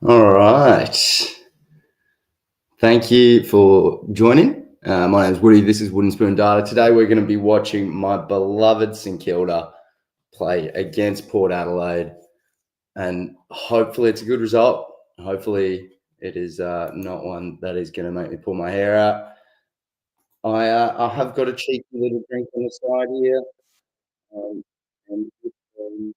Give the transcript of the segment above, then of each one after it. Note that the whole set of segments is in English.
All right. Thank you for joining. My name is Woody. This is WoodenSpoonData. Today we're going to be watching my beloved St Kilda play against Port Adelaide, and hopefully it's a good result. Hopefully it is not one that is going to make me pull my hair out. I have got a cheeky little drink on the side here. Um, and um,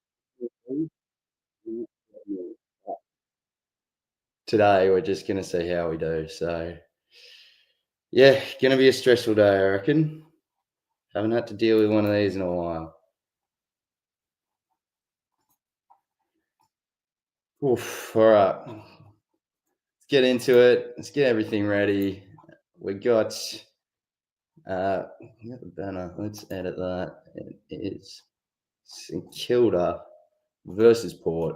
Today we're just going to see how we do. So yeah, going to be a stressful day, I reckon. Haven't had to deal with one of these in a while. Oof, all right. Let's get into it. Let's get everything ready. We got the banner. Let's edit that. It is St Kilda versus Port.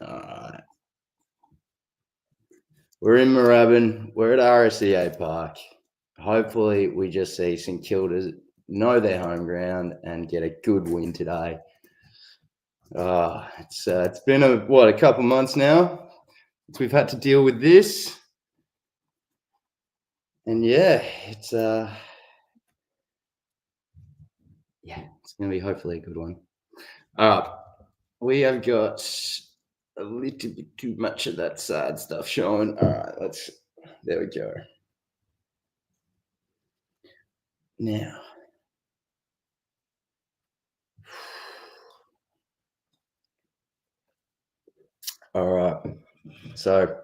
All right. We're in Moorabbin. We're at RSEA Park. Hopefully, we just see St Kilda know their home ground and get a good win today. It's been a couple months now since we've had to deal with this, and yeah, it's going to be hopefully a good one. All right, we have got a little bit too much of that side stuff showing. All right, there we go. Now, all right, so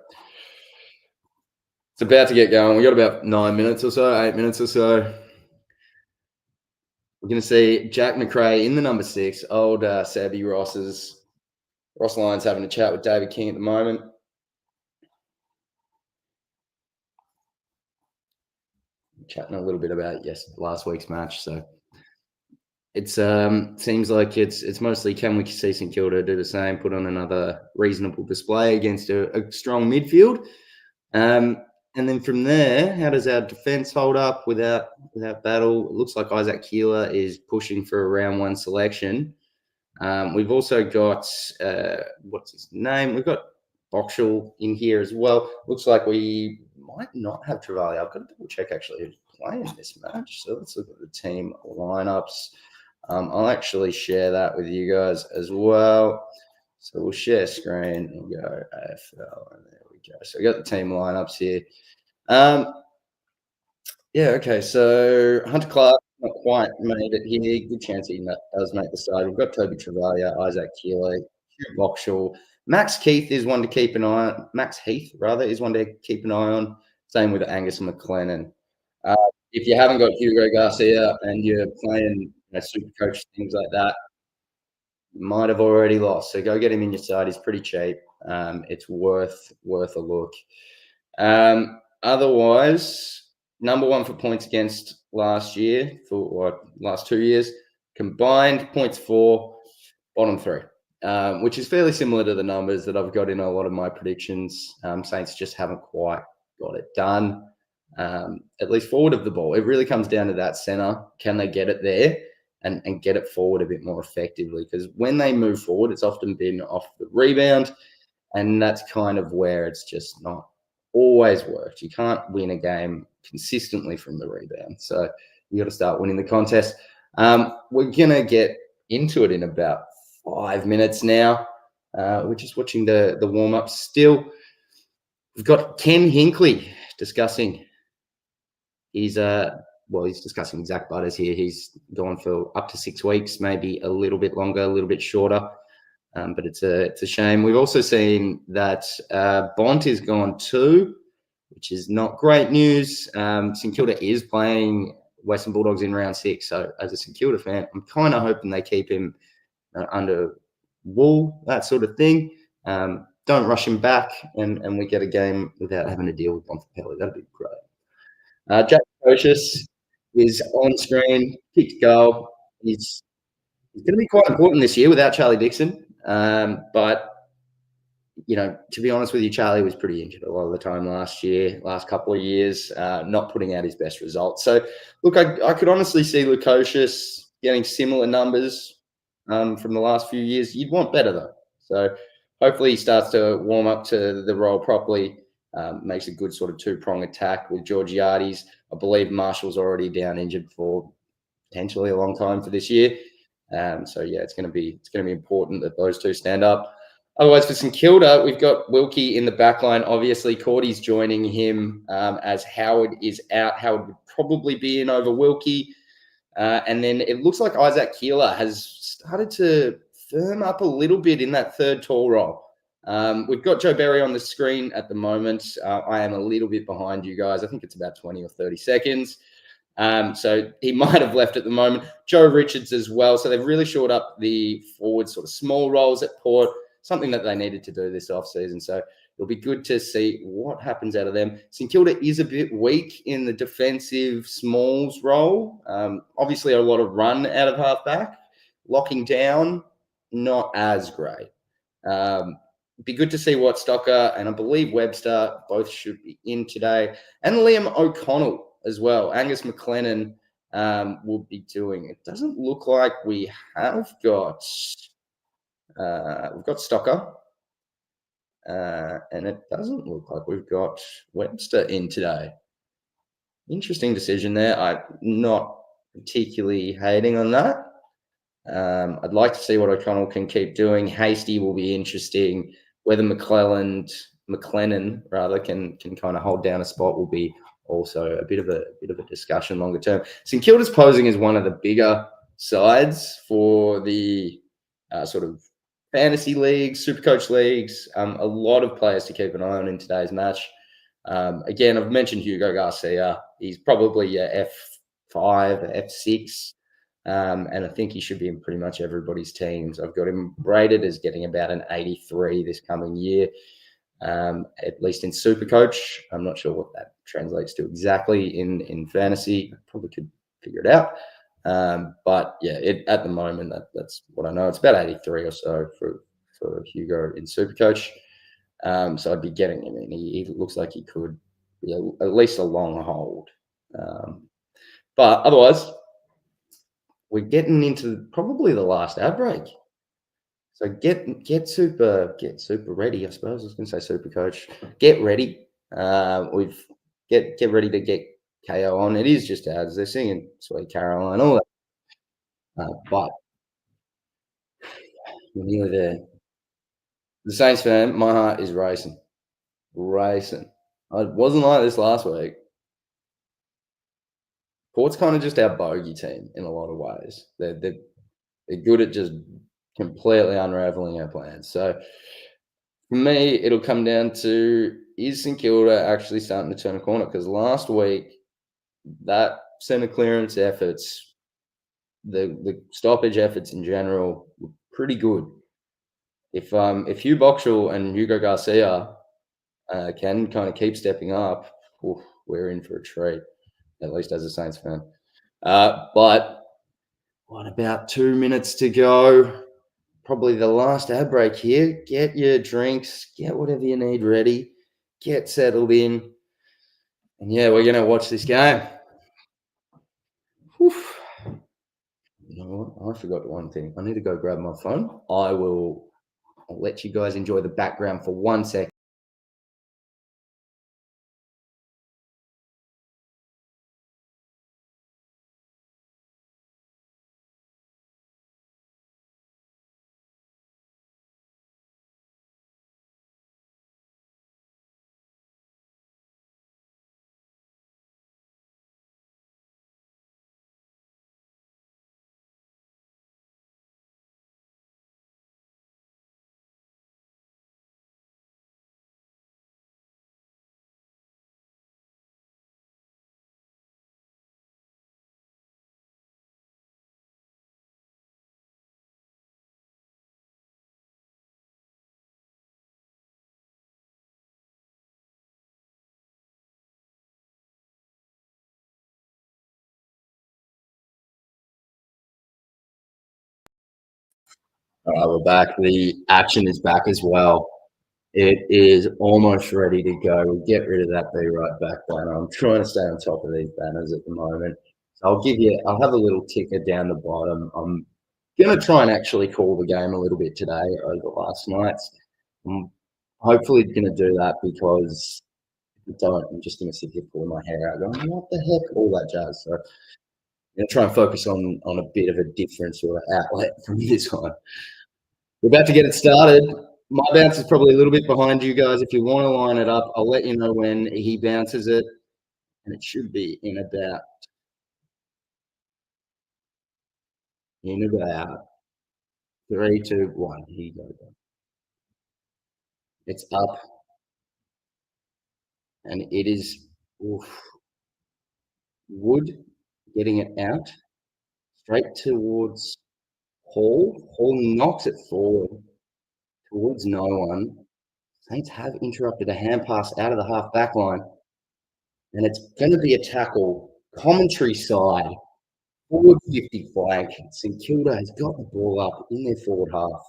it's about to get going. We got about 9 minutes or so, 8 minutes or so. We're going to see Jack McRae in the number 6, old Sabby Ross Lyons having a chat with David King at the moment. Chatting a little bit about last week's match. So it seems like it's mostly can we see St Kilda do the same, put on another reasonable display against a strong midfield. And then from there, how does our defence hold up without battle? It looks like Isaac Keeler is pushing for a round 1 selection. We've also got what's his name? We've got Boxall in here as well. Looks like we might not have Travali. I've got to double check actually who's playing this match. So let's look at the team lineups. I'll actually share that with you guys as well. So we'll share screen and go AFL, and there we go. So we got the team lineups here. Yeah, okay. So Hunter Clark not quite made it here. Good chance he does make the side. We've got Toby Travalia, Isaac Keeler, Hugh Boxall. Max Heath is one to keep an eye on. Max Heath, rather, is one to keep an eye on. Same with Angus McLennan. If you haven't got Hugo Garcia and you're playing super coach, things like that, you might have already lost. So go get him in your side. He's pretty cheap. It's worth a look. Otherwise, number 1 for points against last year for last 2 years. Combined points for bottom 3, which is fairly similar to the numbers that I've got in a lot of my predictions. Saints just haven't quite got it done, at least forward of the ball. It really comes down to that centre. Can they get it there and get it forward a bit more effectively? Because when they move forward, it's often been off the rebound, and that's kind of where it's just not always worked. You can't win a game consistently from the rebound. So you got to start winning the contest. We're going to get into it in about 5 minutes now. We're just watching the warm-ups still. We've got Ken Hinkley discussing. He's discussing Zach Butters here. He's gone for up to 6 weeks, maybe a little bit longer, a little bit shorter. But it's a shame. We've also seen that Bont is gone too, which is not great news. St Kilda is playing Western Bulldogs in round 6. So as a St Kilda fan, I'm kind of hoping they keep him under wool, that sort of thing. Don't rush him back, and we get a game without having to deal with Bontempelli. That'd be great. Jack Pocious is on screen, kicked goal. He's going to be quite important this year without Charlie Dixon. But to be honest with you, Charlie was pretty injured a lot of the time last couple of years, not putting out his best results. So, look, I could honestly see Lukosius getting similar numbers from the last few years. You'd want better, though. So, hopefully, he starts to warm up to the role properly, makes a good sort of two-prong attack with Georgiades. I believe Marshall's already down injured for potentially a long time for this year. So yeah, it's going to be important that those two stand up. Otherwise, for St Kilda, we've got Wilkie in the back line. Obviously, Cordy's joining him as Howard is out. Howard would probably be in over Wilkie. And then it looks like Isaac Keeler has started to firm up a little bit in that third tall role. We've got Joe Berry on the screen at the moment. I am a little bit behind you guys. I think it's about 20 or 30 seconds. So he might have left at the moment. Joe Richards as well. So they've really shored up the forward sort of small roles at Port, something that they needed to do this offseason. So it'll be good to see what happens out of them. St Kilda is a bit weak in the defensive smalls role. Obviously, a lot of run out of halfback. Locking down, not as great. Be good to see what Stocker and I believe Webster both should be in today. And Liam O'Connell as well. Angus McLennan will be doing. It doesn't look like we have got. We've got Stocker, and it doesn't look like we've got Webster in today. Interesting decision there. I'm not particularly hating on that. I'd like to see what O'Connell can keep doing. Hasty will be interesting. Whether McLennan rather can kind of hold down a spot will be also a bit of a discussion longer term. St Kilda's posing as one of the bigger sides for the sort of fantasy leagues, Supercoach leagues. A lot of players to keep an eye on in today's match. Again, I've mentioned Hugo Garcia. He's probably F5, F6. And I think he should be in pretty much everybody's teams. I've got him rated as getting about an 83 this coming year, at least in Supercoach. I'm not sure what that translates to exactly in fantasy. I probably could figure it out. But yeah, at the moment, that's what I know. It's about 83 or so for Hugo in Supercoach. So I'd be getting him in. He looks like he could be at least a long hold. But otherwise, we're getting into probably the last ad break. So get super ready, I suppose. I was going to say super coach. Get ready. We've get ready to get KO on. It is just ads. They're singing Sweet Caroline, all that. But we're nearly there. The Saints fan, my heart is racing. Racing. It wasn't like this last week. Port's kind of just our bogey team in a lot of ways. They're good at just completely unraveling our plans. So for me, it'll come down to, is St Kilda actually starting to turn a corner? Because last week, that centre clearance efforts, the stoppage efforts in general were pretty good. If Hugh Boxall and Hugo Garcia can kind of keep stepping up, we're in for a treat, at least as a Saints fan. But what, about 2 minutes to go? Probably the last ad break here. Get your drinks, get whatever you need ready, get settled in. And yeah, we're going to watch this game. Whew. You know what? I forgot one thing. I need to go grab my phone. I'll let you guys enjoy the background for 1 second. All right, we're back. The action is back as well. It is almost ready to go. We'll get rid of that be right back banner. I'm trying to stay on top of these banners at the moment. So I'll have a little ticker down the bottom. I'm going to try and actually call the game a little bit today over last night's. I'm hopefully going to do that because if I don't, I'm just going to sit here pulling my hair out going, what the heck, all that jazz. So I'm going to try and focus on a bit of a different sort of outlet from this one. We're about to get it started. My bounce is probably a little bit behind you guys. If you want to line it up, I'll let you know when he bounces it. And it should be in about 3, 2, 1. Here you go. It's up. And it is Wood getting it out straight towards Hall. Hall knocks it forward towards no one. Saints have interrupted a hand pass out of the half back line. And it's going to be a tackle, commentary side, forward 50 flank. St Kilda has got the ball up in their forward half.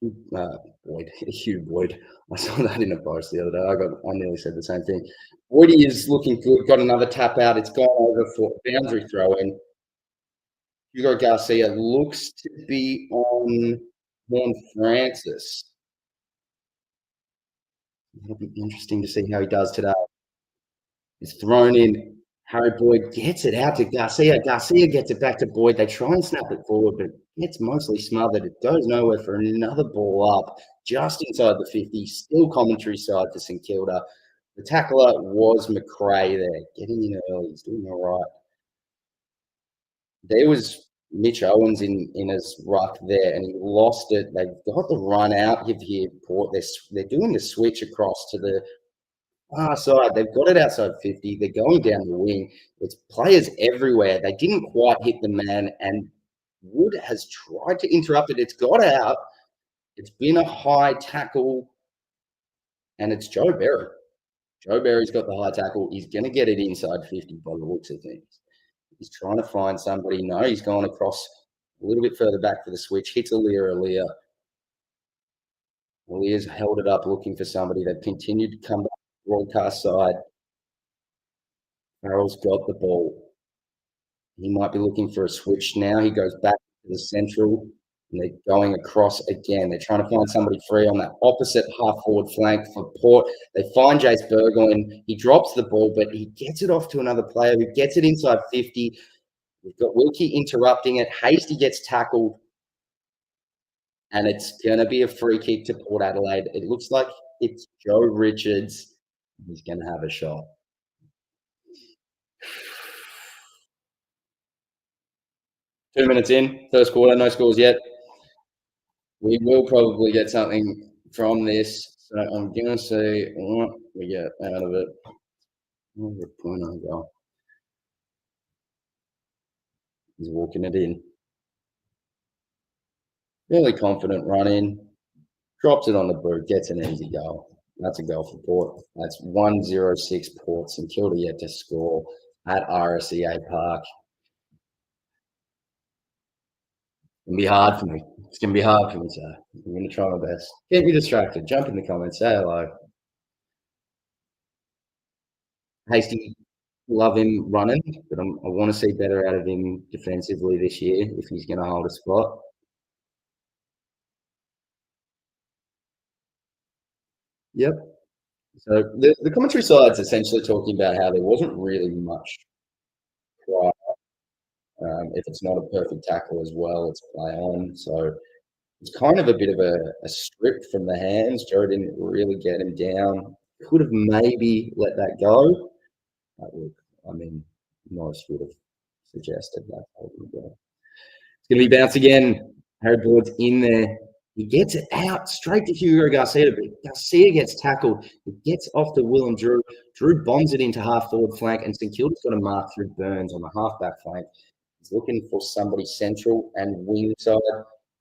Hugh Boyd. I saw that in a post the other day. I nearly said the same thing. Woody is looking good. Got another tap out. It's gone over for boundary throw in. Hugo Garcia looks to be on Juan Francis. It'll be interesting to see how he does today. It's thrown in. Harry Boyd gets it out to Garcia. Garcia gets it back to Boyd. They try and snap it forward, but it's mostly smothered. It goes nowhere for another ball up just inside the 50. Still commentary side for St Kilda. The tackler was McRae there, getting in early. He's doing all right. There was Mitch Owens in his ruck there, and he lost it. They've got the run out here. Port. They're doing the switch across to the far side. They've got it outside 50. They're going down the wing. There's players everywhere. They didn't quite hit the man, and Wood has tried to interrupt it. It's got out. It's been a high tackle, and it's Joe Berry. Joe Berry's got the high tackle. He's going to get it inside 50 by the looks of things. He's trying to find somebody. No, he's gone across a little bit further back for the switch. Hits Aaliyah. Aaliyah's held it up looking for somebody. They've continued to come back to the broadcast side. Farrell's got the ball. He might be looking for a switch now. He goes back to the central, and they're going across again. They're trying to find somebody free on that opposite half-forward flank for Port. They find Jace Burgoyne. He drops the ball, but he gets it off to another player who gets it inside 50. We've got Wilkie interrupting it. Hasty gets tackled, and it's going to be a free kick to Port Adelaide. It looks like it's Joe Richards. He's going to have a shot. Two minutes in, first quarter, no scores yet. We will probably get something from this. So I'm going to see what we get out of it. Where's the pointer go? He's walking it in. Really confident run in. Drops it on the boot, gets an easy goal. That's a goal for Port. That's 1-0-6 Port. St Kilda yet to score at RSEA Park. It's going to be hard for me. It's going to be hard for me, so I'm going to try my best. Get me distracted. Jump in the comments. Say hello. Hasty, love him running, but I want to see better out of him defensively this year if he's going to hold a spot. Yep. So the commentary side's essentially talking about how there wasn't really much prior. If it's not a perfect tackle as well, it's play on. So it's kind of a bit of a strip from the hands. Joe didn't really get him down. Could have maybe let that go. Norris would have suggested that. It's going to be bounce again. Harry Boyd's in there. He gets it out straight to Hugo Garcia. But Garcia gets tackled. It gets off to Willem Drew. Drew bombs it into half forward flank, and St Kilda's got a mark through Burns on the half back flank. He's looking for somebody central and wing side.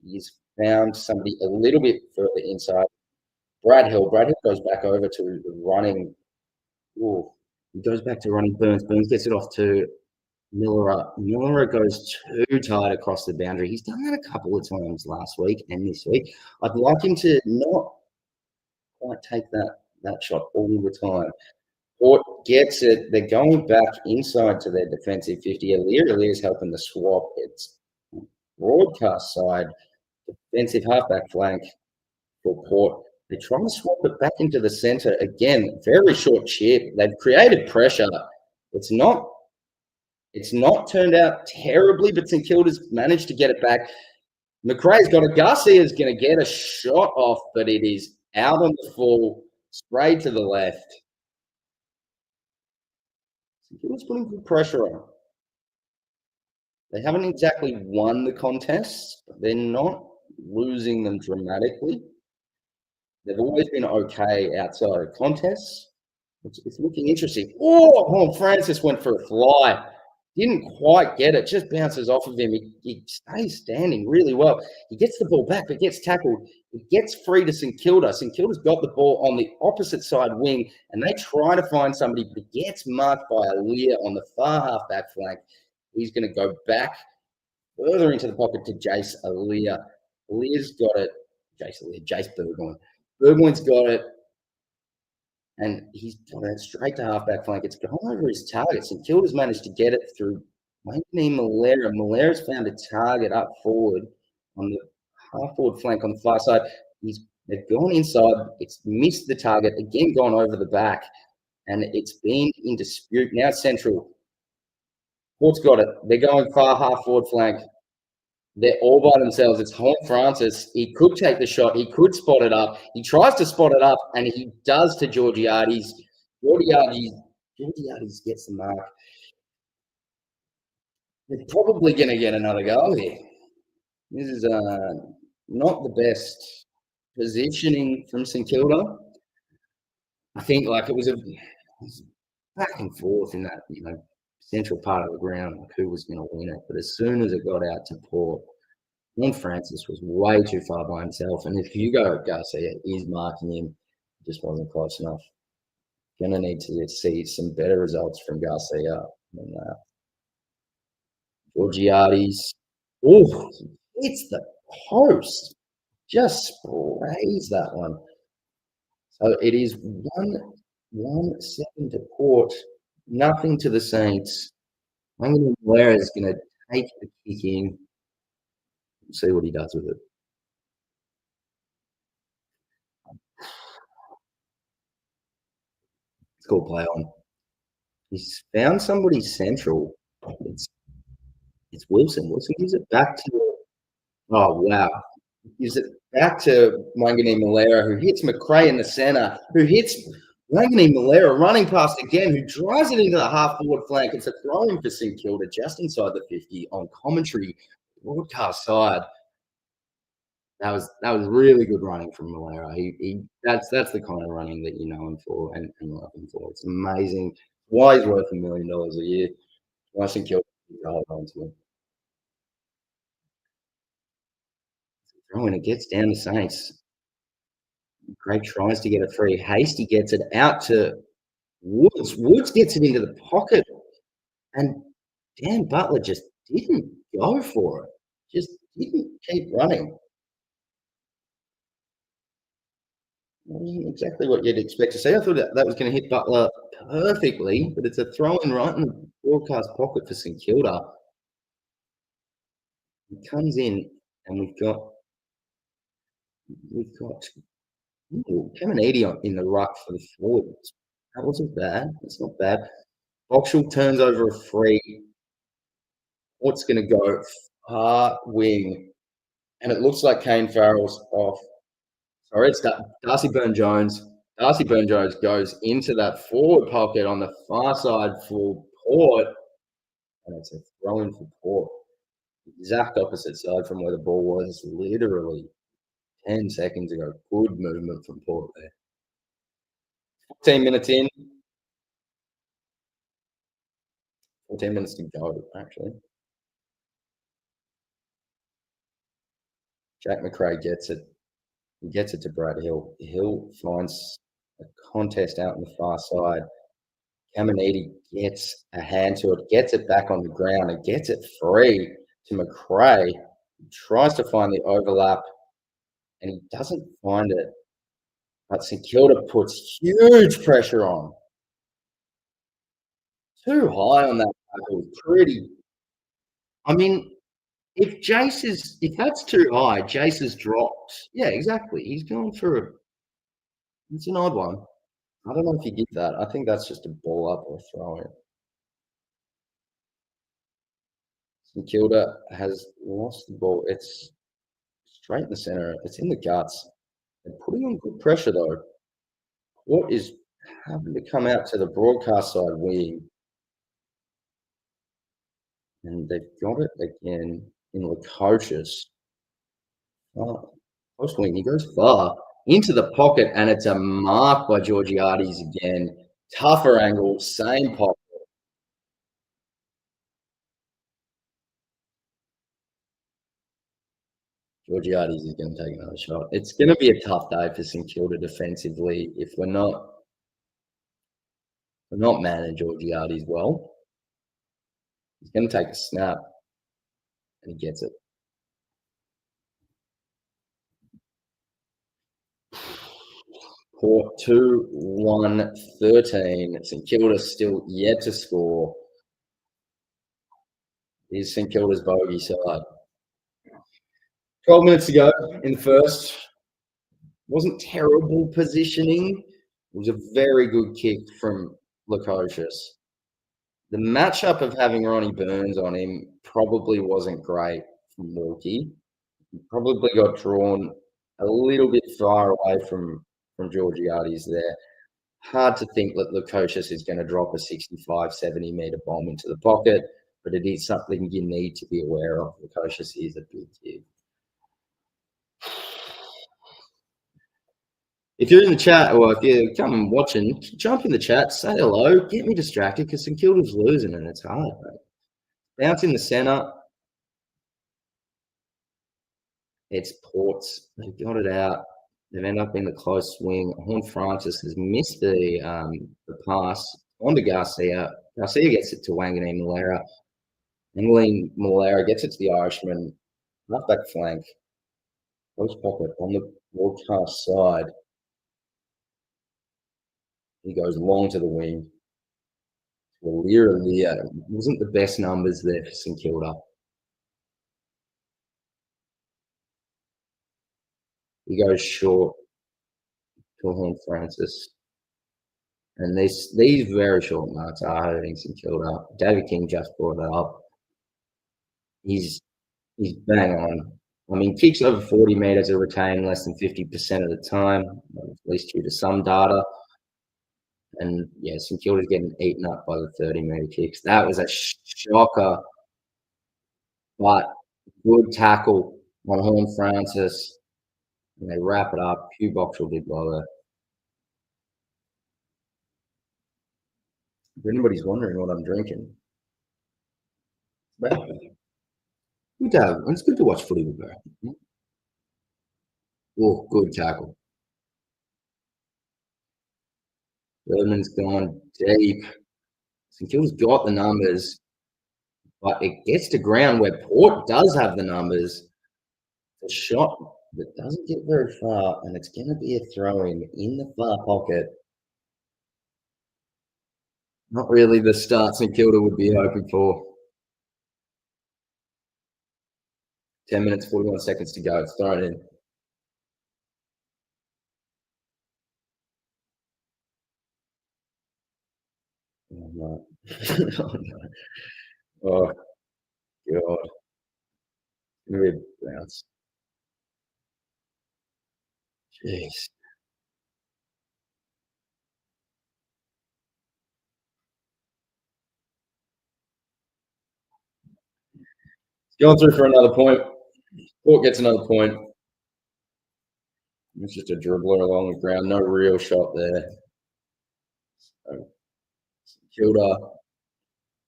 He's found somebody a little bit further inside. Brad Hill goes back over to running. He goes back to running Burns. Burns gets it off to Miller goes too tight across the boundary. He's done that a couple of times last week and this week. I'd like him to not quite take that shot all the time. Port gets it. They're going back inside to their defensive 50. Alia's helping the swap. It's broadcast side, defensive halfback flank for Port. They're trying to swap it back into the centre again. Very short chip. They've created pressure. It's not turned out terribly, but St Kilda's managed to get it back. McRae's got it. Garcia's going to get a shot off, but it is out on the full, sprayed to the left. St Kilda's putting good pressure on. They haven't exactly won the contests, but they're not losing them dramatically. They've always been okay outside of contests. It's looking interesting. Oh, Francis went for a fly. Didn't quite get it. Just bounces off of him. He stays standing really well. He gets the ball back, but gets tackled. He gets free to St Kilda. St Kilda's got the ball on the opposite side wing, and they try to find somebody, but he gets marked by Alia on the far half-back flank. He's going to go back further into the pocket to Jace Alia. Alia's got it. Jace Burgoyne. Burgoyne's got it. And he's got it straight to halfback flank. It's gone over his target. St Kilda's managed to get it through Wanganeen Malera. Malera's found a target up forward on the half-forward flank on the far side. They've gone inside. It's missed the target. Again, gone over the back. And it's been in dispute. Now it's central. Port's got it. They're going far half-forward flank. They're all by themselves. It's Horn Francis. He could take the shot. He could spot it up. He tries to spot it up, and he does to Georgiades. Georgiades gets the mark. They're probably going to get another goal here. This is not the best positioning from St Kilda. I think it was back and forth in that central part of the ground, who was going to win it. But as soon as it got out to Port, Horn Francis was way too far by himself. And if Hugo Garcia is marking him, it just wasn't close enough. Going to need to see some better results from Garcia than that. Georgiades. Oh, it's the post. Just sprays that one. So it is 1-7 to Port. Nothing to the Saints. Wanganeen Malera is going to take the kick in. See what he does with it. It's called play on. He's found somebody central. It's Wilson. Wilson gives it back to. Oh wow! Gives it back to Wanganeen Malera, who hits McRae in the centre, who hits Wanganeen Malera running past again, who drives it into the half-forward flank. It's a throw-in for St Kilda just inside the 50 on commentary broadcast side. That was really good running from Malera. That's the kind of running that you know him for and love him for. It's amazing. Why he's worth $1 million a year. Why St Kilda hold on to him. Throwing it gets down to Saints. Craig tries to get it free. Hasty gets it out to Woods. Woods gets it into the pocket. And Dan Butler just didn't go for it. Just didn't keep running. That wasn't exactly what you'd expect to see. I thought that was going to hit Butler perfectly, but it's a throw-in right in the broadcast pocket for St Kilda. It comes in, and we've got Kevin Eady in the ruck for the forwards. That wasn't bad. It's not bad. Boxall turns over a free. What's going to go far wing, and it looks like Kane Farrell's off. Sorry, it's Darcy Byrne-Jones. Darcy Byrne-Jones goes into that forward pocket on the far side for Port, and it's a throw-in for Port. Exact opposite side from where the ball was literally 10 seconds ago. Good movement from Port there. 14 minutes in. 14 minutes to go, actually. Jack McRae gets it. He gets it to Brad Hill. Hill finds a contest out on the far side. Caminiti gets a hand to it, gets it back on the ground, and gets it free to McRae. He tries to find the overlap, and he doesn't find it. But St Kilda puts huge pressure on. Too high on that tackle. Pretty. I mean, if that's too high, Jace has dropped. Yeah, exactly. He's going for it's an odd one. I don't know if you get that. I think that's just a ball up or throw in. St Kilda has lost the ball. It's straight in the center. It's in the guts. They're putting on good pressure though. What is having to come out to the broadcast side wing, and they've got it again in Lukosius. Close wing. He goes far into the pocket, and it's a mark by Georgiades again. Tougher angle, same pocket. Georgiades is going to take another shot. It's going to be a tough day for St Kilda defensively if we're not managing Georgiades well. He's going to take a snap, and he gets it. 2-1-13. St Kilda still yet to score. Is St Kilda's bogey side. 12 minutes to go in the first. Wasn't terrible positioning. It was a very good kick from Lukosius. The matchup of having Ronnie Burns on him probably wasn't great from Wilkie. He probably got drawn a little bit far away from Georgiades there. Hard to think that Lukosius is going to drop a 65, 70 metre bomb into the pocket, but it is something you need to be aware of. Lukosius is a big kid. If you're in the chat or if you come and watching, jump in the chat, say hello, get me distracted because St Kilda's losing and it's hard, mate. Bounce in the centre. It's Ports. They've got it out. They've ended up in the close swing. Horne-Francis has missed the pass on to Garcia. Garcia gets it to Wanganeen Malera. Wanganeen Malera gets it to the Irishman. Left back flank. Close pocket on the broadcast side. He goes long to the wing. Lear wasn't the best numbers there for St Kilda. He goes short to Horne-Francis. And these very short marks are hurting St Kilda. David King just brought it up. He's bang on. I mean, kicks over 40 metres are retained less than 50% of the time, at least due to some data. And yeah, St Kilda's getting eaten up by the 30-metre kicks. That was a shocker, but good tackle on Horne-Francis. And they wrap it up. Hugh Boxall did well there. If anybody's wondering what I'm drinking, good to have. It's good to watch footy with her. Oh, good tackle. Birdman's gone deep. St Kilda's got the numbers, but it gets to ground where Port does have the numbers. The shot that doesn't get very far, and it's going to be a throw-in the far pocket. Not really the start St Kilda would be hoping for. 10 minutes, 41 seconds to go. It's thrown in. Oh, no. Oh, no. Oh, God. Weird bounce. Jeez. Going through for another point. Port gets another point. It's just a dribbler along the ground. No real shot there. So, Kilda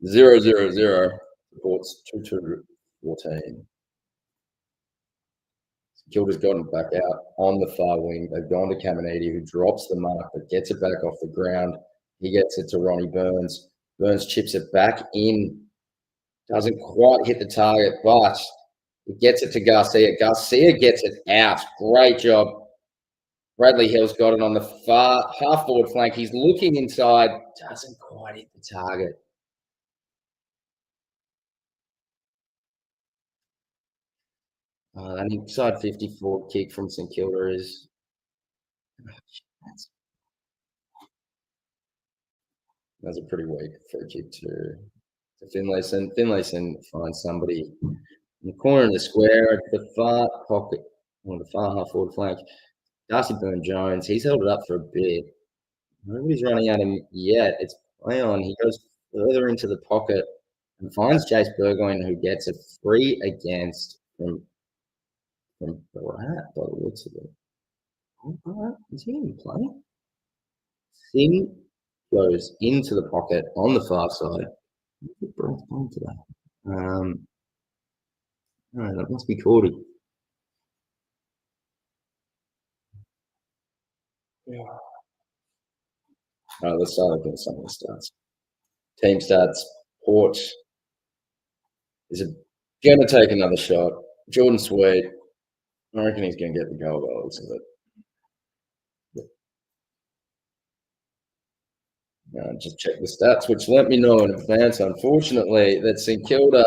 0-0-0. Port's 2-2-14. Kilda's gotten back out on the far wing. They've gone to Caminiti, who drops the mark but gets it back off the ground. He gets it to Ronnie Burns. Burns chips it back in. Doesn't quite hit the target, but he gets it to Garcia. Garcia gets it out. Great job. Bradley Hill's got it on the far half forward flank. He's looking inside. Doesn't quite hit the target. That inside 54 kick from St Kilda is that's a pretty weak free kick to Finlayson. Finlayson finds somebody in the corner of the square at the far pocket, on the far half forward flank. Darcy Byrne-Jones, he's held it up for a bit. Nobody's running at him yet. It's play on. He goes further into the pocket and finds Jace Burgoyne, who gets a free against from Barat by the looks of it. Is he even playing? Singh goes into the pocket on the far side. No, that must be Cordy. Yeah. All right, let's start looking at some of the stats. Team stats. Port is going to take another shot. Jordan Sweet, I reckon he's going to get the goal by the looks of it. Just check the stats, which let me know in advance, unfortunately, that St Kilda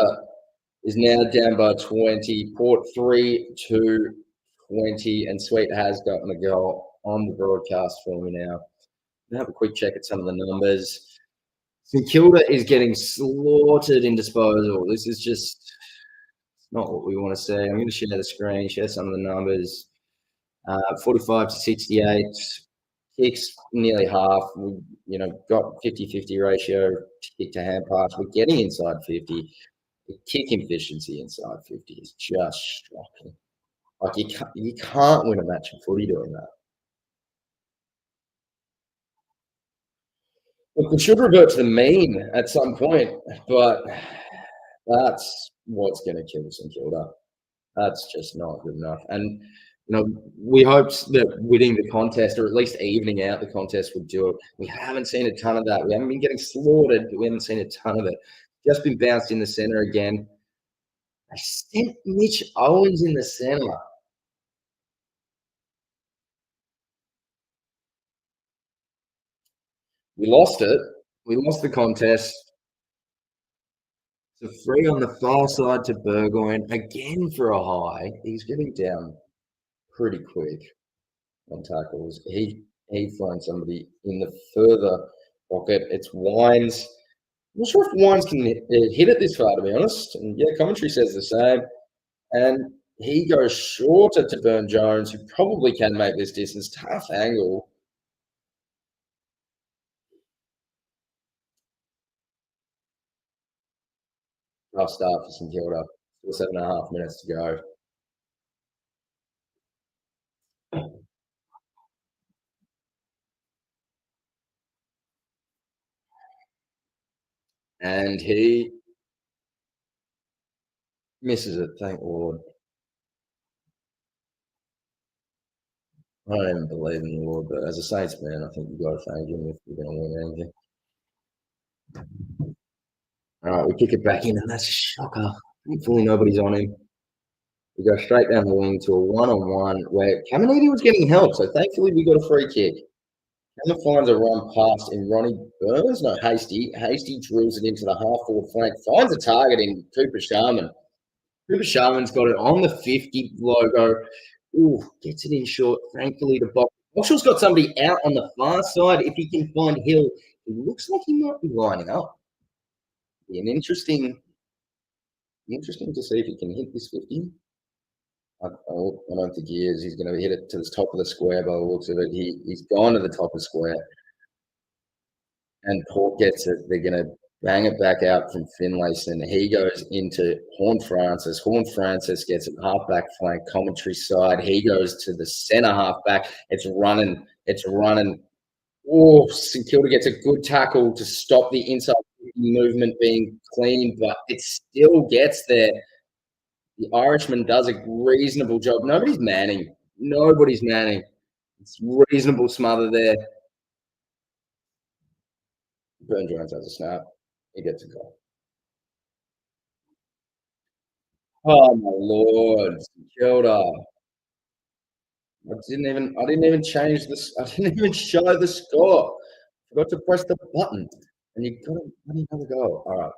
is now down by 20, Port 3-2, 20, and Sweet has gotten a goal on the broadcast for me now. I'll have a quick check at some of the numbers. St Kilda is getting slaughtered in disposal. This is just not what we want to see. I'm going to share the screen, share some of the numbers. 45 to 68. Kicks nearly half. We, got 50-50 ratio kick to hand pass. We're getting inside 50. The kick efficiency inside 50 is just shocking. Like you can't win a match of footy doing that. Look, we should revert to the mean at some point, but that's what's going to kill St Kilda. That's just not good enough. And we hoped that winning the contest, or at least evening out the contest, would do it. We haven't seen a ton of that. We haven't been getting slaughtered, but we haven't seen a ton of it. Just been bounced in the centre again. I sent Mitch Owens in the centre. We lost it. We lost the contest. So free on the far side to Burgoyne. Again for a high. He's getting down pretty quick on tackles. He finds somebody in the further pocket. It's Wines. I'm not sure if Wines can hit it this far, to be honest. And yeah, commentary says the same. And he goes shorter to Byrne-Jones, who probably can make this distance. Tough angle. Tough start for St Kilda. Still 7.5 minutes to go. And he misses it, thank Lord. I don't even believe in the Lord, but as a Saints man, I think you've got to thank him if you're going to win anything. All right, we kick it back in, and that's a shocker. Thankfully, nobody's on him. We go straight down the wing to a one-on-one where Caminiti was getting help, so thankfully we got a free kick. Cameron finds a run past in Ronnie Burns. No, Hasty. Hasty drills it into the half-forward flank, finds a target in Cooper Sharman. Cooper Sharman's got it on the 50 logo. Ooh, gets it in short, thankfully to Bob. Marshall's got somebody out on the far side. If he can find Hill, it looks like he might be lining up. Be an interesting to see if he can hit this 50. I don't think he is. He's going to hit it to the top of the square by the looks of it. He's gone to the top of the square. And Port gets it. They're going to bang it back out from Finlayson. He goes into Horn Francis. Horn Francis gets it half-back flank, commentary side. He goes to the centre half-back. It's running. Oh, St Kilda gets a good tackle to stop the inside movement being clean, but it still gets there. The Irishman does a reasonable job. Nobody's manning. It's reasonable smother there. Burn Jones has a snap. He gets a goal. Oh my lord, St Kilda. I didn't even change this. I didn't even show the score. Forgot to press the button. And you got another goal. All right.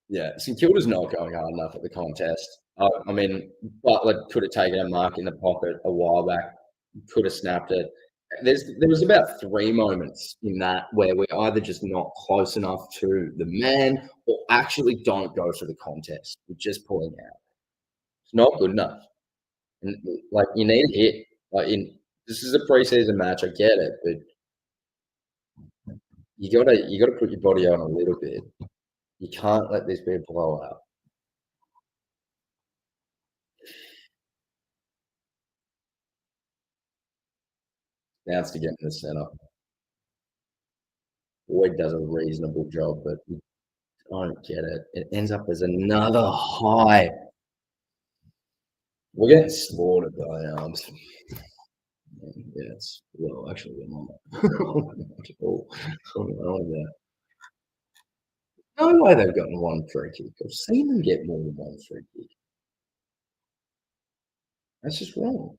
Yeah, St Kilda's not going hard enough at the contest. I mean, Butler could have taken a mark in the pocket a while back, could have snapped it. There was about 3 moments in that where we're either just not close enough to the man or actually don't go for the contest. We're just pulling out. It's not good enough. And like you need a hit. This is a preseason match, I get it, but you gotta put your body on a little bit. You can't let this be a blowout. Bounced again in the centre. Boyd does a reasonable job, but we don't get it. It ends up as another high. We're getting slaughtered by arms. Yeah, it's well, actually, we're not. Not at all. No way they've gotten one free kick. I've seen them get more than one free kick. That's just wrong.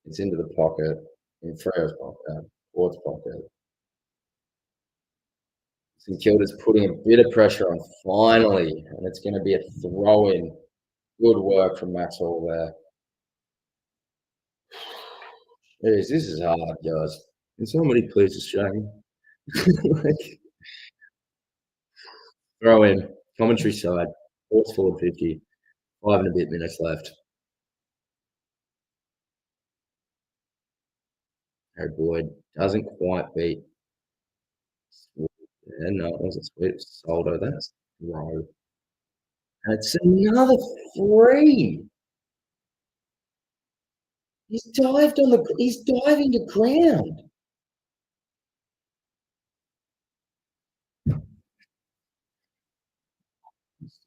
It's into the pocket, in Freo's pocket, Ward's pocket. St Kilda's putting a bit of pressure on finally, and it's going to be a throw in. Good work from Max Hall there. Jeez, this is hard, guys. Can somebody please Australian? Like, throw in, commentary side, horse forward 50, 5 and a bit minutes left. Harry Boyd doesn't quite beat. Yeah, no, it wasn't Sweet. Soldo, that's low. And it's another 3. He's diving to ground.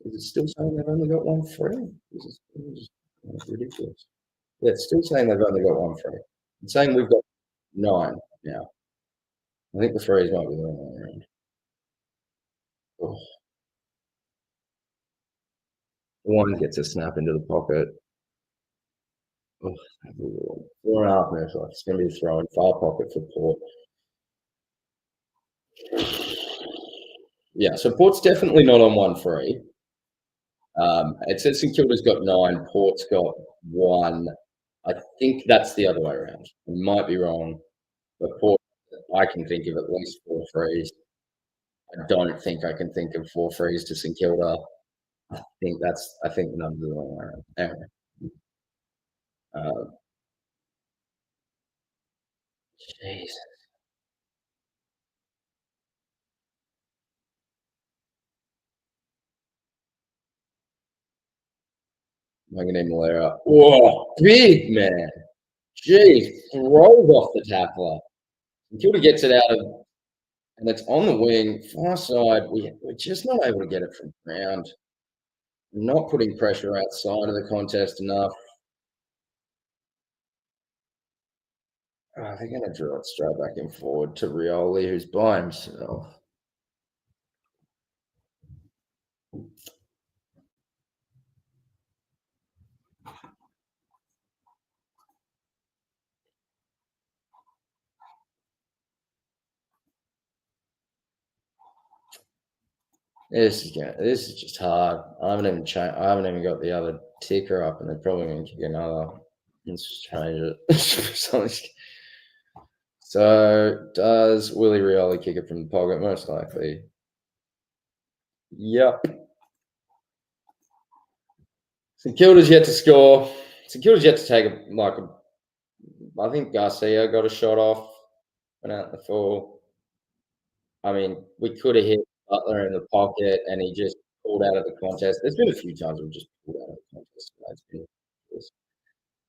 Is it still saying they've only got 1 free? That's ridiculous. Yeah, it's still saying they've only got 1 free. It's saying we've got 9 now. I think the frees might be the wrong way around. Oh. One gets a snap into the pocket. Oh, 4.5 minutes left. It's going to be throwing far pocket for Port. Yeah, so Port's definitely not on 1 free. It says St Kilda's got 9, Port's got 1. I think that's the other way around. I might be wrong, but Port, I can think of at least 4 frees. I don't think I can think of 4 frees to St Kilda. I think the numbers are the wrong way around. Anyway. Jeez. Magane Malera. Whoa, big man. Jeez, throws off the tackler. Kilda gets it out of, and it's on the wing, far side. We're just not able to get it from ground. Not putting pressure outside of the contest enough. They're going to draw it straight back and forward to Rioli, who's by himself. This is just hard. I haven't even got the other ticker up, and they're probably going to kick another. Let's just change it. So does Willie Rioli kick it from the pocket? Most likely. Yep. St Kilda's yet to score. St Kilda's yet to take I think Garcia got a shot off, went out in the full. I mean, we could have hit Butler in the pocket, and he just pulled out of the contest. There's been a few times we've just pulled out of the contest.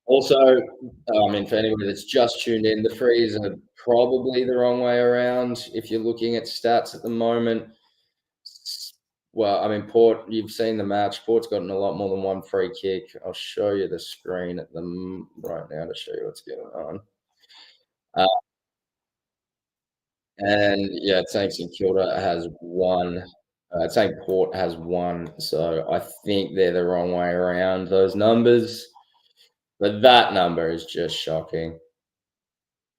Also, I mean, for anybody that's just tuned in, the frees are probably the wrong way around. If you're looking at stats at the moment, Well, I mean, Port, you've seen the match. Port's gotten a lot more than one free kick. I'll show you the screen at them right now to show you what's going on. Uh, and yeah, St Kilda has one. St Port has one. So I think they're the wrong way around those numbers. But that number is just shocking.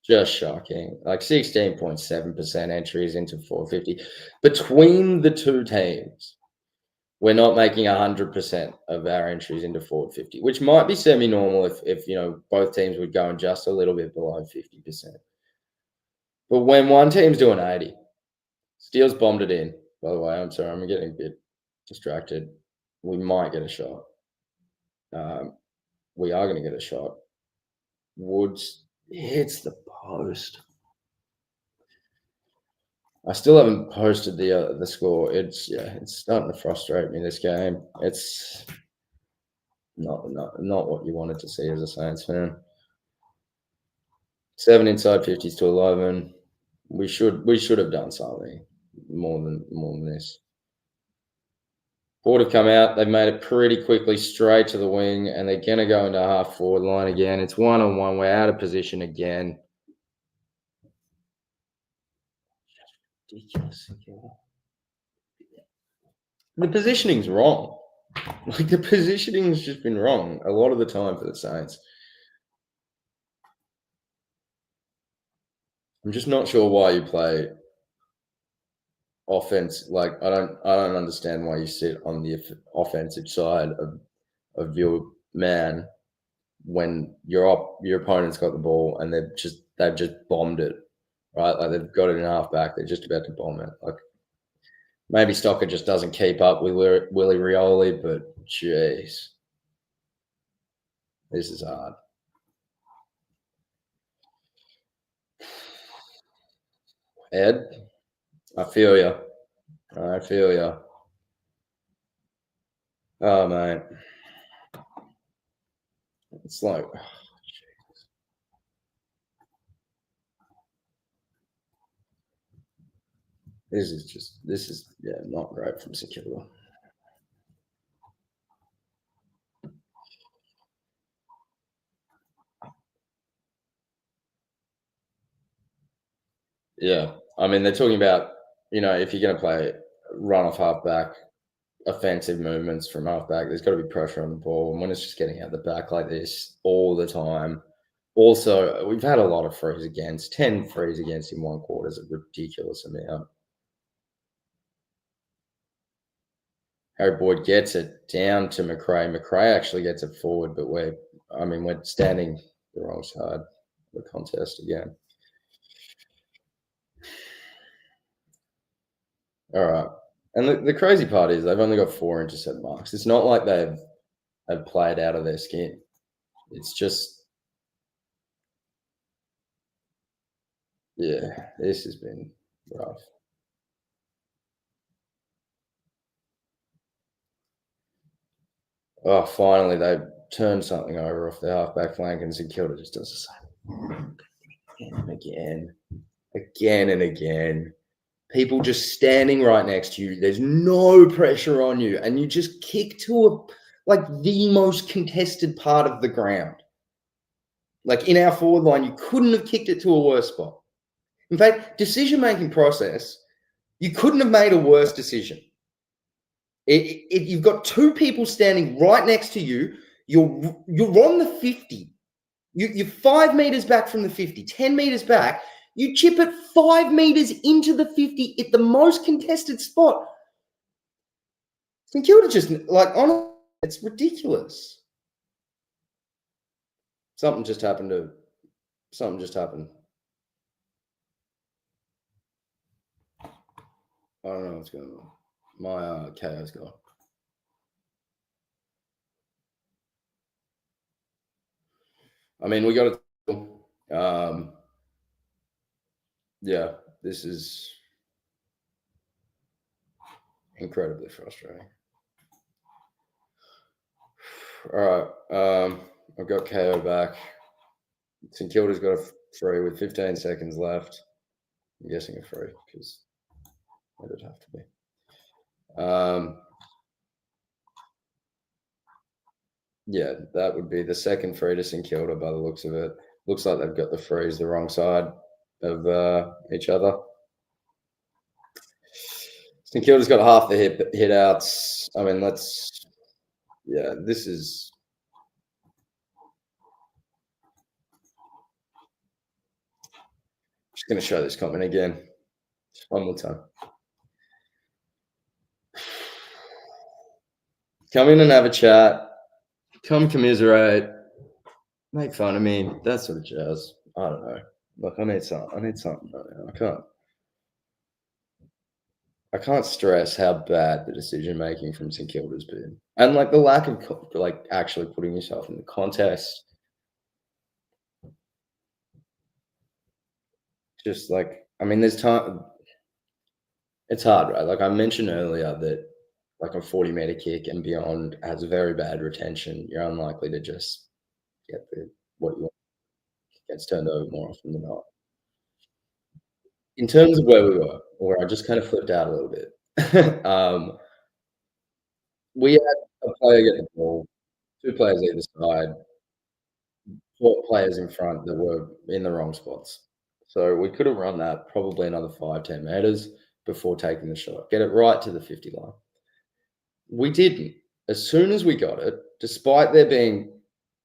Just shocking. Like 16.7% entries into 450. Between the two teams, we're not making 100% of our entries into forward 50, which might be semi-normal if both teams would go in just a little bit below 50%. But when one team's doing 80, Steele's bombed it in. By the way, I'm sorry, I'm getting a bit distracted. We might get a shot. We are going to get a shot. Woods hits the post. I still haven't posted the score. It's starting to frustrate me, this game. It's not what you wanted to see as a Saints fan. 7 inside 50s to 11. We should have done something more than this. Port have come out. They've made it pretty quickly straight to the wing, and they're going to go into half forward line again. It's 1-on-1. We're out of position again. Ridiculous. The positioning's wrong. Like, the positioning's just been wrong a lot of the time for the Saints. I'm just not sure why you play offense. Like, I don't understand why you sit on the offensive side of your man when your opponent's got the ball and they've just bombed it, right? Like, they've got it in half back. They're just about to bomb it. Like, maybe Stocker just doesn't keep up with Willie Rioli, but jeez, this is hard. Ed, I feel you. I feel you. Oh, mate. It's like, this is not great from St Kilda. Yeah. I mean, they're talking about, if you're going to play run off half back, offensive movements from half back, there's got to be pressure on the ball. And when it's just getting out the back like this all the time. Also, we've had a lot of frees against. 10 frees against in one quarter is a ridiculous amount. Harry Boyd gets it down to McRae. McRae actually gets it forward, but we're standing the wrong side of the contest again. All right. And the crazy part is they've only got 4 intercept marks. It's not like they've played out of their skin. It's just, yeah, this has been rough. Oh, finally they turned something over off their halfback flank, and St Kilda just does the same again and again. People just standing right next to you. There's no pressure on you, and you just kick to the most contested part of the ground. Like, in our forward line, you couldn't have kicked it to a worse spot. In fact, decision-making process, you couldn't have made a worse decision. You've got 2 people standing right next to you. You're on the 50. You're 5 meters back from the 50, 10 meters back. You chip it 5 meters into the 50 at the most contested spot. St Kilda just, honestly, it's ridiculous. Something just happened. I don't know what's going on. My KO's gone. I mean, we got to. Yeah, this is incredibly frustrating. All right, I've got KO back. St Kilda's got a free with 15 seconds left. I'm guessing a free because it would have to be. Yeah, that would be the second free to St Kilda by the looks of it. Looks like they've got the frees the wrong side of each other. St Kilda's got half the hit outs. I mean, this is. Just going to show this comment again. Just one more time. Come in and have a chat. Come commiserate. Make fun of me. That sort of jazz. I don't know. Look, I need something right now. I can't stress how bad the decision making from St Kilda's been, and like the lack of like actually putting yourself in the contest. Just like, I mean, there's time. It's hard, right? Like I mentioned earlier that like a 40-meter kick and beyond has a very bad retention. You're unlikely to just get what you want. Gets turned over more often than not. In terms of where we were, where I just kind of flipped out a little bit. We had a player get the ball, two players either side, four players in front that were in the wrong spots. So we could have run that probably another 5-10 meters before taking the shot, get it right to the 50 line. We didn't. As soon as we got it, despite there being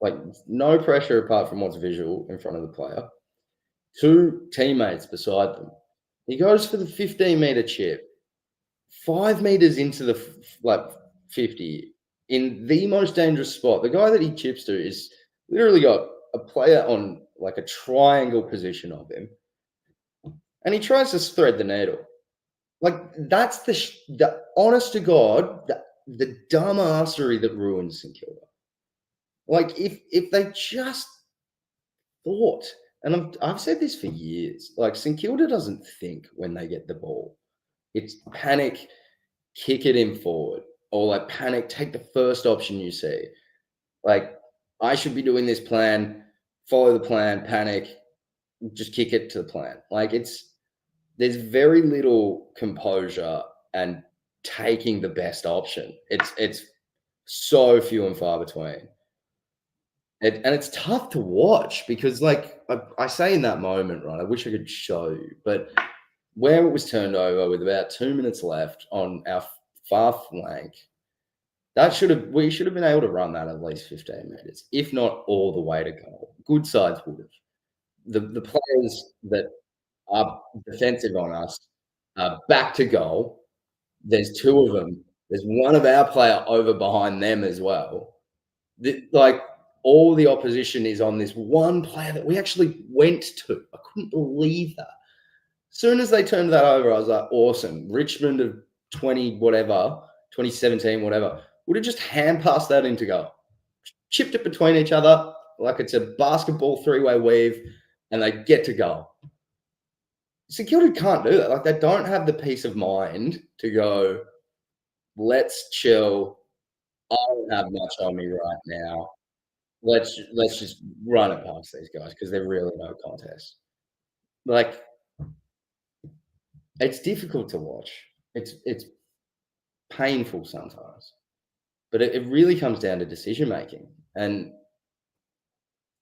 like no pressure apart from what's visual in front of the player, two teammates beside them, he goes for the 15-meter chip, 5 meters into the 50 in the most dangerous spot. The guy that he chips to is literally got a player on like a triangle position of him, and he tries to thread the needle. Like that's the honest to God, the dumbassery that ruins St Kilda. Like if they just thought, and I've said this for years, like St Kilda doesn't think when they get the ball. It's panic, kick it in forward, or like panic, take the first option you see. Like I should be doing this plan, follow the plan, panic, just kick it to the plan. Like there's very little composure and taking the best option. It's so few and far between. And it's tough to watch because, like I say in that moment, right? I wish I could show you, but where it was turned over with about 2 minutes left on our far flank, we should have been able to run that at least 15 meters, if not all the way to goal. Good sides would have. The players that are defensive on us are back to goal. There's two of them. There's one of our player over behind them as well. Like all the opposition is on this one player that we actually went to. I couldn't believe that. As soon as they turned that over, I was like, awesome. Richmond of 2017, whatever, would have just hand passed that into goal. Chipped it between each other like it's a basketball three-way weave, and they get to goal. St Kilda can't do that. Like they don't have the peace of mind to go, let's chill. I don't have much on me right now. Let's just run it past these guys because they're really no contest. Like it's difficult to watch. It's painful sometimes, but it really comes down to decision making and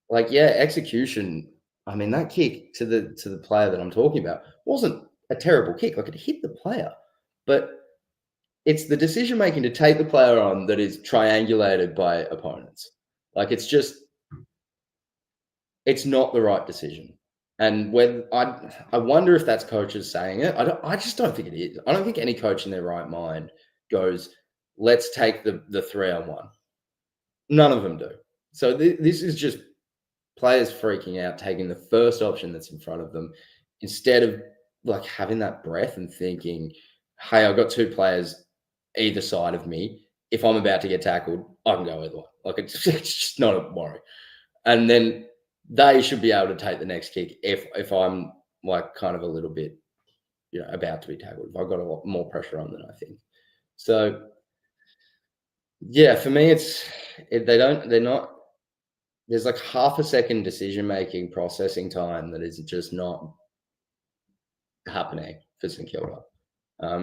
like execution. I mean that kick to the player that I'm talking about wasn't a terrible kick. Like it hit the player, but it's the decision making to take the player on that is triangulated by opponents. Like it's not the right decision. And when I wonder if that's coaches saying it. I just don't think it is. I don't think any coach in their right mind goes, let's take the 3-on-1. None of them do. So this is just players freaking out, taking the first option that's in front of them instead of like having that breath and thinking, hey, I've got two players either side of me. If I'm about to get tackled, I can go either way. Like it's just not a worry. And then they should be able to take the next kick if I'm like kind of a little bit, about to be tackled. If I've got a lot more pressure on than I think. So yeah, for me, they're not. There's like half a second decision making processing time that is just not happening for St Kilda.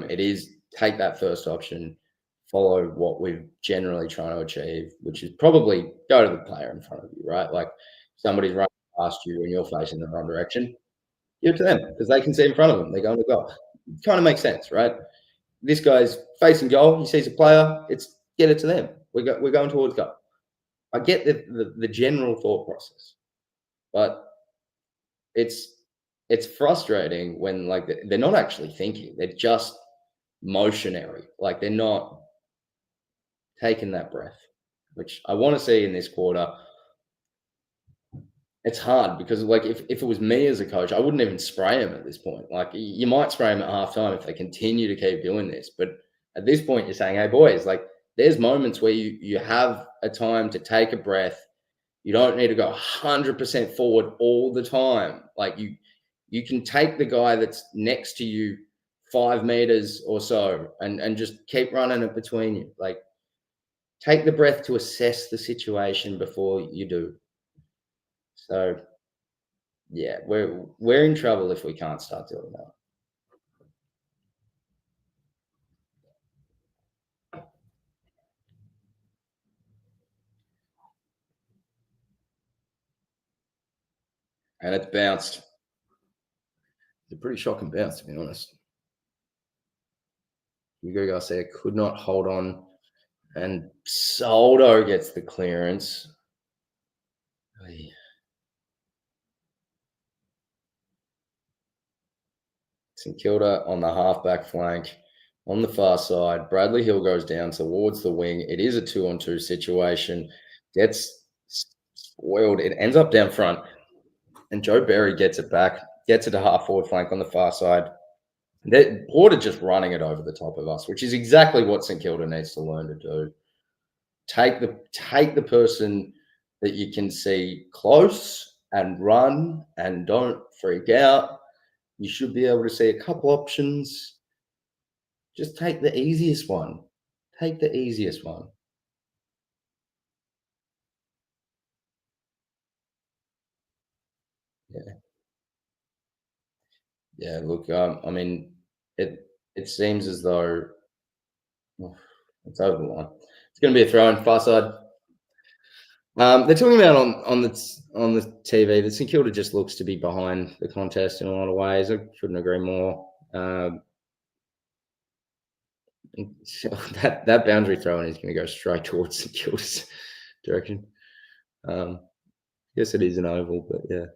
It is take that first option, follow what we're generally trying to achieve, which is probably go to the player in front of you, right? Like somebody's running past you and you're facing the wrong direction, give it to them because they can see in front of them. They're going to goal. It kind of makes sense, right? This guy's facing goal. He sees a player. It's get it to them. We're going towards goal. I get the general thought process, but it's it's frustrating when like they're not actually thinking. They're just motionary. Like they're not taking that breath, which I want to see in this quarter. It's hard because like if it was me as a coach, I wouldn't even spray him at this point. Like you might spray him at halftime if they continue to keep doing this. But at this point, you're saying, hey boys, like there's moments where you have a time to take a breath. You don't need to go 100% forward all the time. Like you can take the guy that's next to you 5 meters or so and just keep running it between you. Like take the breath to assess the situation before you do. So yeah, we're in trouble if we can't start doing that. And it's bounced. It's a pretty shocking bounce, to be honest. Hugo Garcia could not hold on, and Soldo gets the clearance. St Kilda on the halfback flank. On the far side, Bradley Hill goes down towards the wing. It is a 2-on-2 situation. Gets spoiled. It ends up down front. And Joe Berry gets it back, gets it to half forward flank on the far side. Porter just running it over the top of us, which is exactly what St Kilda needs to learn to do. Take the person that you can see close and run and don't freak out. You should be able to see a couple options. Just take the easiest one. Take the easiest one. Yeah. Yeah. Look, I mean, it seems as though it's over the line. It's going to be a throw in far side. They're talking about on the TV that St Kilda just looks to be behind the contest in a lot of ways. I couldn't agree more. So that boundary throw-in is going to go straight towards St Kilda's direction. Yes, it is an oval, but yeah.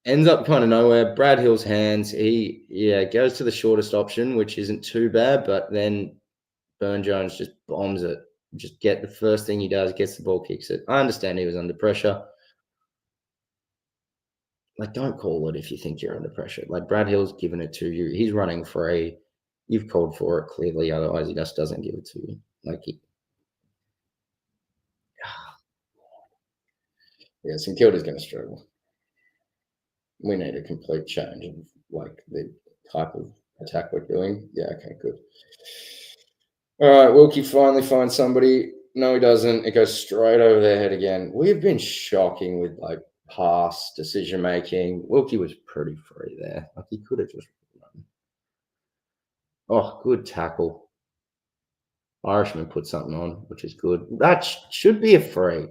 Ends up kind of nowhere. Brad Hill's hands. He goes to the shortest option, which isn't too bad, but then Burn Jones just bombs it. Just get the first thing he does, gets the ball, kicks it. I understand he was under pressure. Like, don't call it if you think you're under pressure. Like, Brad Hill's given it to you. He's running free. You've called for it clearly. Otherwise, he just doesn't give it to you. Like, yeah, St Kilda's going to struggle. We need a complete change of like the type of attack we're doing. Yeah, okay, good. All right, Wilkie finally finds somebody. No, he doesn't. It goes straight over their head again. We've been shocking with like pass decision making. Wilkie was pretty free there. Like he could have just run. Oh, good tackle. Irishman put something on, which is good. That should be a free.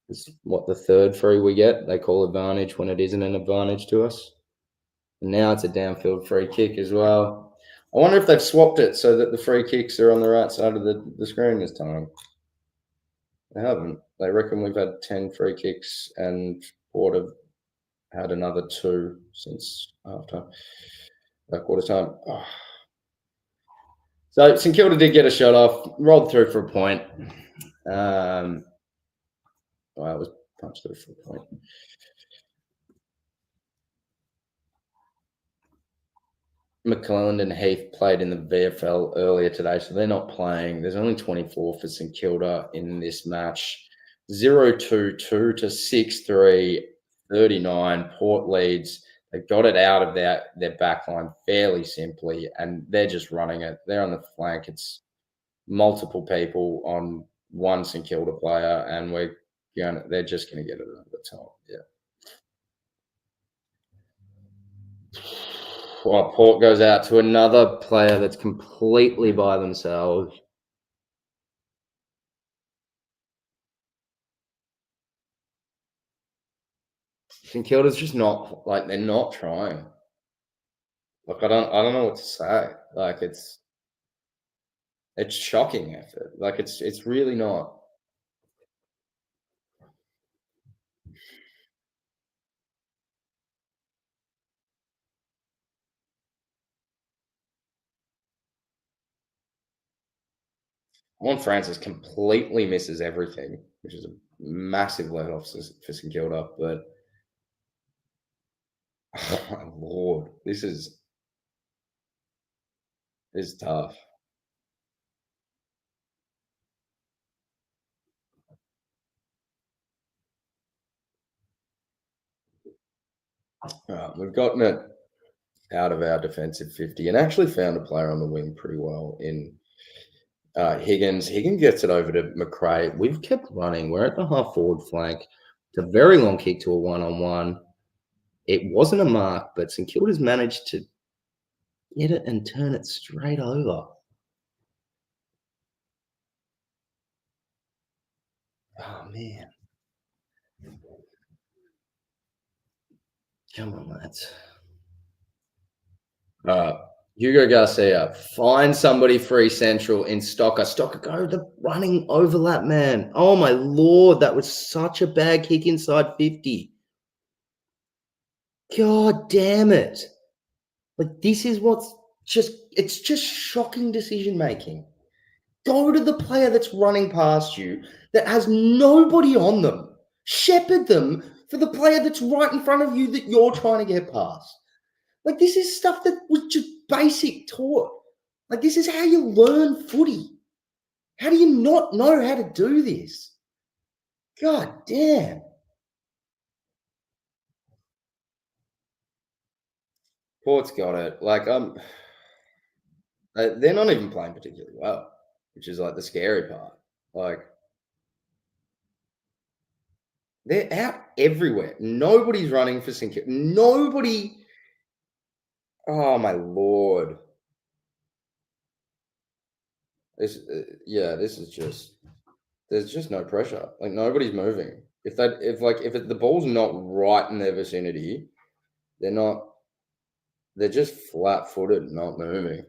It's what the third free we get. They call advantage when it isn't an advantage to us. And now it's a downfield free kick as well. I wonder if they've swapped it so that the free kicks are on the right side of the screen this time. They haven't. They reckon we've had 10 free kicks and Port have had another 2 since halftime. Quarter time. Oh. So St Kilda did get a shot off, rolled through for a point. Well, it was punched through for a point. McClelland and Heath played in the VFL earlier today, so they're not playing. There's only 24 for St Kilda in this match. 0-2-2 to 6-3, 39. Port leads. They got it out of their back line fairly simply, and they're just running it. They're on the flank. It's multiple people on one St Kilda player, and they're just going to get it over the top. Yeah. Well, Port goes out to another player that's completely by themselves. St Kilda's just not like they're not trying. Like I don't know what to say. Like it's shocking effort. Like it's really not. Juan Francis completely misses everything, which is a massive let off for St Kilda. But oh my lord, this is tough. We've gotten it out of our defensive 50 and actually found a player on the wing pretty well in Higgins. Higgins gets it over to McRae. We've kept running. We're at the half forward flank. It's a very long kick to a one-on-one. It wasn't a mark, but St Kilda's managed to get it and turn it straight over. Oh, man. Come on, lads. Hugo Garcia, find somebody free central in Stocker. Stocker, go the running overlap, man. Oh, my Lord. That was such a bad kick inside 50. God damn it. Like, this is it's just shocking decision making. Go to the player that's running past you that has nobody on them. Shepherd them for the player that's right in front of you that you're trying to get past. Like, this is stuff that was just basic taught. Like, this is how you learn footy. How do you not know how to do this? God damn. Port's got it. Like, they're not even playing particularly well, which is like the scary part. Like, they're out everywhere. Nobody's running for St. Kilda. Nobody. Oh my lord. This is just. There's just no pressure. Like nobody's moving. If the ball's not right in their vicinity, they're not. They're just flat-footed, not moving.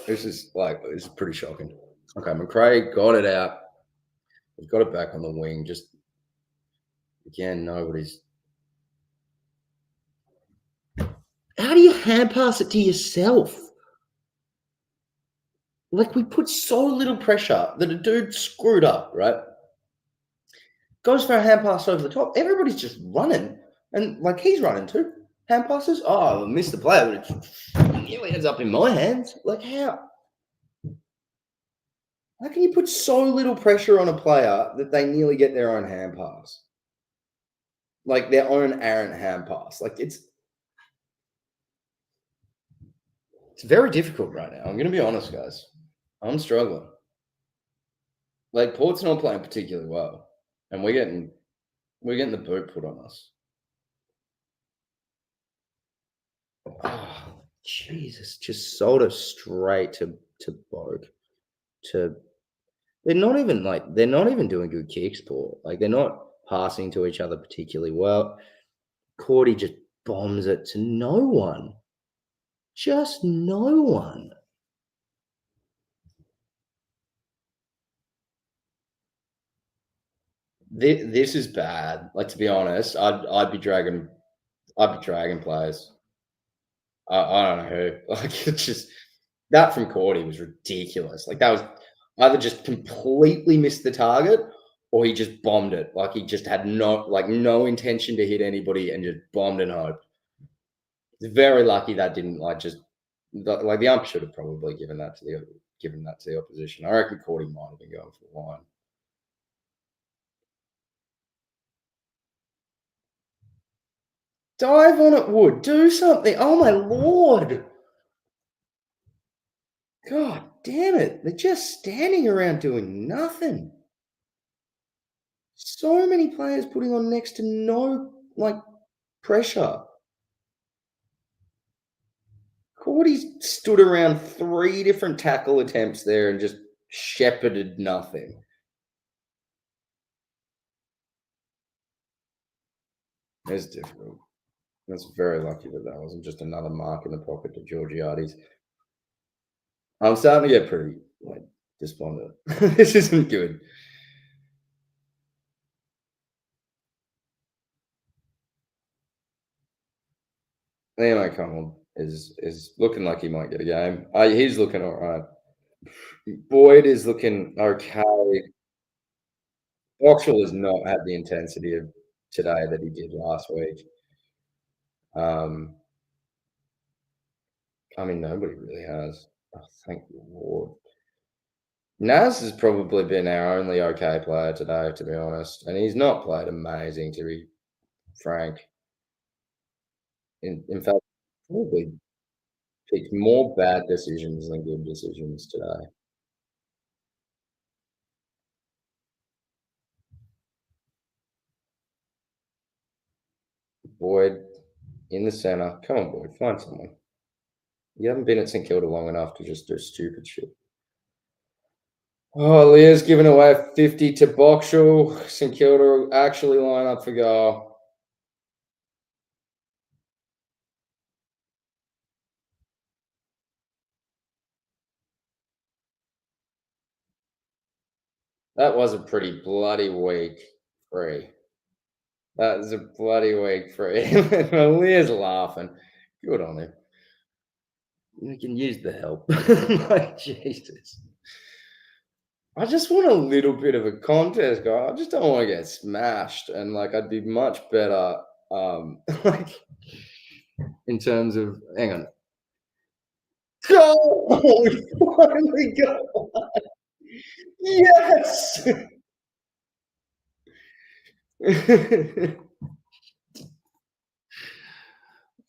This is pretty shocking. Okay, McRae got it out. He's got it back on the wing. Just again, nobody's. How do you hand pass it to yourself? Like we put so little pressure that a dude screwed up, right? Goes for a hand pass over the top. Everybody's just running, and like he's running too. Hand passes. Oh, I missed the player, but it nearly ends up in my hands. Like how? How can you put so little pressure on a player that they nearly get their own hand pass? Like their own errant hand pass. Like it's very difficult right now. I'm gonna be honest, guys. I'm struggling. Like Port's not playing particularly well, and we're getting the boot put on us. Oh, Jesus, just sold it straight to Bogue. To they're not even doing good kicks, Port. Like they're not passing to each other particularly well. Cordy just bombs it to no one. Just no one. This is bad. Like to be honest, I'd be dragging players. I don't know who. Like it's just that from Cordy was ridiculous. Like that was either just completely missed the target or he just bombed it. Like he just had no intention to hit anybody and just bombed and hoped. It's very lucky that didn't the ump should have probably given that to the opposition. I reckon Cordy might have been going for the line. Dive on it, Wood. Do something. Oh my lord. God damn it. They're just standing around doing nothing. So many players putting on next to no pressure. Cordy's stood around 3 different tackle attempts there and just shepherded nothing. It's difficult. That's very lucky that that wasn't just another mark in the pocket to Georgiades. I'm starting to get pretty despondent. This isn't good. Liam O'Connell is looking like he might get a game. He's looking all right. Boyd is looking okay. Boxall has not had the intensity of today that he did last week. I mean, nobody really has. Oh, thank the Lord. Naz has probably been our only okay player today, to be honest, and he's not played amazing, to be frank. In fact, probably picked more bad decisions than good decisions today. Boyd in the centre. Come on, Boyd, find someone. You haven't been at St Kilda long enough to just do stupid shit. Oh, Leah's giving away 50 to Boxall. St Kilda actually line up for goal. That was a pretty bloody week free. That was a bloody week free. Leah's laughing. Good on him. You can use the help. Jesus. I just want a little bit of a contest, guy. I just don't want to get smashed, and I'd be much better, like in terms of. Hang on. Go! We finally got one. Yes.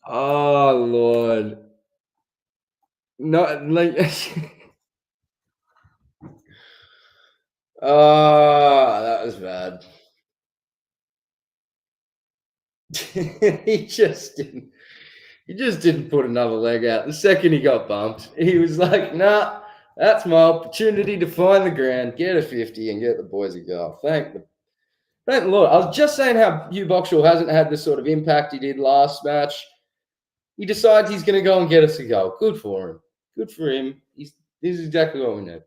Oh Lord. Not like. Oh, that was bad. he just didn't. He just didn't put another leg out. The second he got bumped, he was like, "Nah, that's my opportunity to find the ground, get a 50, and get the boys a goal." Thank the Lord. I was just saying how Hugh Boxall hasn't had the sort of impact he did last match. He decides he's going to go and get us a goal. Good for him. Good for him. This is exactly what we need.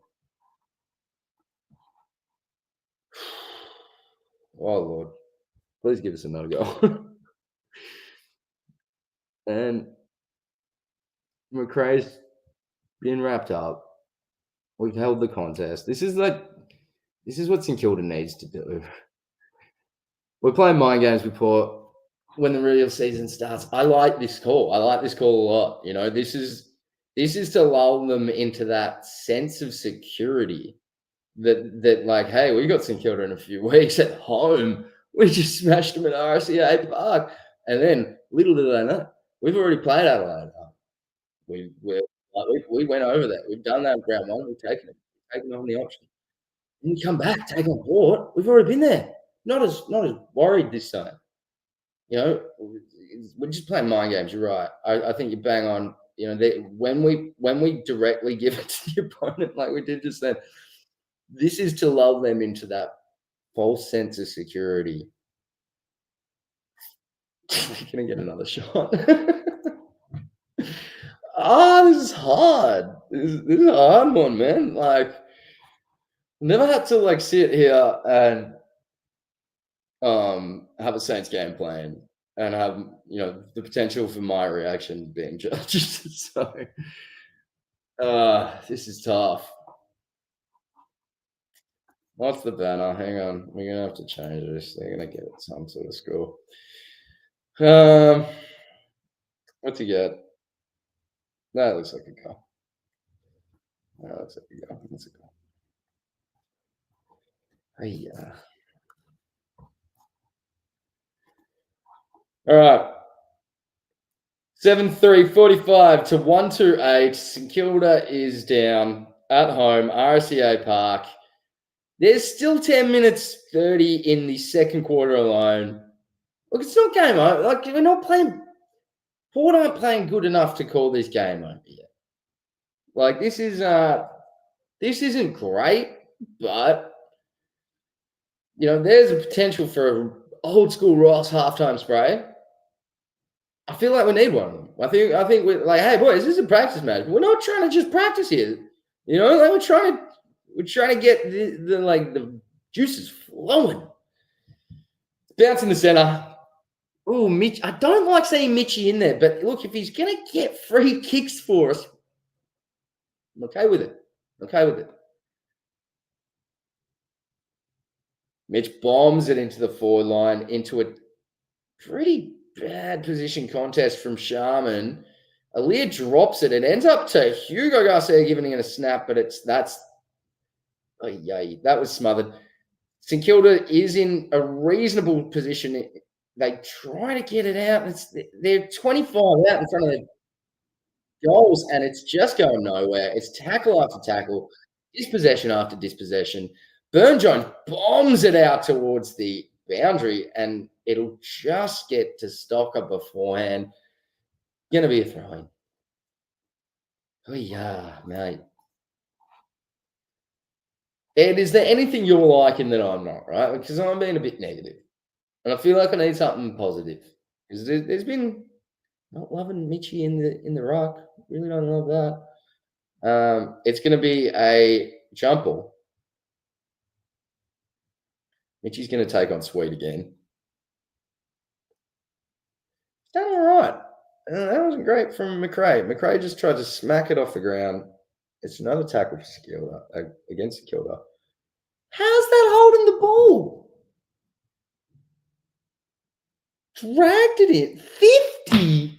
Oh Lord, please give us another goal. And McRae's been wrapped up. We've held the contest. This is what St Kilda needs to do. We're playing mind games before when the real season starts. I like this call. I like this call a lot. You know, this is to lull them into that sense of security that hey, we got St Kilda in a few weeks at home. We just smashed them at RSEA Park, and then little do they know, we've already played Adelaide. We went over that. We've done that in round one. We've taken on the option. And you come back, take on board. We've already been there. Not as worried this time. You know, we're just playing mind games. You're right. I think you bang on. You know, when we directly give it to the opponent like we did just then, this is to lull them into that false sense of security. They're gonna get another shot. This is hard. This is a hard one, man. Never had to sit here and have a Saints game plan and have the potential for my reaction being judged. So this is tough. What's the banner? Hang on, we're gonna have to change this. They're gonna get some sort of score. What's he get? That looks like a goal. That looks like a goal. That's a goal. Yeah. All right. 7-3, 45 to 128. St Kilda is down at home, RSEA Park. There's still 10 minutes 30 in the second quarter alone. Look, it's not game over. Like, we're not playing. Port aren't playing good enough to call this game over yet. Like, this isn't great, but there's a potential for an old school Ross halftime spray. I feel like we need one of them. I think we're like, hey boys, this is a practice match. We're not trying to just practice here. Like we're trying to get the juices flowing. Bounce in the center. Oh, Mitch. I don't like seeing Mitchy in there, but look, if he's gonna get free kicks for us, I'm okay with it. Mitch bombs it into the forward line, into a pretty bad position contest from Sharman. Aaliyah drops it. It ends up to Hugo Garcia giving it a snap, but that was smothered. St Kilda is in a reasonable position. They try to get it out. They're 25 out in front of the goals, and it's just going nowhere. It's tackle after tackle, dispossession after dispossession. Burn Jones bombs it out towards the boundary, and it'll just get to Stocker beforehand. Going to be a throw-in. Oh, yeah, mate. Ed, is there anything you're liking that I'm not, right? Because I'm being a bit negative. And I feel like I need something positive. Because there's been not loving Mitchy in the ruck. Really don't love that. It's going to be a jump ball. Mitchy's going to take on Sweet again. It's done all right. That wasn't great from McRae. McRae just tried to smack it off the ground. It's another tackle for Kilda, against Kilda. How's that holding the ball? Dragged it in. 50.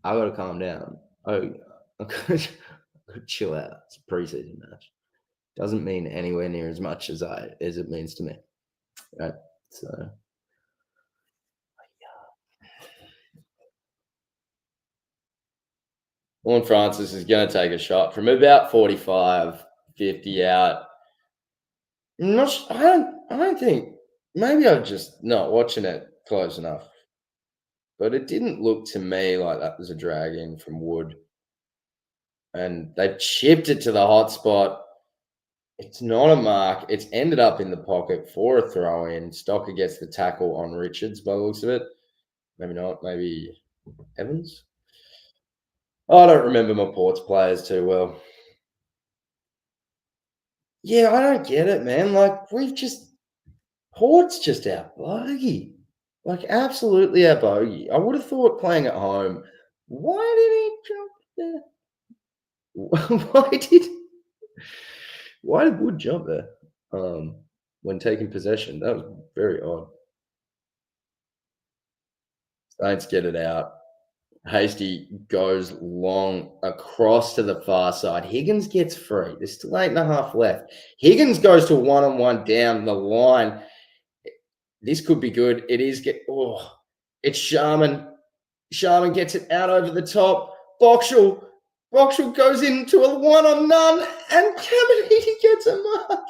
I got to calm down. I got to chill out. It's a preseason match. Doesn't mean anywhere near as much as it means to me. Right? So. Lauren Francis is going to take a shot from about 45, 50 out. I don't think. Maybe I'm just not watching it close enough. But it didn't look to me like that was a drag in from Wood. And they've chipped it to the hot spot. It's not a mark. It's ended up in the pocket for a throw in. Stocker gets the tackle on Richards by the looks of it. Maybe not. Maybe Evans. I don't remember my Ports players too well. Yeah, I don't get it, man. Like, Port's just our bogey. Like, absolutely our bogey. I would have thought playing at home, why did he jump there? Why did Wood jump there when taking possession? That was very odd. Saints get it out. Hasty goes long across to the far side. Higgins gets free. There's still 8.5 left. Higgins goes to one-on-one down the line. This could be good. It is. It's Sharman. Sharman gets it out over the top. Boxall goes into a one-on-none, and Caminiti gets a mark.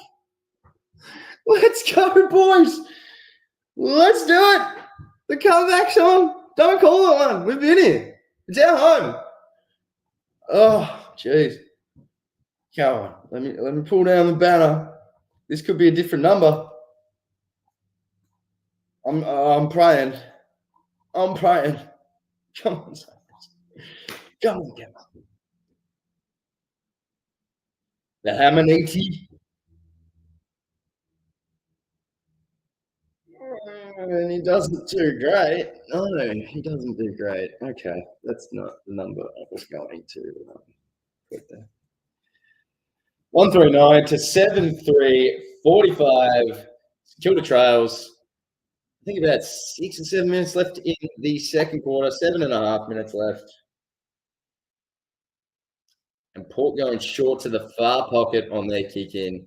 Let's go, boys. Let's do it. The comeback's on. Don't call it one. We've been here. It's our home. Oh, jeez. Come on. Let me pull down the banner. This could be a different number. I'm praying. I'm praying. Come on, come on, come on. The Caminiti. And he doesn't do great. No, he doesn't do great. Okay, that's not the number I was going to put there. 139 to 7-3, 45. Kilda Trails. I think about 6 or 7 minutes left in the second quarter. 7.5 minutes left. And Port going short to the far pocket on their kick in.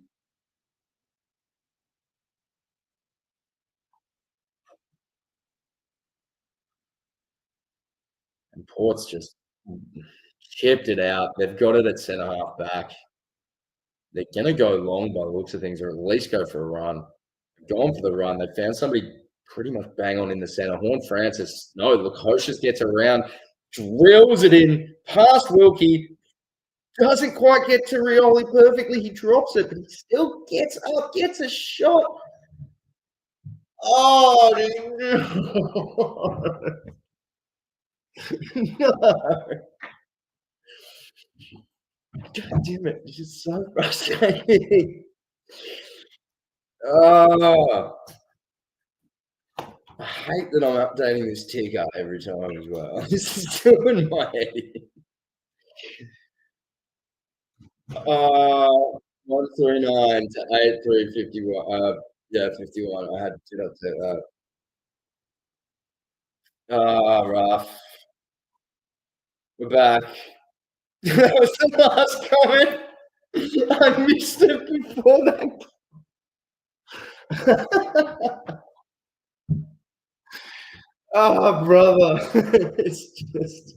Port's just chipped it out. They've got it at centre half back. They're going to go long by the looks of things, or at least go for a run. Gone for the run. They found somebody pretty much bang on in the centre. Horn Francis, no, Lukosius gets around, drills it in past Wilkie. Doesn't quite get to Rioli perfectly. He drops it, but he still gets up, gets a shot. Oh, no. No. God damn it. This is so frustrating. Oh. I hate that I'm updating this ticker every time as well. This is doing my head in. 139 to 8351. Yeah, 51. I had to do that. Rough. We're back. That was the last comment. I missed it before that. Oh, brother. It's just.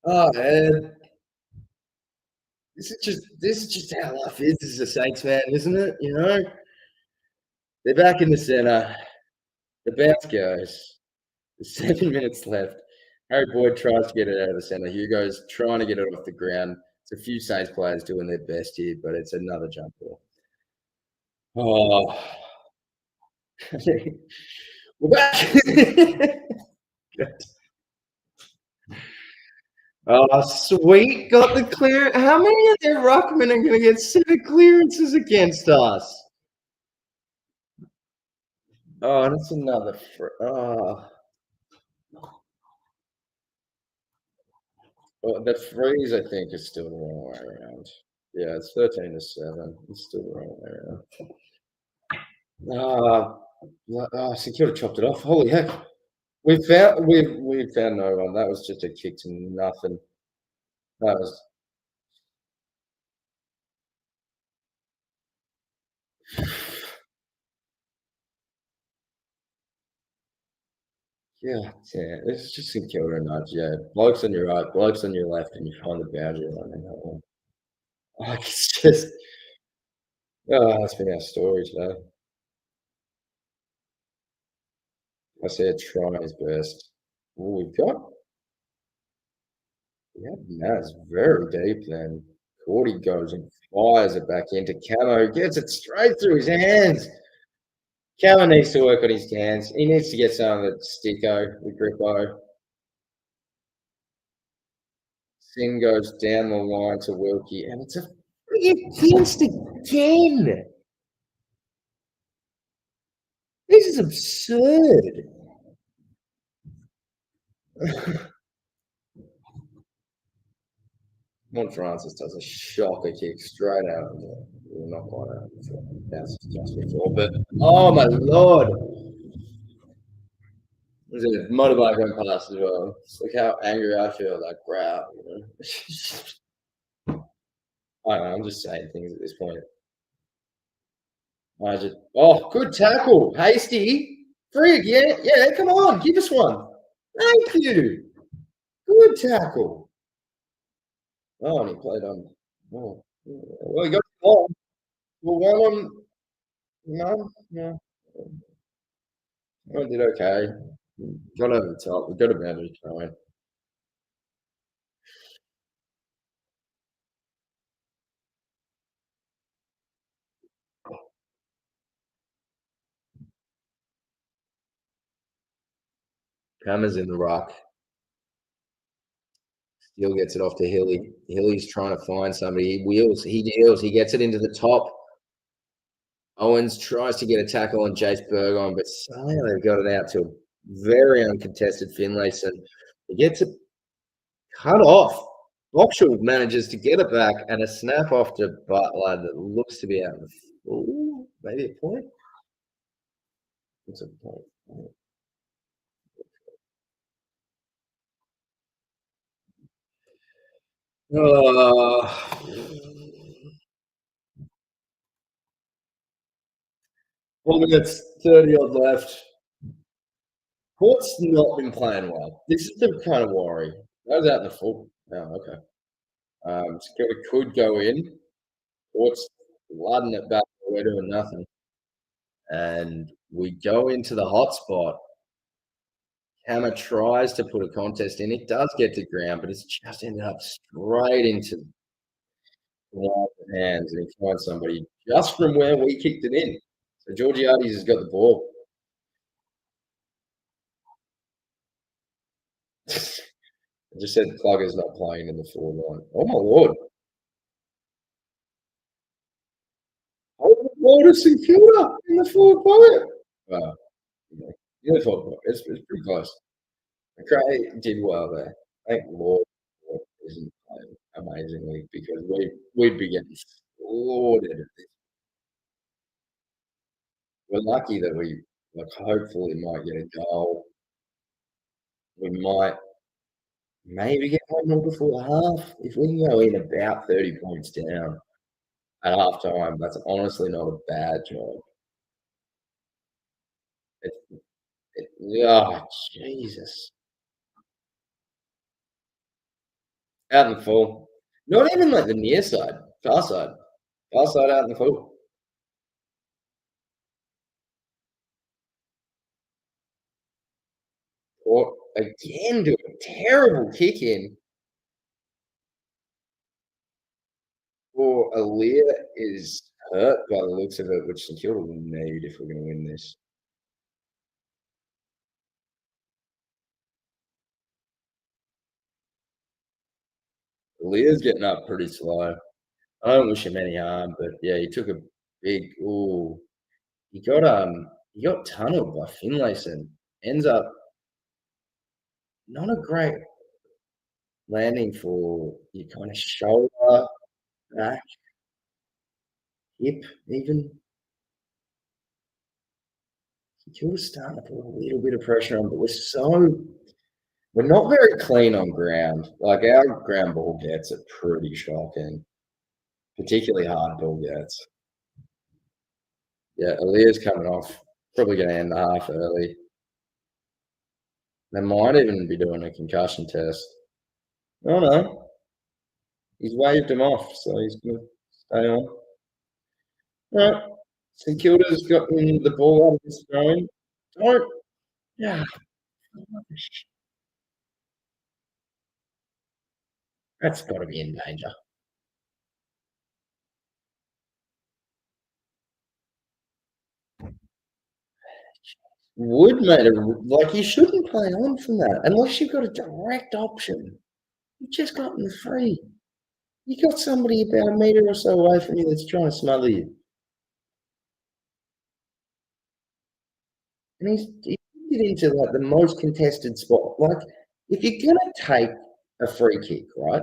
Oh, man. This is just how life is as a Saints fan, isn't it? You know? They're back in the centre. The bounce goes. There's 7 minutes left. Harry Boyd tries to get it out of the centre. Hugo's trying to get it off the ground. It's a few Saints players doing their best here, but it's another jump ball. Oh. We're back. Oh, sweet. Got the clear. How many of their ruckmen are going to get 7 clearances against us? Oh, that's another. Well, the freeze, I think, is still the wrong way around. Yeah, it's 13 to 7. It's still the wrong way around. St Kilda chopped it off. Holy heck. We found no one. That was just a kick to nothing. That was. Yeah, it's just St Kilda nudge. Yeah, blokes on your right, blokes on your left, and you find the boundary line in that one. Like, it's just. Oh, that's been our story today. I said trying his best. Well, we have Naz very deep then. Cordy goes and fires it back into Camo, gets it straight through his hands. Camo needs to work on his hands. He needs to get some of the sticko, the grippo. Singh goes down the line to Wilkie, and it's a against again. This is absurd. Mon Francis does a shocker kick straight out. We're not quite out. That's just before, but oh my lord. There's a motorbike went past as well. It's like how angry I feel, like growl, you know. I don't know, I'm just saying things at this point. Good tackle. Hasty. Frig, yeah, come on, give us one. Thank you. Good tackle. Oh, and he played on. Oh, well, he got one. Well, one on. No. I did okay. Got over the top. We got a boundary try. Hammer's in the rock. Steele gets it off to Hilly. Hilly's trying to find somebody. He wheels. He deals. He gets it into the top. Owens tries to get a tackle on Jace Burgon, but somehow they've got it out to a very uncontested Finlayson. He gets it cut off. Boxall manages to get it back, and a snap off to Butler that looks to be out of the maybe a point. What's a point? Oh. 4 minutes, 30 odd left. Port's not been playing well. This is the kind of worry. I was out in the full. Oh, okay. St Kilda could go in. Port's flooding it back. We're doing nothing. And we go into the hot spot. Hammer tries to put a contest in. It does get to ground, but it's just ended up straight into the hands, and he finds somebody just from where we kicked it in. So Georgiades has got the ball. I just said Plugger's not playing in the forward line. Oh my lord! Oh my lord! It's St Kilda in the forward pocket. Wow, in the forward pocket. It's pretty close. McRae did well there. Thank Lord isn't playing amazingly because we'd be getting slaughtered at this. We're lucky that we hopefully might get a goal. We might maybe get one more before half. If we can go in about 30 points down at half time, that's honestly not a bad job. Oh, Jesus. Out in the full. Not even like the near side, far side. Far side out in the full. Or again, do a terrible kick in. Or Aaliyah is hurt by the looks of it, which St Kilda will need if we're going to win this. Aaliyah's getting up pretty slow. I don't wish him any harm, but yeah, he took a big. Ooh, he got tunneled by Finlayson. Ends up not a great landing for your kind of shoulder, back, hip, even. Kilda's starting to put a little bit of pressure on, but we're not very clean on ground. Like our ground ball gets are pretty shocking, particularly hard ball gets. Yeah, Aaliyah's coming off. Probably going to end the half early. They might even be doing a concussion test. Oh no, he's waved him off, so he's going to stay on. All right, St Kilda's gotten the ball out of his throwing. Don't. Yeah, that's got to be in danger. Wood made a like you shouldn't play on from that unless you've got a direct option. You've just gotten free. You got somebody about a metre or so away from you that's trying to smother you. And he's get into like the most contested spot. Like, if you're gonna take a free kick, right,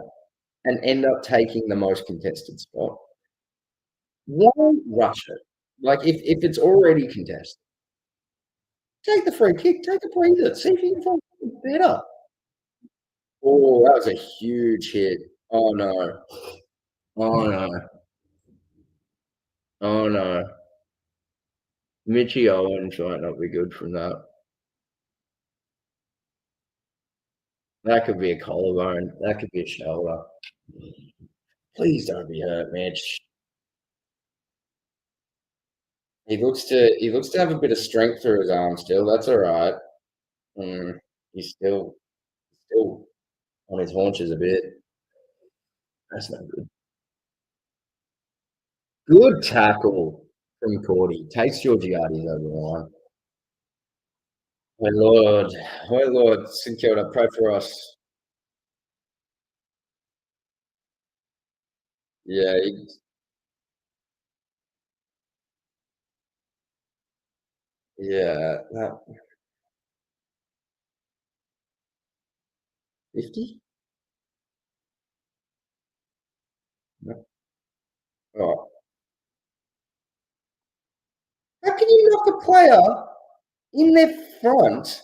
and end up taking the most contested spot, why rush it? Like, if it's already contested, take the free kick, take a breather, see if you can find something better. Oh, that was a huge hit. Oh no. Oh no. Oh no. Mitchy Owens might not be good from that. That could be a collarbone. That could be a shoulder. Please don't be hurt, Mitch. He looks to have a bit of strength through his arm still. That's all right. He's still on his haunches a bit. That's not good. Good tackle from Cordy. Takes Georgiades over the line. My Lord, St Kilda, pray for us. Yeah, yeah. That 50? No. Oh, how can you knock a player in their front,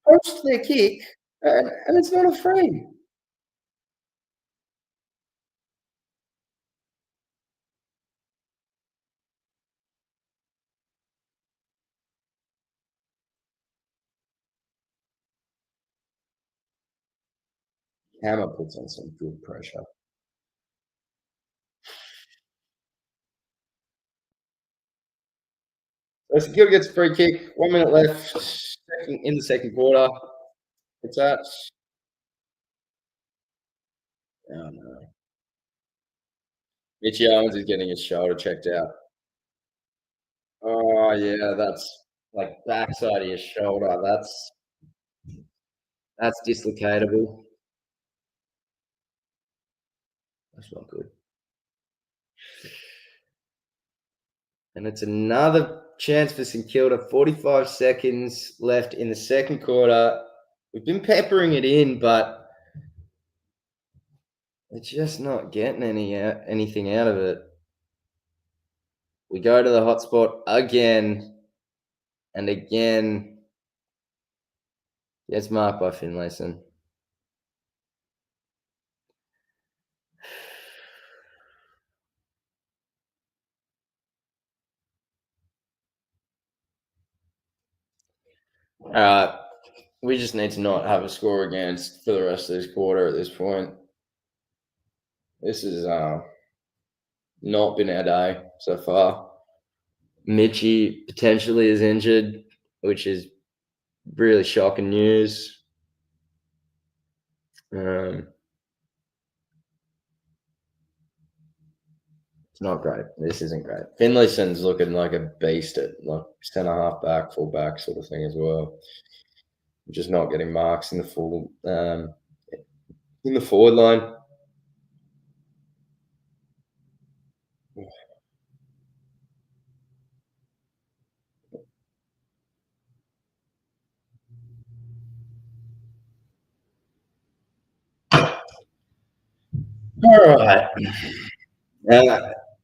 post their kick, and it's not a free? Hammer puts on some good pressure. So St Kilda gets a free kick. 1 minute left in the second quarter. What's that? Oh no. Mitchy Owens is getting his shoulder checked out. Oh yeah, that's like backside of your shoulder. That's dislocatable. That's not good. And it's another chance for St Kilda. 45 seconds left in the second quarter. We've been peppering it in, but they're just not getting anything out of it. We go to the hotspot again and again. Gets marked by Finlayson. All right. We just need to not have a score against for the rest of this quarter at this point. This has not been our day so far. Mitchy potentially is injured, which is really shocking news. It's not great. This isn't great. Finlayson's looking like a beast at like centre half back, full back sort of thing as well. Just not getting marks in the full in the forward line. All right.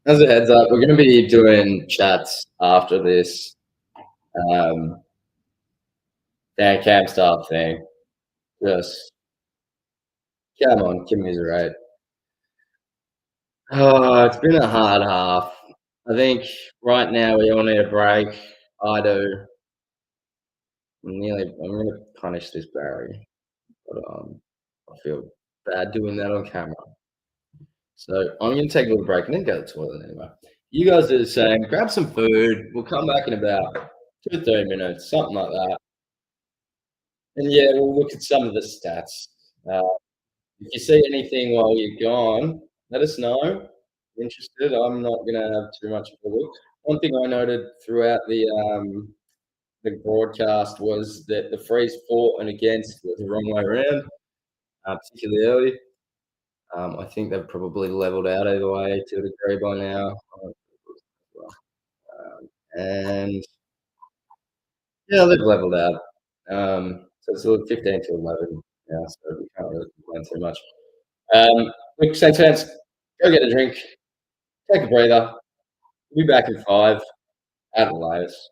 As a heads up, we're going to be doing chats after this Dan Cam style thing. Just come on, commiserate. Oh, it's been a hard half. I think right now we all need a break. I do. I'm going to punish this Barry, but I feel bad doing that on camera. So I'm going to take a little break and then go to the toilet anyway. You guys do the same. Grab some food. We'll come back in about 2 to 3 minutes, something like that. And yeah, we'll look at some of the stats. If you see anything while you're gone, let us know. Interested? I'm not going to have too much of a look. One thing I noted throughout the broadcast was that the freeze for and against was the wrong way around, particularly early. I think they've probably leveled out either way to a degree by now. And yeah, they've leveled out. So it's 15 to 11 now, so we can't really complain too much. Look, St. Chance, go get a drink, take a breather. We'll be back in 5 at the latest.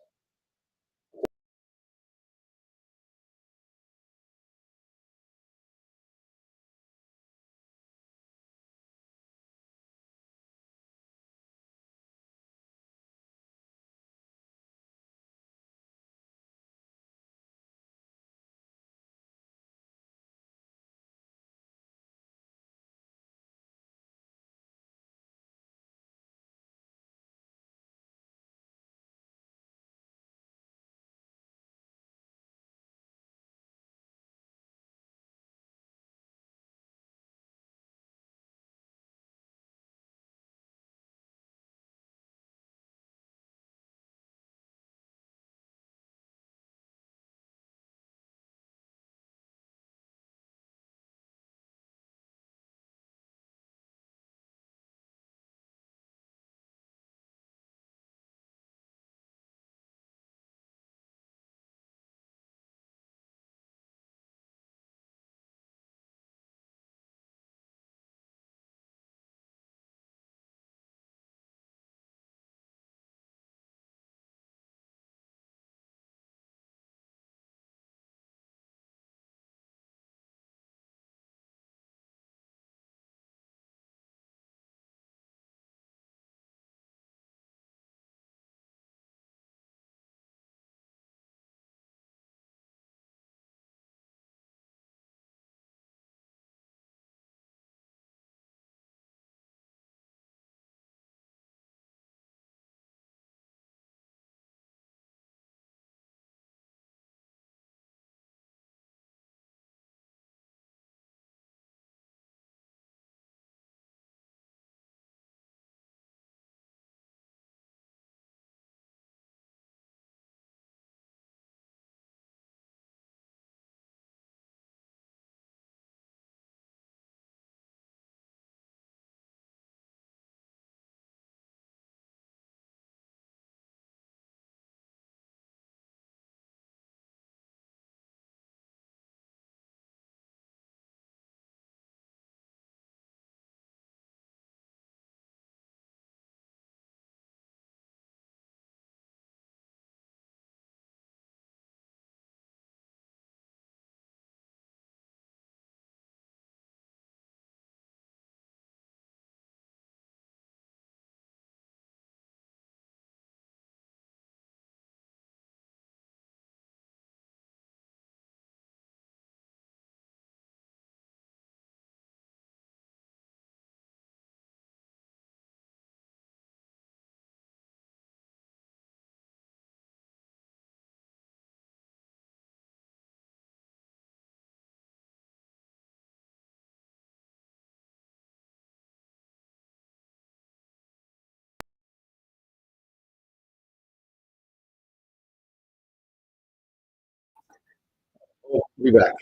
We'll be back.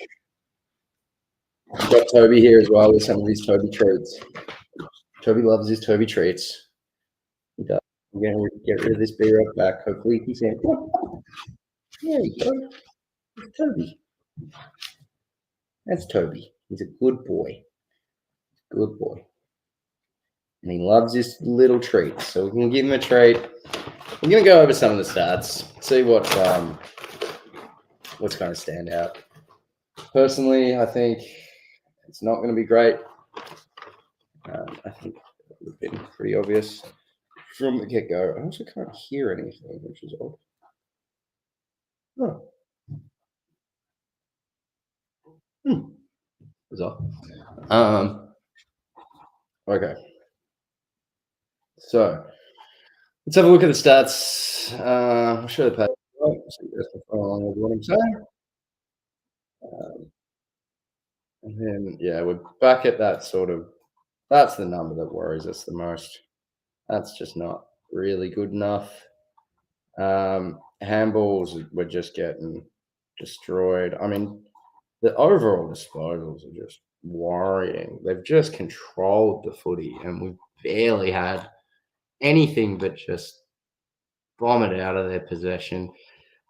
We've got Toby here as well with some of his Toby treats. Toby loves his Toby treats. He does. We're going to get rid of this beer right back. Hopefully he's in. There you go. It's Toby. That's Toby. He's a good boy. Good boy. And he loves his little treats. So we can give him a treat. We're going to go over some of the stats. See what's going to stand out. Personally, I think it's not going to be great. I think it would have been pretty obvious from the get-go. I also can't hear anything, which is odd. Oh. Bizarre. Okay. So let's have a look at the stats. I'll show the page. So you guys can follow along with what I'm saying. And then, yeah, we're back at that sort of, that's the number that worries us the most. That's just not really good enough. Handballs were just getting destroyed. I mean, the overall disposals are just worrying. They've just controlled the footy, and we've barely had anything but just vomit out of their possession.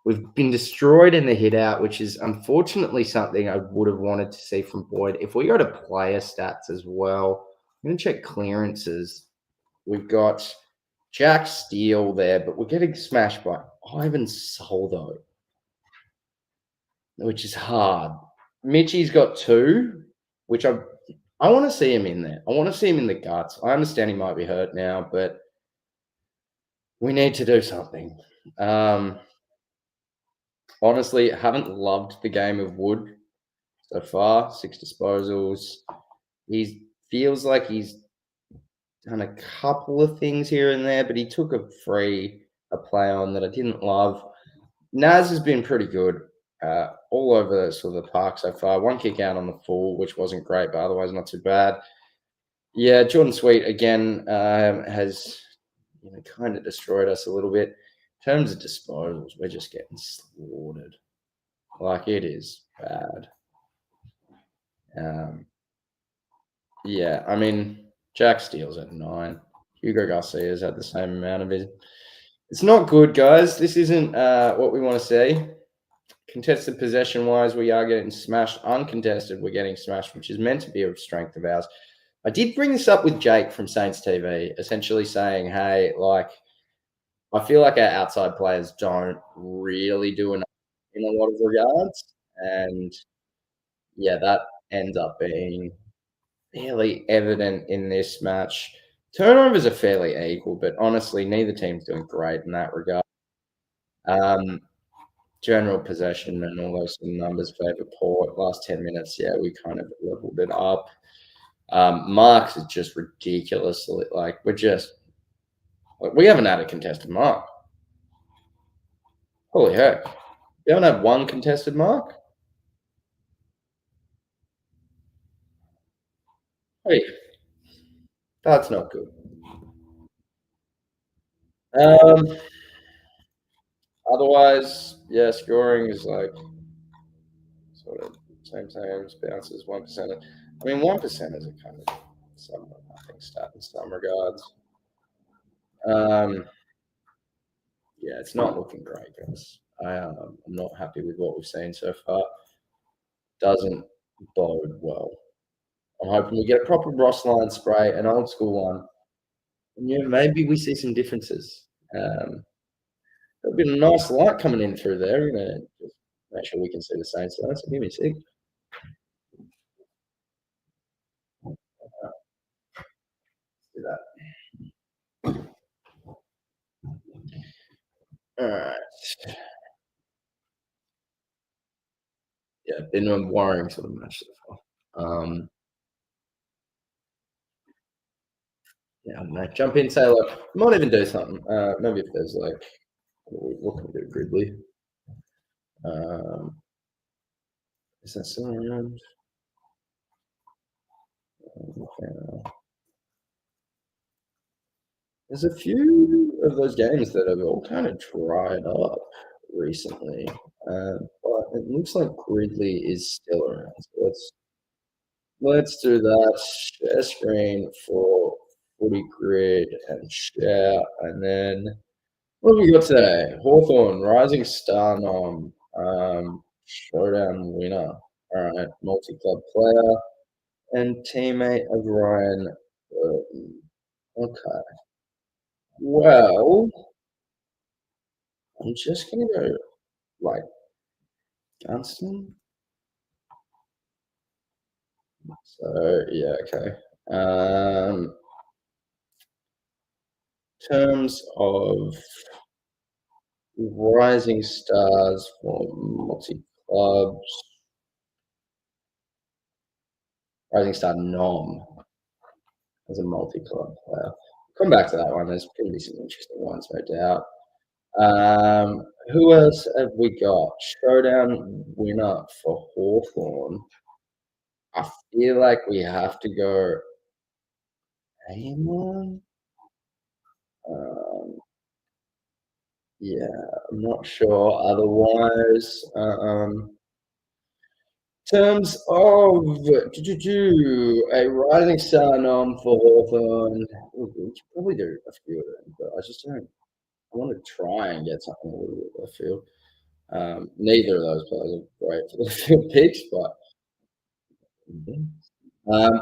We've been destroyed in the hit out, which is unfortunately something I would have wanted to see from Boyd. If we go to player stats as well, I'm going to check clearances. We've got Jack Steele there, but we're getting smashed by Ivan Soldo, which is hard. Mitchie's got 2, which I want to see him in there. I want to see him in the guts. I understand he might be hurt now, but we need to do something. Honestly, I haven't loved the game of Wood so far. 6 disposals. He feels like he's done a couple of things here and there, but he took a play on that I didn't love. Naz has been pretty good all over sort of the park so far. 1 kick out on the full, which wasn't great, but otherwise not too bad. Yeah, Jordan Sweet again has kind of destroyed us a little bit. In terms of disposals, we're just getting slaughtered. Like, it is bad. Yeah, I mean, Jack Steele's at 9. Hugo Garcia's had the same amount of it. It's not good, guys. This isn't what we want to see. Contested possession-wise, we are getting smashed. Uncontested, we're getting smashed, which is meant to be a strength of ours. I did bring this up with Jake from Saints TV, essentially saying, hey, like, I feel like our outside players don't really do enough in a lot of regards. And, yeah, that ends up being fairly evident in this match. Turnovers are fairly equal, but honestly, neither team's doing great in that regard. General possession and all those numbers favour Port. Last 10 minutes, yeah, we kind of leveled it up. Marks is just ridiculously, like, we haven't had a contested mark. Holy heck. We haven't had 1 contested mark? Hey, that's not good. Otherwise, yeah, scoring is like sort of same bounces 1%. I mean, 1% is a kind of somewhat nothing stat in some regards. Yeah, it's not looking great, guys. I'm not happy with what we've seen so far. Doesn't bode well. I'm hoping we get a proper Ross line spray, an old school one. And yeah, maybe we see some differences. There'll be a nice light coming in through there. We're going to just make sure we can see the Saints line. So give me a sec. Do that. All right. Yeah, been a worrying sort of match so far. Yeah, I don't know. Jump in, say, like, might even do something. Maybe if there's like, what can we do? Gridley. Is that still around? There's a few of those games that have all kind of dried up recently, but it looks like Gridley is still around. So let's do that. Share screen for Footy Grid and share, and then what have we got today? Hawthorn, Rising Star Nom, Showdown winner. All right, multi-club player and teammate of Ryan Burton. Okay. Well, I'm just gonna go like Gunston. So yeah, okay. Terms of rising stars for multi clubs, rising star nom as a multi club player. Come back to that one. There's going to be some interesting ones, no doubt. Who else have we got? Showdown winner for Hawthorn. I feel like we have to go Amon. Yeah, I'm not sure. Otherwise, terms of a rising star nom for Hawthorn, we could probably do a few of them, but I just don't. I want to try and get something a little bit left field. Neither of those players are great for the field picks, but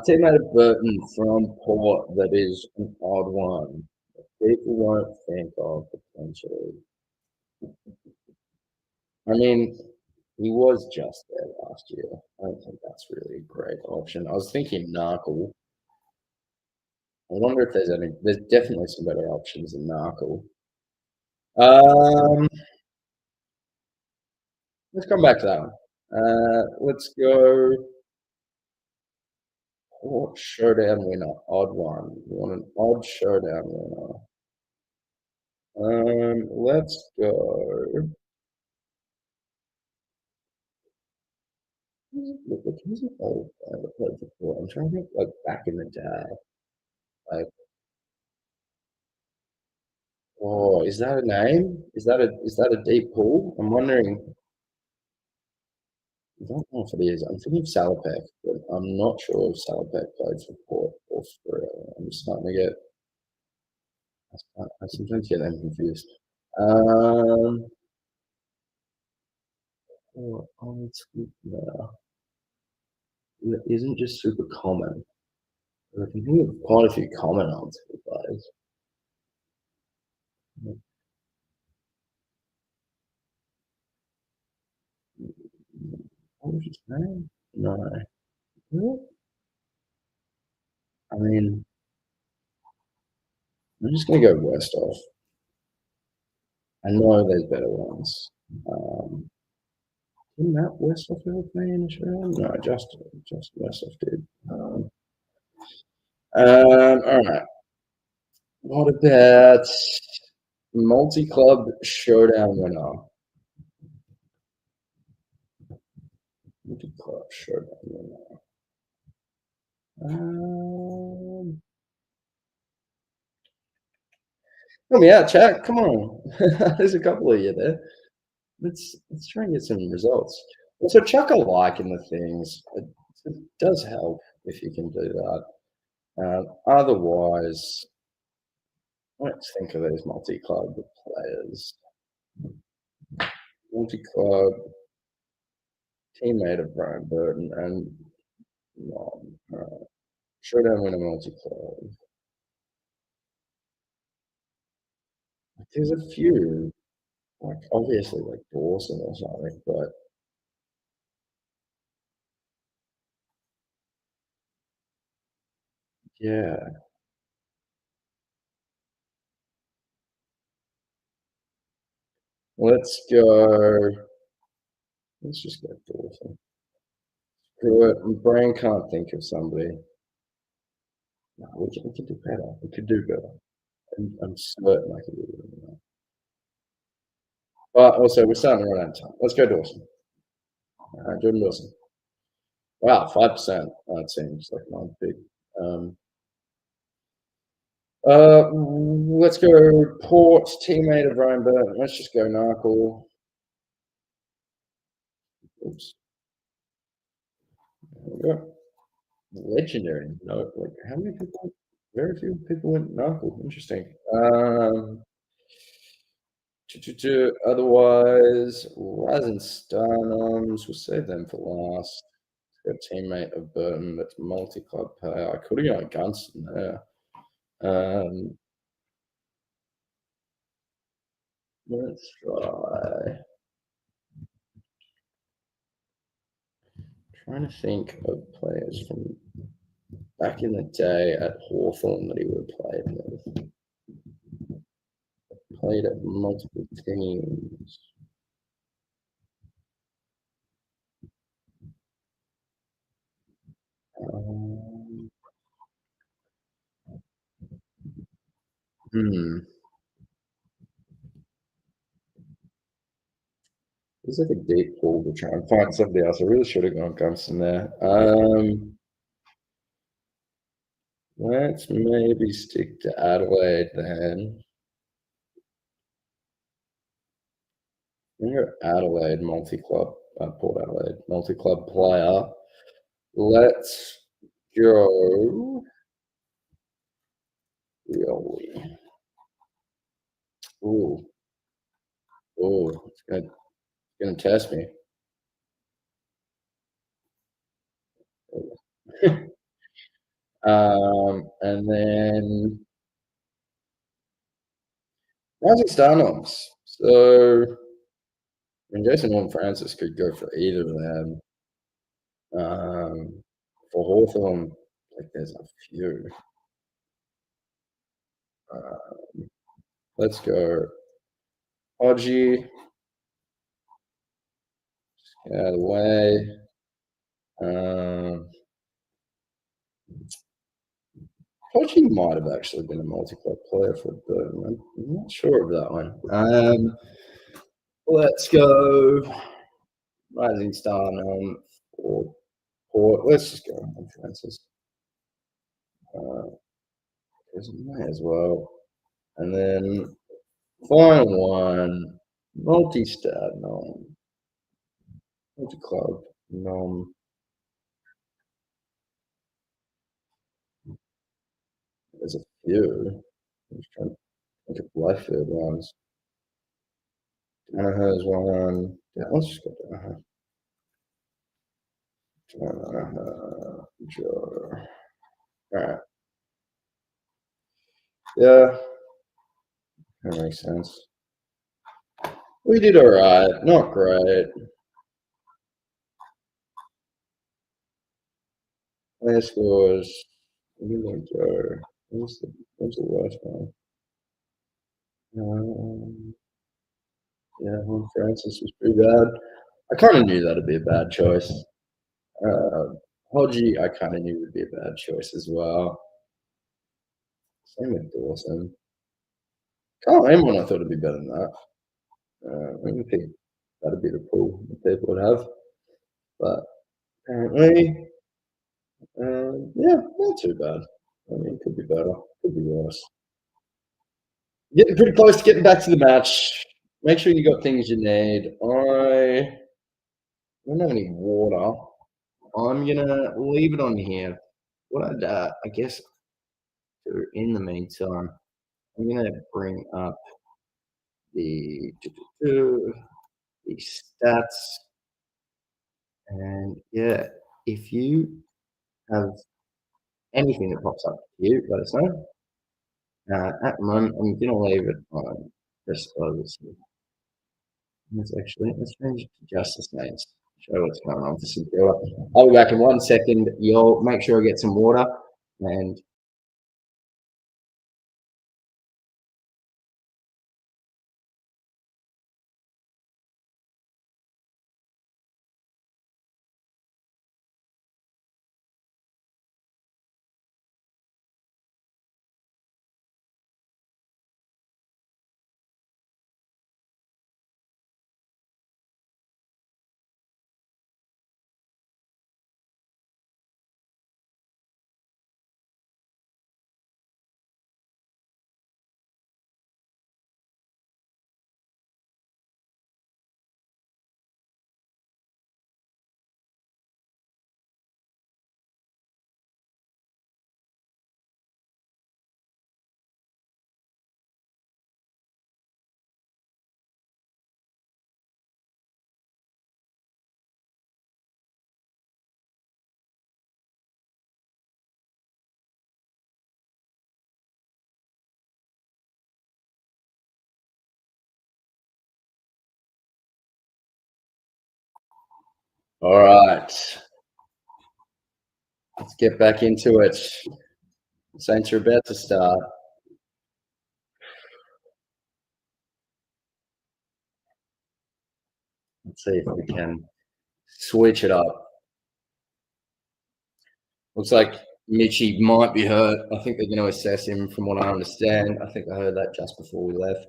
teammate of Burton from Port that is an odd one. People won't think of potentially. I mean, he was just there last year. I don't think that's really a great option. I was thinking Narkle. I wonder if there's any. There's definitely some better options than Narkle. Let's come back to that one. Let's go. What showdown winner? Odd one. You want an odd showdown winner? Let's go. Look, who's an old player that played before? I'm trying to think, like back in the day. Like, oh, is that a name? Is that a deep pool? I'm wondering. I don't know if it is. I'm thinking of Salopek, but I'm not sure if Salopek played for Port or for. I'm starting to get. I sometimes get them confused. Oh, it's no. It isn't just super common. I can think of quite a few common old school players. What was his name? No. I mean, I'm just going to go worst off. I know there's better ones. Didn't Matt Westhoff ever play in Australia? No, just Westhoff did. All right. What about multi-club showdown winner? Multi-club showdown winner. Help me out, chat. Come on. There's a couple of you there. Let's try and get some results. Also, chuck a like in the things. It does help if you can do that. Otherwise, let's think of these multi-club players. Multi-club teammate of Brian Burton and showdown winner multi-club. There's a few, like obviously like Dawson or something, but yeah. Let's go. Let's just go Dawson. Screw it. My brain can't think of somebody. No, we can do better. We could do better. I'm certain I could do better than that. But also, we're starting to run out of time. Let's go Dawson. Jordan Dawson. Wow, 5%. That seems like not big. Let's go Port, teammate of Ryan Burton. Let's just go Narkle. Oops. There we go. Legendary. No, like how many people? Very few people went knuckle. Interesting. Otherwise, rising stars. We'll save them for last. Got a teammate of Burton that's multi-club player. I could have gone Gunston there. Let's try. Trying to think of players from back in the day at Hawthorn that he would have played with. Played at multiple teams. It's like a deep pool to try and find somebody else. I really should have gone Gunston there. Let's maybe stick to Adelaide then. You're Adelaide multi-club, Port Adelaide multi-club player. Let's go. Rioli. Ooh, it's gonna test me. And then Rising Star noms. So I mean, Jason Horn Francis could go for either of them. For Hawthorn, like there's a few. Let's go Hodgie. Get out of the way. Hodgie might have actually been a multi-club player for Burton. I'm not sure of that one. Let's go Rising Star nom for Port. Let's just go on Francis. May as well. And then final one, multi-stat nom. Multi-club nom. There's a few. I'm just trying to think of Blyfield ones. Danaher's one. Yeah, let's just go Danaher. Danaher. Joe. Alright. Yeah. That makes sense. We did alright. Not great. Player scores. Where did they go? What's the worst one? Yeah, Juan Francis was pretty bad. I kind of knew that'd be a bad choice. Hodgie, I kind of knew would be a bad choice as well. Same with Dawson. Carl Amon, I thought it'd be better than that. I think that'd be the pool that people would have. But apparently, yeah, not too bad. I mean, could be better, could be worse. Getting pretty close to getting back to the match. Make sure you got things you need. I don't have any water. I'm gonna leave it on here. What I'd, I guess, do in the meantime, I'm gonna bring up the stats, and yeah, if you have anything that pops up to you, let us know. At the moment, I'm gonna leave it on let's change it to Justice Names. Show what's going on for St Kilda. I'll be back in 1 second. You'll make sure I get some water and All right. Let's get back into it. Saints are about to start. Let's see if we can switch it up. Looks like Mitchie might be hurt. I think they're going to assess him from what I understand. I think I heard that just before we left.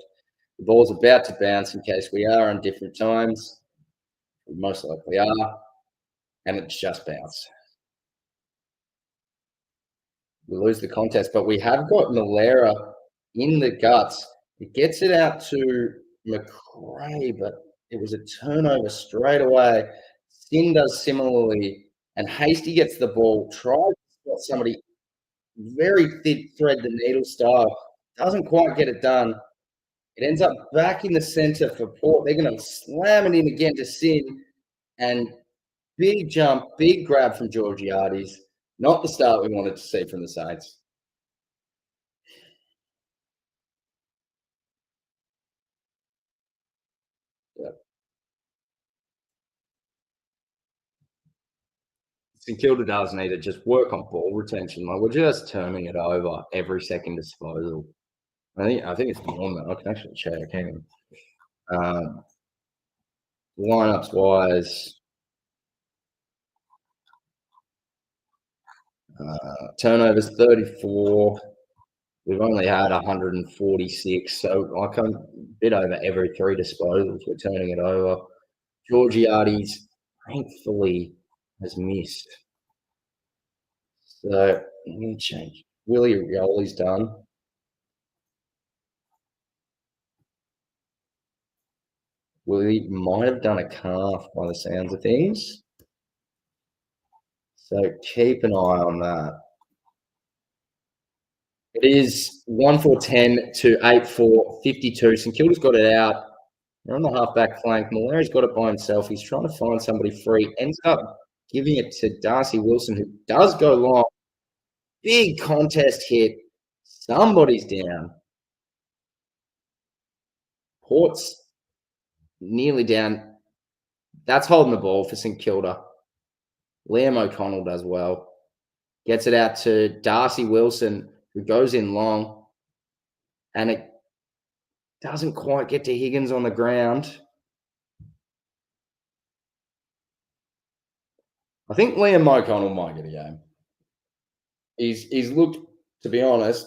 The ball's about to bounce in case we are on different times. We most likely are. And it's just bounced. We lose the contest, but we have got Malera in the guts. It gets it out to McRae, but it was a turnover straight away. Sin does similarly, and Hasty gets the ball, tries to spot somebody very thin thread the needle style, doesn't quite get it done. It ends up back in the centre for Port. They're going to slam it in again to Sin, and big jump, big grab from Georgiades. Not the start we wanted to see from the Saints. St Kilda does need to just work on ball retention. Like we're just turning it over every second disposal. I think it's more than that. I can actually check. Hang on. Lineups wise, turnovers 34. We've only had 146, so like a bit over every 3 disposals we're turning it over. Georgiades thankfully has missed. So I'm going to change. Willie Rioli's done. Willie might have done a calf by the sounds of things. So keep an eye on that. It is 1-4-10 to 8-4-52. St Kilda's got it out. They're on the half-back flank. Maleri's got it by himself. He's trying to find somebody free. Ends up giving it to Darcy Wilson, who does go long. Big contest hit. Somebody's down. Port's nearly down. That's holding the ball for St Kilda. Liam O'Connell does well. Gets it out to Darcy Wilson, who goes in long. And it doesn't quite get to Higgins on the ground. I think Liam O'Connell might get a game. He's looked, to be honest,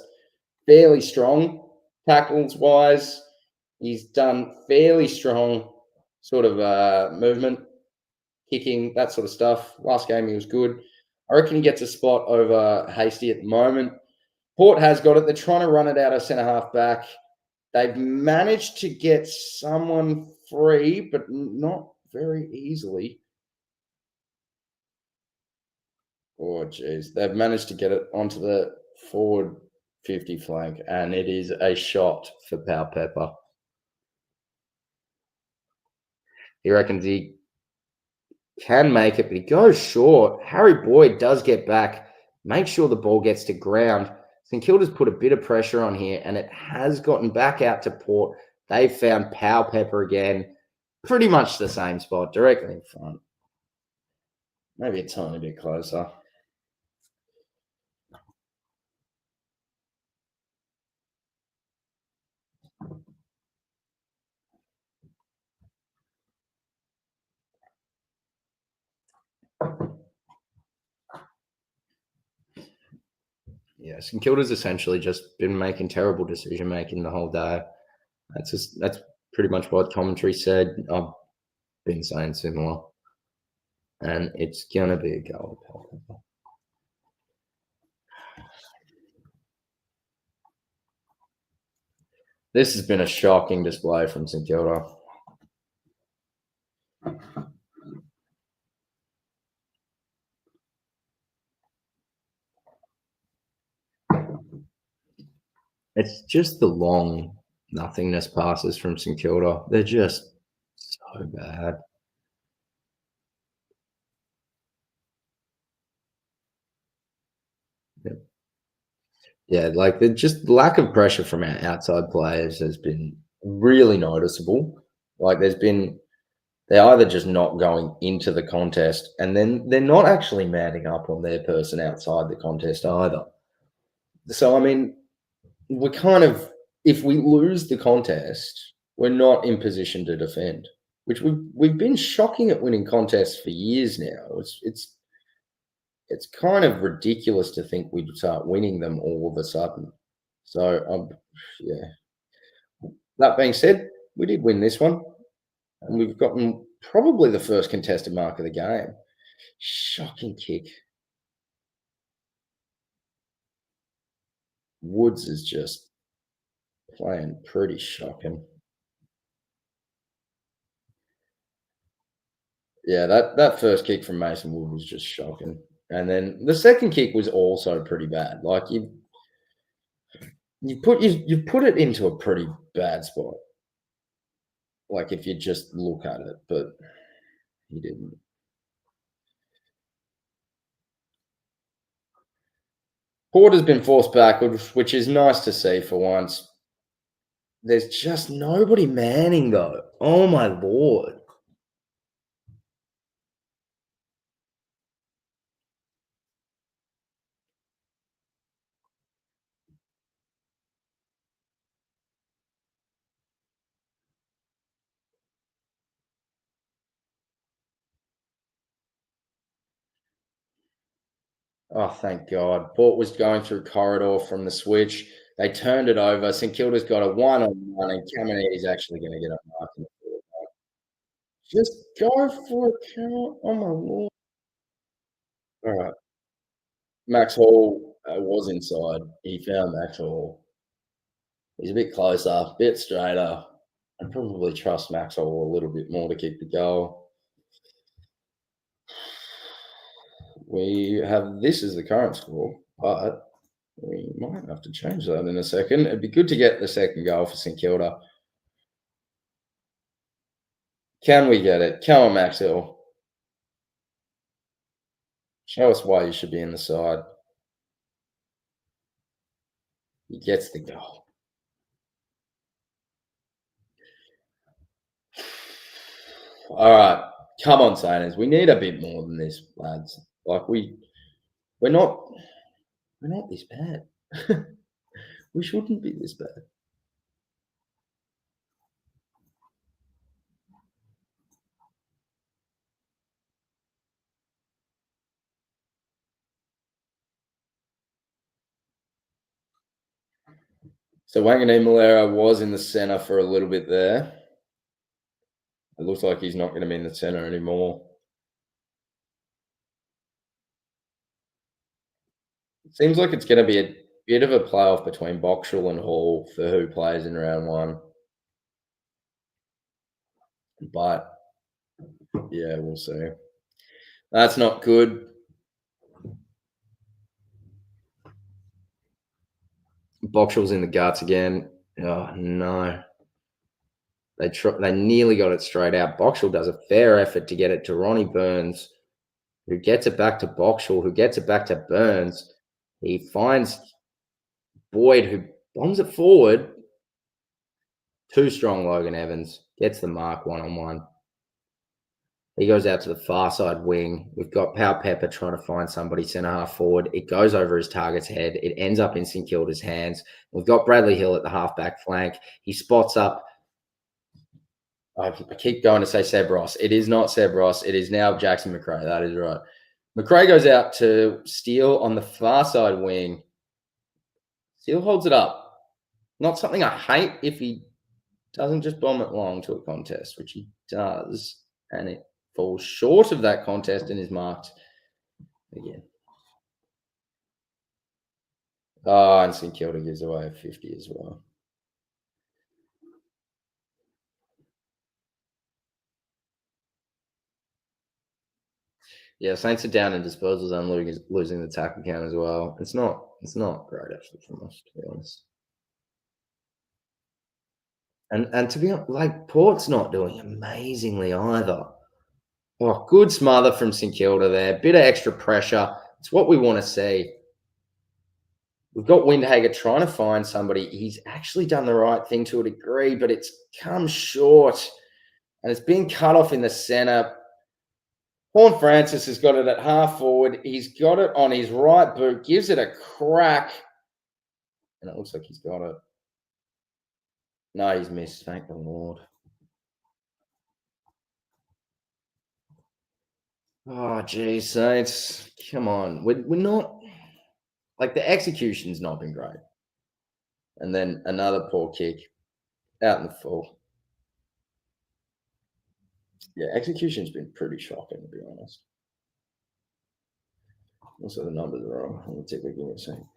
fairly strong tackles wise. He's done fairly strong sort of movement, kicking, that sort of stuff. Last game he was good. I reckon he gets a spot over Hasty at the moment. Port has got it. They're trying to run it out of centre half back. They've managed to get someone free, but not very easily. Oh, geez. They've managed to get it onto the forward 50 flank, and it is a shot for Pal Pepper. He reckons he can make it, but he goes short. Harry Boyd does get back. Make sure the ball gets to ground. St Kilda's put a bit of pressure on here, and it has gotten back out to Port. They've found Pal Pepper again. Pretty much the same spot, directly in front. Maybe a tiny bit closer. Yeah, St Kilda's essentially just been making terrible decision making the whole day. That's pretty much what commentary said. I've been saying similar, and it's gonna be a goal. This has been a shocking display from St Kilda. It's just the long nothingness passes from St Kilda. They're just so bad. Yeah, like the just lack of pressure from our outside players has been really noticeable. Like there's been They're either just not going into the contest, and then they're not actually manning up on their person outside the contest either. So, I mean, we're kind of, if we lose the contest, we're not in position to defend, which we've been shocking at winning contests for years now. It's kind of ridiculous to think we'd start winning them all of a sudden. So, yeah. That being said, we did win this one, and we've gotten probably the first contested mark of the game. Shocking kick. Woods is just playing pretty shocking. Yeah, that first kick from Mason Wood was just shocking. And then the second kick was also pretty bad. Like you put it into a pretty bad spot. Like if you just look at it, but he didn't. Porter's been forced back, which is nice to see for once. There's just nobody manning though. Oh my lord. Oh, thank God. Port was going through corridor from the switch. They turned it over. St Kilda's got a one-on-one, and Caminiti's actually going to get a mark. Just go for a count. Oh, my Lord. All right. Max Hall was inside. He found Max Hall. He's a bit closer, a bit straighter. I probably trust Max Hall a little bit more to kick the goal. We have this as the current score, but we might have to change that in a second. It'd be good to get the second goal for St Kilda. Can we get it? Come on, Max Hill. Show us why you should be in the side. He gets the goal. All right. Come on, Sainers. We need a bit more than this, lads. Like we're not this bad. We shouldn't be this bad. So Wangani Malera was in the centre for a little bit there. It looks like he's not going to be in the centre anymore. It seems like it's going to be a bit of a playoff between Boxall and Hall for who plays in round one. But yeah, we'll see. That's not good. Boxall's in the guts again. Oh no. They nearly got it straight out. Boxall does a fair effort to get it to Ronnie Burns, who gets it back to Boxall, who gets it back to Burns. He finds Boyd, who bombs it forward. Too strong, Logan Evans. Gets the mark one-on-one. He goes out to the far side wing. We've got Pau Pepper trying to find somebody centre half forward. It goes over his target's head. It ends up in St Kilda's hands. We've got Bradley Hill at the half-back flank. He spots up. I keep going to say Seb Ross. It is not Seb Ross. It is now Jackson McRae. That is right. McRae goes out to Steele on the far side wing. Steele holds it up. Not something I hate if he doesn't just bomb it long to a contest, which he does. And it falls short of that contest and is marked again. Oh, and St Kilda gives away a 50 as well. Yeah, Saints are down in disposals and losing the tackle count as well. It's not great actually from us, to be honest. And to be honest, like Port's not doing amazingly either. Oh, good smother from St Kilda there. Bit of extra pressure. It's what we want to see. We've got Windhager trying to find somebody. He's actually done the right thing to a degree, but it's come short. and it's been cut off in the centre. Horn Francis has got it at half forward. He's got it on his right boot, gives it a crack, and it looks like he's got it. No, he's missed. Thank the Lord. Oh, geez, Saints. Come on. We're not, like, the execution's not been great. And then another poor kick out in the full. Yeah, execution's been pretty shocking, to be honest. Also, the numbers are wrong. Let me take a give me a second.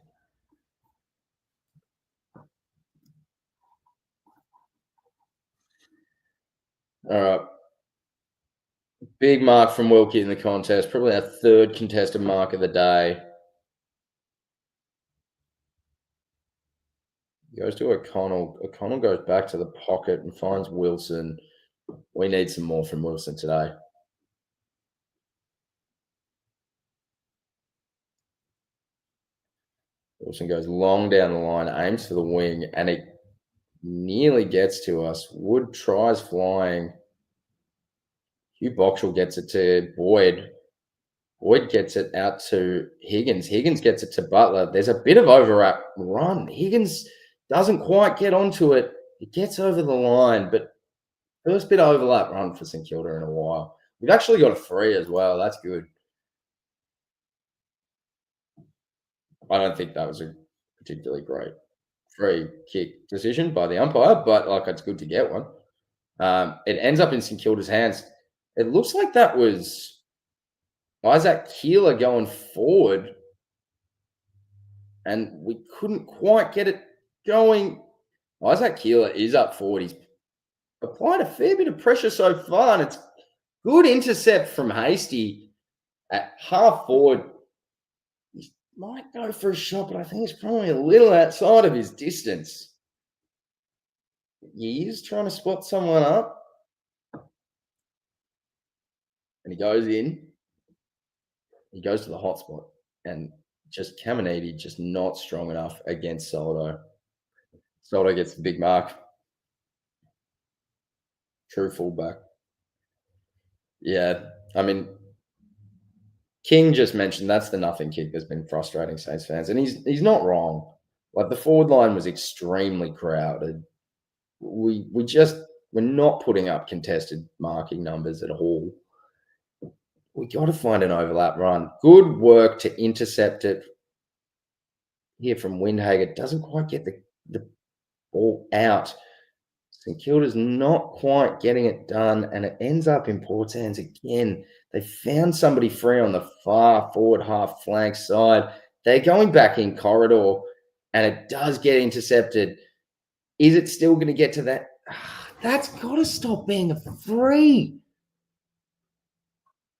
All right. Big mark from Wilkie in the contest. Probably our third contested mark of the day. Goes to O'Connell. O'Connell goes back to the pocket and finds Wilson. We need some more from Wilson today. Wilson goes long down the line, aims for the wing, and it nearly gets to us. Wood tries flying. Hugh Boxall gets it to Boyd. Boyd gets it out to Higgins. Higgins gets it to Butler. There's a bit of overlap run. Higgins doesn't quite get onto it. It gets over the line, but first bit of overlap run for St Kilda in a while. We've actually got a free as well. That's good. I don't think that was a particularly great free kick decision by the umpire, but like it's good to get one. It ends up in St Kilda's hands. It looks like that was Isaac Keeler going forward, and we couldn't quite get it going. Isaac Keeler is up forward. He's applied a fair bit of pressure so far, and it's good intercept from Hasty at half forward. He might go for a shot, but I think it's probably a little outside of his distance. He is trying to spot someone up, and he goes in. He goes to the hot spot, and just Caminiti just not strong enough against Soldo. Soldo gets the big mark. True fullback. Yeah, I mean, King just mentioned that's the nothing kick that's been frustrating Saints fans, and he's not wrong. Like the forward line was extremely crowded. We're not putting up contested marking numbers at all. We got to find an overlap run. Good work to intercept it here from Windhager. Doesn't quite get the ball out. St Kilda's not quite getting it done, and it ends up in Port's hands again. They found somebody free on the far forward half flank side. They're going back in corridor, and it does get intercepted. Is it still going to get to that? That's got to stop being a free.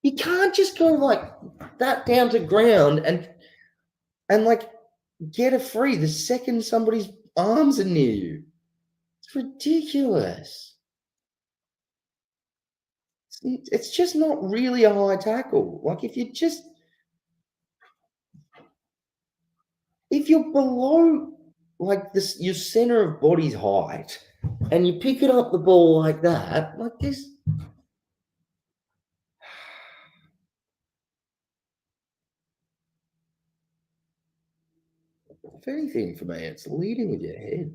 You can't just go like that down to ground and like get a free the second somebody's arms are near you. It's ridiculous. It's just not really a high tackle. Like if you're below like this your center of body's height and you pick it up the ball like that, like this. If anything for me, it's leading with your head.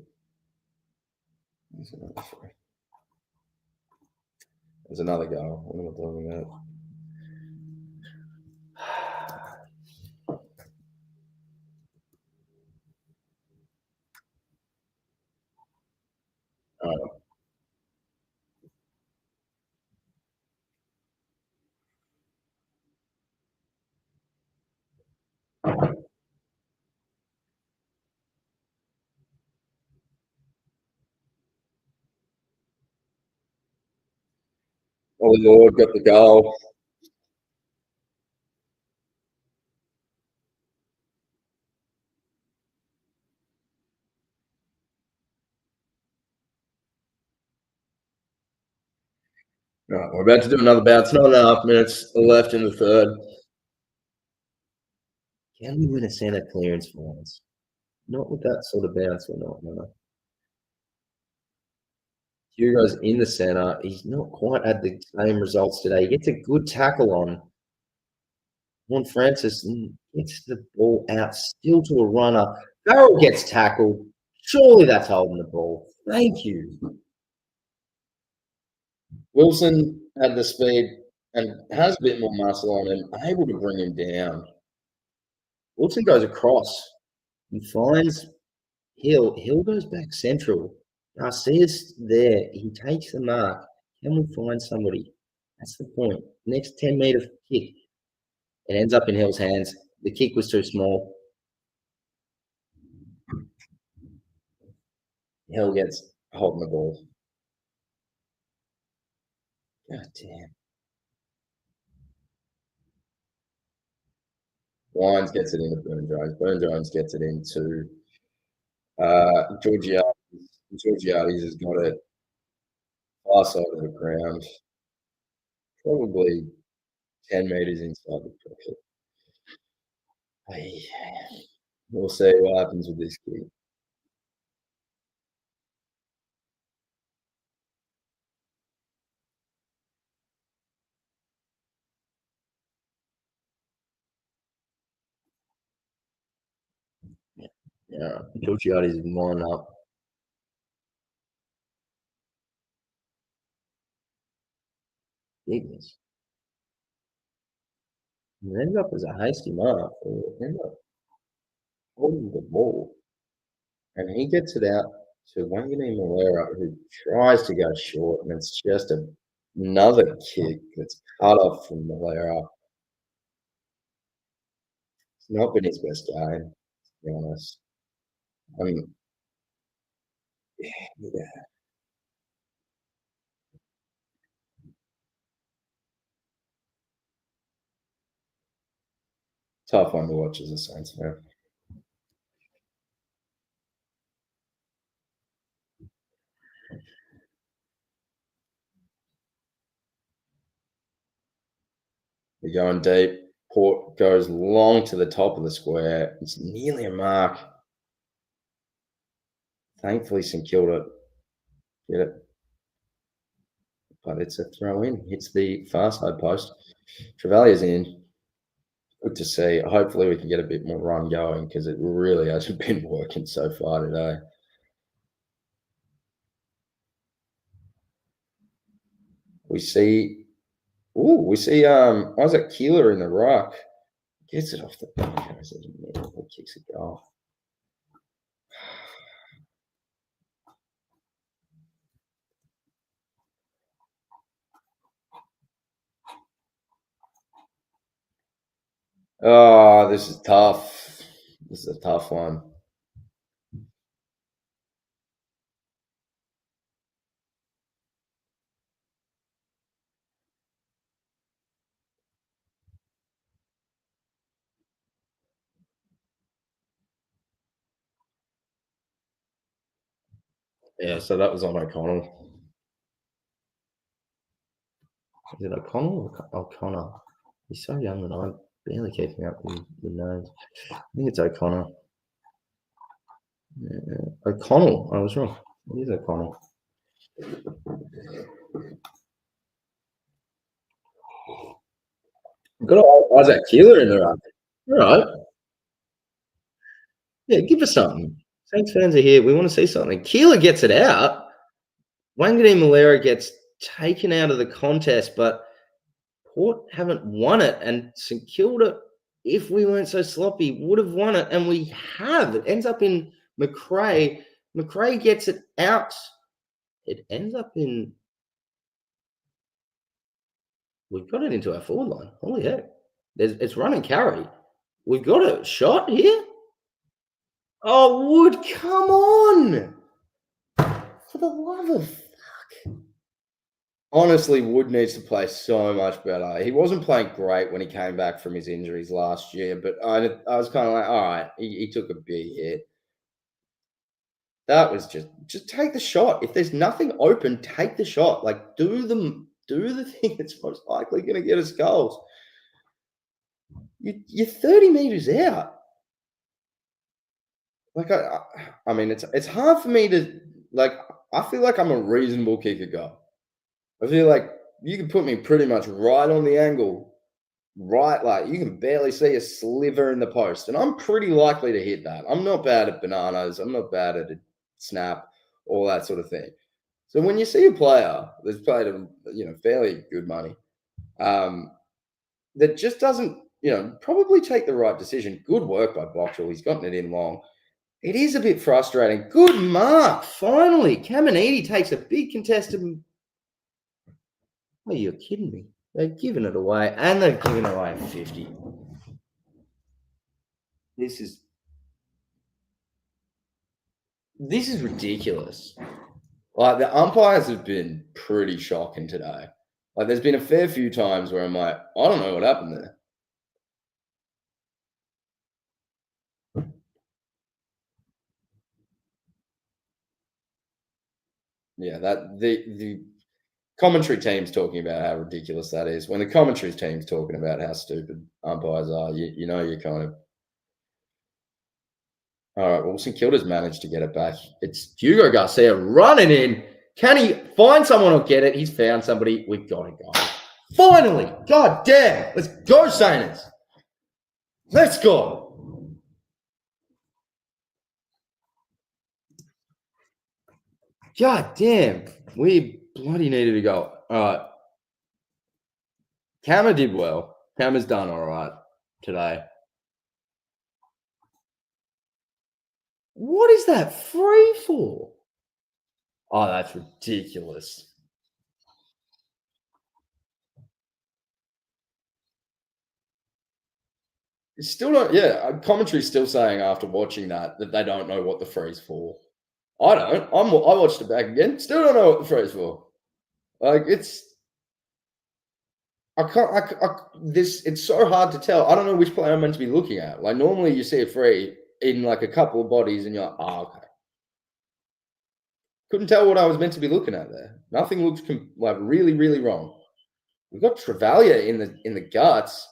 There's another free. There's another goal. What am I talking about? Oh Lord, got the goal. Right, we're about to do another bounce. 9.5 minutes left in the third. Can we win a centre clearance for once? Not with that sort of bounce, we're not. No. Hugo's in the centre. He's not quite had the same results today. He gets a good tackle on Francis and gets the ball out still to a runner. Farrell gets tackled. Surely that's holding the ball. Thank you. Wilson had the speed and has a bit more muscle on him, able to bring him down. Wilson goes across and finds Hill. Hill goes back central. Garcia's there. He takes the mark. Can we find somebody? That's the point. Next 10-meter kick. It ends up in Hill's hands. The kick was too small. Hill gets holding the ball. God damn. Wines gets it into Burn Jones. Burn Jones gets it into Georgiades. Georgiades has got it far side of the ground, probably 10 metres inside the pocket. We'll see what happens with this kick. Yeah, Georgiades is lining up. Bigness. It ends up as a hasty mark. It ends up holding the ball. And he gets it out to Wangani Malera, who tries to go short, and it's just another kick that's cut off from Malera. It's not been his best game, to be honest. I mean, yeah. Tough one to watch as a Saints fan. They're going deep. Port goes long to the top of the square. It's nearly a mark. Thankfully, St Kilda get it. But it's a throw in. Hits the far side post. Trevallia's in. Good to see. Hopefully, we can get a bit more run going because it really hasn't been working so far today. We see Isaac Keeler in the ruck. Gets it off the bench. Kicks a goal. Oh, this is tough. This is a tough one. Yeah, so that was on O'Connell. Is it O'Connell or O'Connor? He's so young that I'm barely keeping up with the names. I think it's O'Connor. Yeah. O'Connell. I was wrong. It is O'Connell. We've got Isaac Keeler in the run. All right. Yeah, give us something. Saints fans are here. We want to see something. Keeler gets it out. Wangani Malera gets taken out of the contest, but Port haven't won it. And St Kilda, if we weren't so sloppy, would have won it. And we have. It ends up in McRae. McRae gets it out. It ends up in. We've got it into our forward line. Holy heck. It's run and carry. We've got a shot here. Oh, Wood, come on. For the love of fuck. Honestly, Wood needs to play so much better. He wasn't playing great when he came back from his injuries last year, but I was kind of like, all right, he took a big hit. That was just take the shot. If there's nothing open, take the shot. Like do the thing that's most likely going to get us goals. You're 30 meters out. Like I mean, it's hard for me to like. I feel like I'm a reasonable kicker guy. I feel like you can put me pretty much right on the angle, right, like you can barely see a sliver in the post, and I'm pretty likely to hit that. I'm not bad at bananas. I'm not bad at a snap, all that sort of thing. So when you see a player that's played fairly good money, um, that just doesn't probably take the right decision. Good work by Boxall. He's gotten it in long. It is a bit frustrating. Good mark. Finally, Caminiti takes a big contested. Oh, you're kidding me. They've given it away, and they've given away a 50. This is ridiculous. Like the umpires have been pretty shocking today. Like there's been a fair few times where I'm like, I don't know what happened there. Yeah, that the commentary team's talking about how ridiculous that is. When the commentary team's talking about how stupid umpires are, you know you're kind of all right. Well, St Kilda's managed to get it back. It's Hugo Garcia running in. Can he find someone or get it? He's found somebody. We've got it, guys. Finally! God damn! Let's go, Saints! Let's go! God damn! We bloody needed to go. All right. Cammer did well. Cammer's done all right today. What is that free for? Oh, that's ridiculous. It's still not, yeah. Commentary's still saying after watching that they don't know what the free's for. I don't. I watched it back again. Still don't know what the free's for. Like it's. I can't. This. It's so hard to tell. I don't know which player I'm meant to be looking at. Like normally you see a free in like a couple of bodies, and you're like, oh, okay. Couldn't tell what I was meant to be looking at there. Nothing looked like really, really wrong. We've got Travalia in the guts.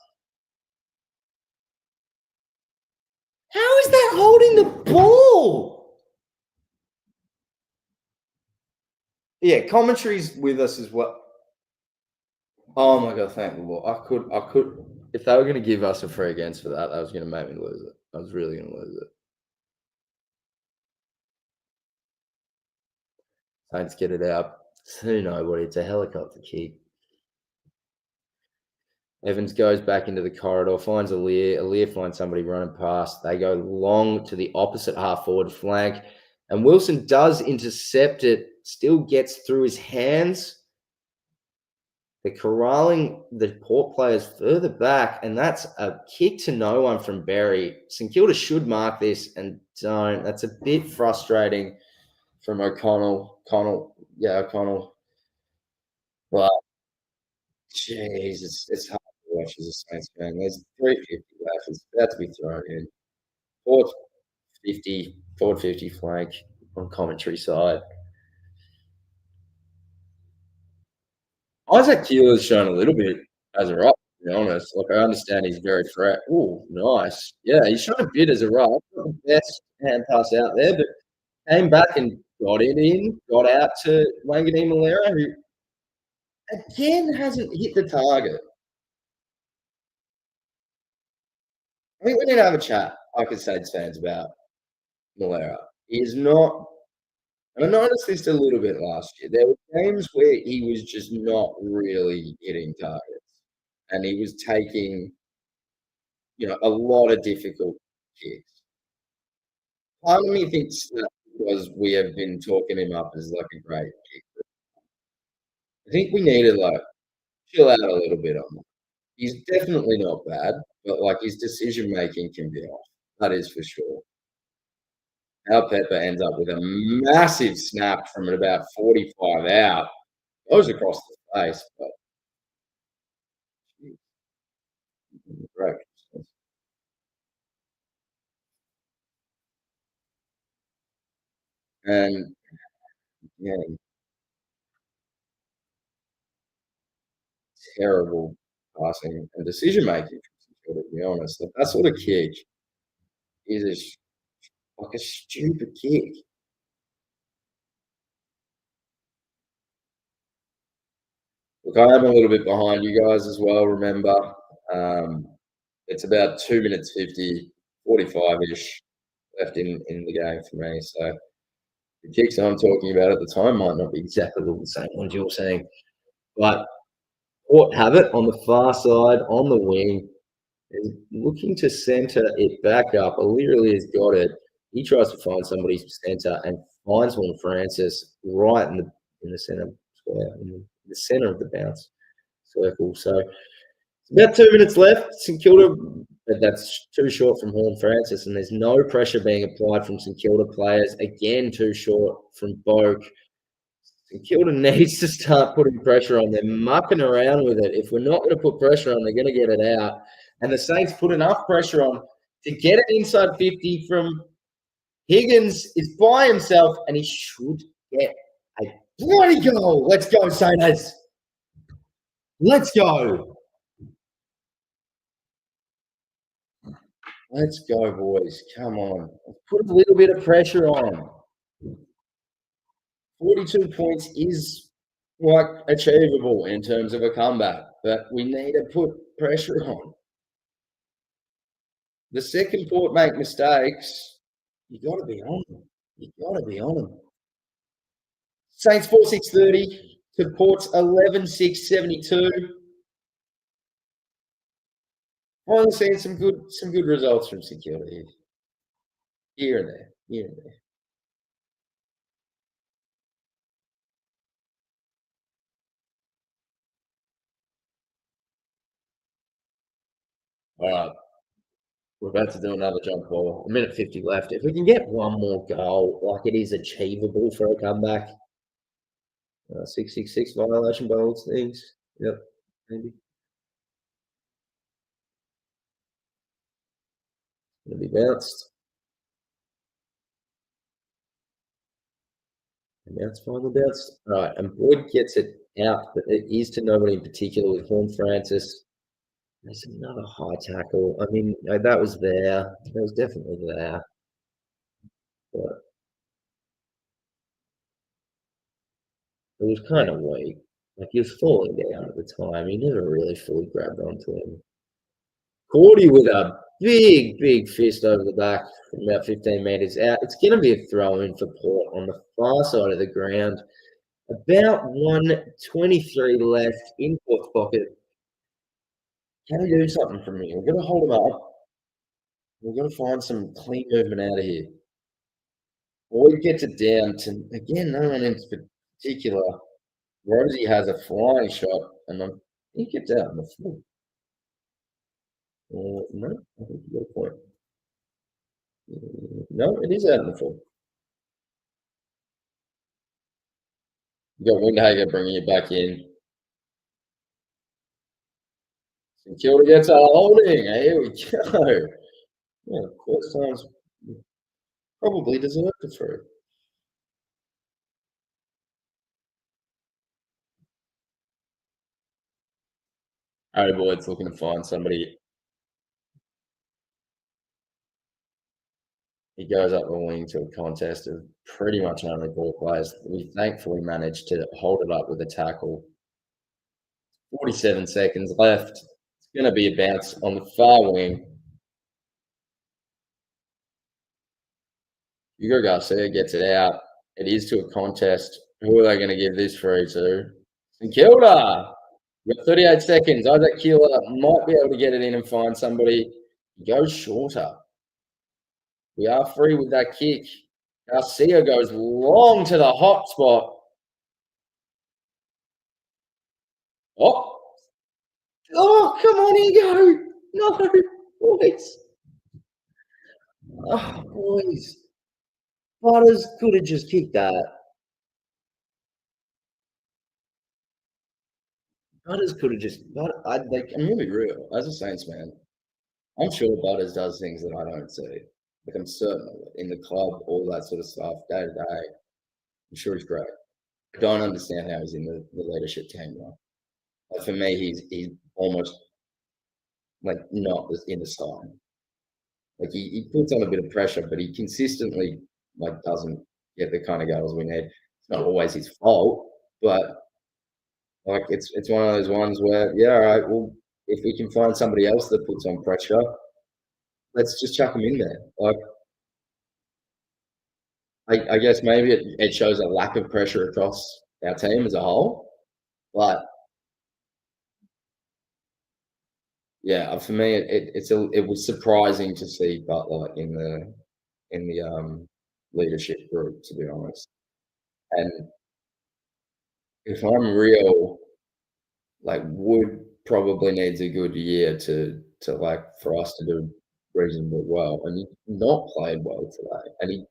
How is that holding the ball? Yeah, commentary's with us as well. Oh my god, thank the Lord. I could if they were gonna give us a free against for that, that was gonna make me lose it. I was really gonna lose it. Saints get it out. To nobody. It's a helicopter kick. Evans goes back into the corridor, finds Aaliyah. Aaliyah finds somebody running past. They go long to the opposite half forward flank. And Wilson does intercept it, still gets through his hands. They're corralling the Port players further back, and that's a kick to no one from Berry. St Kilda should mark this and don't. That's a bit frustrating from O'Connell. O'Connell. Well, jeez, it's hard to watch as a Saints fan. There's 350 left. It's about to be thrown in. Forward 50 flank on commentary side. Isaac Keeler's shown a little bit as a right, to be honest. Like, I understand he's very fresh. Oh, nice. Yeah, he's shown a bit as a right. Not the best hand pass out there, but came back and got it in, got out to Wangani Malera, who again hasn't hit the target. I think we need to have a chat, like as Saints fans, about Malera. He is not, and I noticed this a little bit last year. There were games where he was just not really hitting targets, and he was taking, a lot of difficult kicks. Part of me thinks that because we have been talking him up as like a great kicker. I think we need to like chill out a little bit on that. He's definitely not bad, but like his decision making can be off. That is for sure. Al Pepper ends up with a massive snap from about 45 out. Goes across the face, but great. And yeah, terrible passing and decision making, to be honest. That sort of kick is like a stupid kick. Look, I am a little bit behind you guys as well, remember. It's about 2 minutes 50, 45-ish left in the game for me. So the kicks I'm talking about at the time might not be exactly the same ones you're saying. But Port have it on the far side, on the wing. Is looking to centre it back up. O'Leary has got it. He tries to find somebody's centre and finds Horn Francis right in the centre square, in the centre of the bounce circle. So about 2 minutes left. St Kilda, but that's too short from Horn Francis, and there's no pressure being applied from St Kilda players. Again, too short from Boak. St Kilda needs to start putting pressure on. They're mucking around with it. If we're not going to put pressure on, they're going to get it out. And the Saints put enough pressure on to get it inside 50 from Higgins is by himself, and he should get a bloody goal. Let's go, Saints. Let's go. Let's go, boys. Come on. Let's put a little bit of pressure on. 42 points is quite achievable in terms of a comeback, but we need to put pressure on. The second Port make mistakes, you got to be on them. You got to be on them. Saints 4-6-30 to Port's 11-6-72. Finally seeing some good results from St Kilda here and there. All right. We're about to do another jump ball. 1:50 left. If we can get one more goal, like it is achievable for a comeback. 666 violation by all things. Yep, maybe. It'll be bounced. And now it's finally bounced. All right, and Boyd gets it out, but it is to nobody in particular with Horn Francis. There's another high tackle. I mean, that was there. That was definitely there. But it was kind of weak. Like he was falling down at the time. He never really fully grabbed onto him. Cordy with a big fist over the back from about 15 metres out. It's going to be a throw in for Port on the far side of the ground. About 1:23 left in Port's pocket. Can he do something from here? We're going to hold him up. We're going to find some clean movement out of here. Boyd gets it down to, again, no one in particular. Rosie has a flying shot, and I think it's out in the full. No, I think you got a point. No, it is out in the full. You got Windhager bringing it back in. St Kilda gets a holding. Here we go. Yeah, first time's probably deserved it for it. Harry Boyd's looking to find somebody. He goes up the wing to a contest of pretty much only 4 players. We thankfully managed to hold it up with a tackle. 47 seconds left. It's going to be a bounce on the far wing. Hugo Garcia gets it out. It is to a contest. Who are they going to give this free to? St Kilda. We've got 38 seconds. Isaac Keeler might be able to get it in and find somebody. He goes shorter. We are free with that kick. Garcia goes long to the hot spot. Oh, come on, Ego. No, boys. Oh, boys. Butters could have just kicked that. Butters could have just. I'm going to be real. As a Saints fan, I'm sure Butters does things that I don't see. Like I'm certain of it. In the club, all that sort of stuff, day to day. I'm sure he's great. I don't understand how he's in the leadership team now. Like for me, he's almost like not in the side. Like he puts on a bit of pressure, but he consistently like doesn't get the kind of goals we need. It's not always his fault, but Like it's one of those ones where, yeah, all right, well, if we can find somebody else that puts on pressure, let's just chuck them in there. Like I guess maybe it shows a lack of pressure across our team as a whole. But yeah, for me, it was surprising to see Butler in the leadership group, to be honest. And if I'm real, like Wood probably needs a good year to like for us to do reasonably well. And he not played well today. And he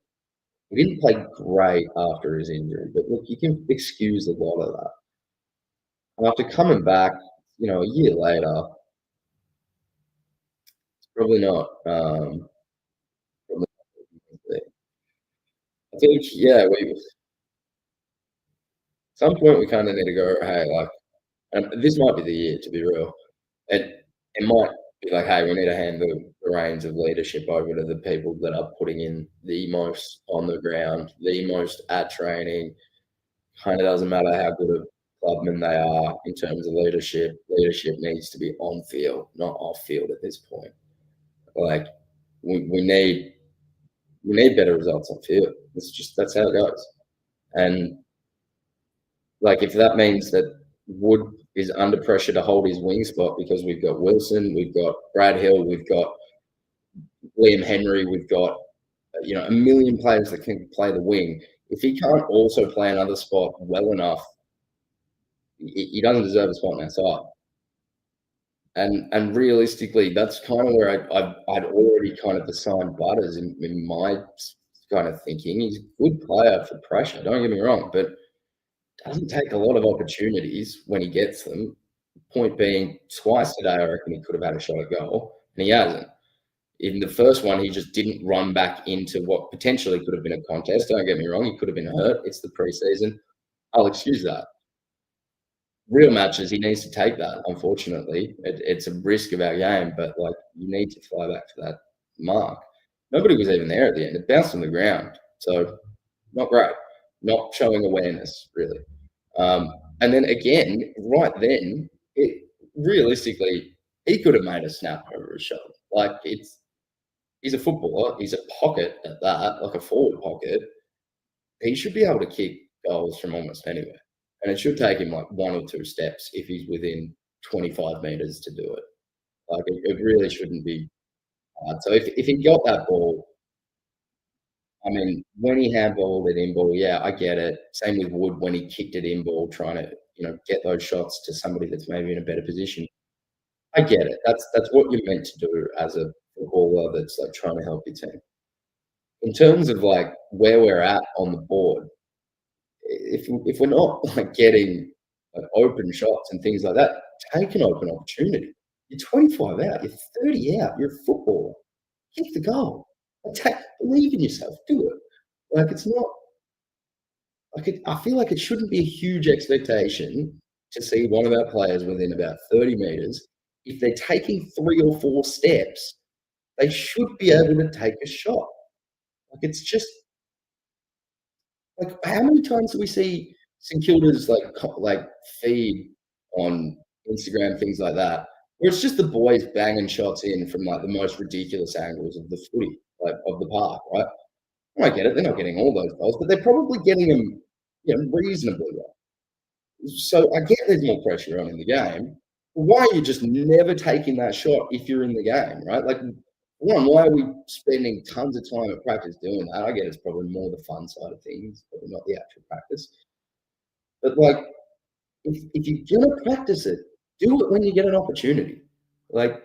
didn't play great after his injury, but look, you can excuse a lot of that. And after coming back, a year later, it's probably not. Probably not. I think, yeah, we some point we kind of need to go, hey, like, and this might be the year to be real. It might be like, hey, we need to hand the reins of leadership over to the people that are putting in the most on the ground, the most at training. Kind of doesn't matter how good a clubman they are in terms of leadership. Leadership needs to be on field, not off field at this point. Like we need better results on field. That's how it goes. And like if that means that Wood is under pressure to hold his wing spot because we've got Wilson, we've got Brad Hill, we've got Liam Henry, we've got a million players that can play the wing. If he can't also play another spot well enough, he doesn't deserve a spot on our side. And realistically, that's kind of where I'd already kind of assigned Butters in my kind of thinking. He's a good player for pressure. Don't get me wrong, but doesn't take a lot of opportunities when he gets them. Point being, twice today, I reckon he could have had a shot at goal, and he hasn't. In the first one, he just didn't run back into what potentially could have been a contest. Don't get me wrong, he could have been hurt. It's the preseason. I'll excuse that. Real matches, he needs to take that. Unfortunately, it's a risk of our game, but like you need to fly back to that mark. Nobody was even there at the end. It bounced on the ground, so not great. Not showing awareness really. And then again, right then, realistically, he could have made a snap over his shoulder. Like he's a footballer. He's a pocket at that, like a forward pocket. He should be able to kick goals from almost anywhere. And it should take him like one or two steps if he's within 25 meters to do it. Like it really shouldn't be hard. So if he got that ball, I mean, when he handballed it in ball, yeah, I get it. Same with Wood when he kicked it in ball, trying to get those shots to somebody that's maybe in a better position. I get it. That's what you're meant to do as a footballer that's like trying to help your team. In terms of like where we're at on the board, if we're not like getting like open shots and things like that, take an open opportunity. You're 25 out, you're 30 out, you're a footballer. Kick the goal. Believe in yourself. Do it. Like it's not like I feel like it shouldn't be a huge expectation to see one of our players within about 30 meters. If they're taking 3 or 4 steps, they should be able to take a shot. Like it's just like how many times do we see St Kilda's like feed on Instagram, things like that, where it's just the boys banging shots in from like the most ridiculous angles of the footy, like of the park, right? I get it, they're not getting all those goals, but they're probably getting them, reasonably well. So I get there's more pressure on in the game. Why are you just never taking that shot if you're in the game, right? Like, one, why are we spending tons of time at practice doing that? I get it's probably more the fun side of things, probably not the actual practice. But like, if you're gonna practice it, do it when you get an opportunity. Like,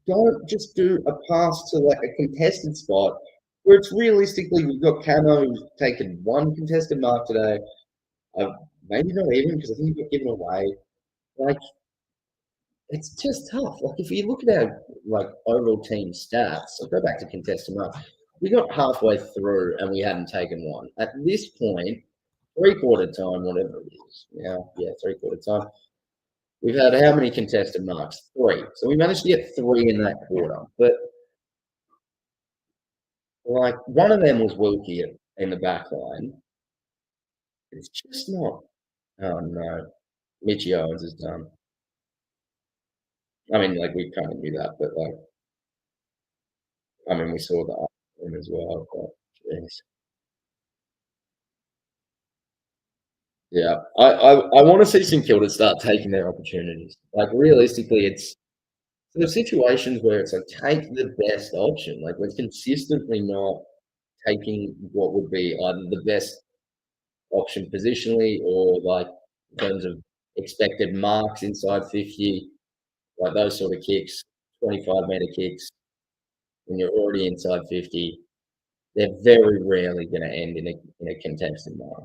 don't just do a pass to like a contested spot where it's realistically we've got Camo who's taken one contested mark today. Maybe not even because I think he got given away. Like it's just tough. Like if you look at our like overall team stats, I'll go back to contested marks. We got halfway through and we hadn't taken one. At this point, 3/4 time, whatever it is. Yeah, 3/4 time. We've had how many contested marks? 3. So we managed to get 3 in that quarter. But like one of them was Wilkie in the back line. It's just not. Oh no. Mitchie Owens is done. I mean, like, we kind of knew that, but, like, I mean, we saw that him as well, but jeez. Yeah. I wanna see St Kilda start taking their opportunities. Like, realistically, it's the situations where it's like, take the best option. Like, we're consistently not taking what would be either the best option positionally or, like, in terms of expected marks inside 50, like those sort of kicks, 25-meter kicks, when you're already inside 50, they're very rarely gonna end in a contested mark.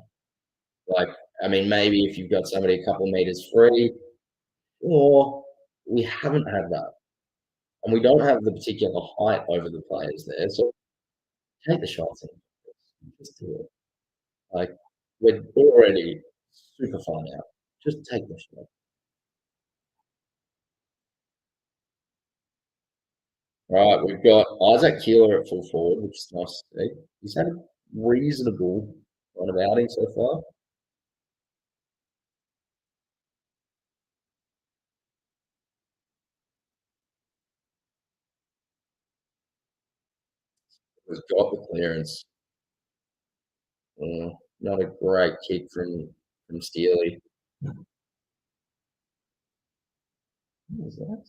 Like, I mean, maybe if you've got somebody a couple meters free, or we haven't had that, and we don't have the particular height over the players there, so take the shots and just do it. Like, we're already super far out. Just take the shot. Right, we've got Isaac Keeler at full forward, which is nice to see. He's had a reasonable run of outing so far. He's got the clearance. Not a great kick from Steely. What was that?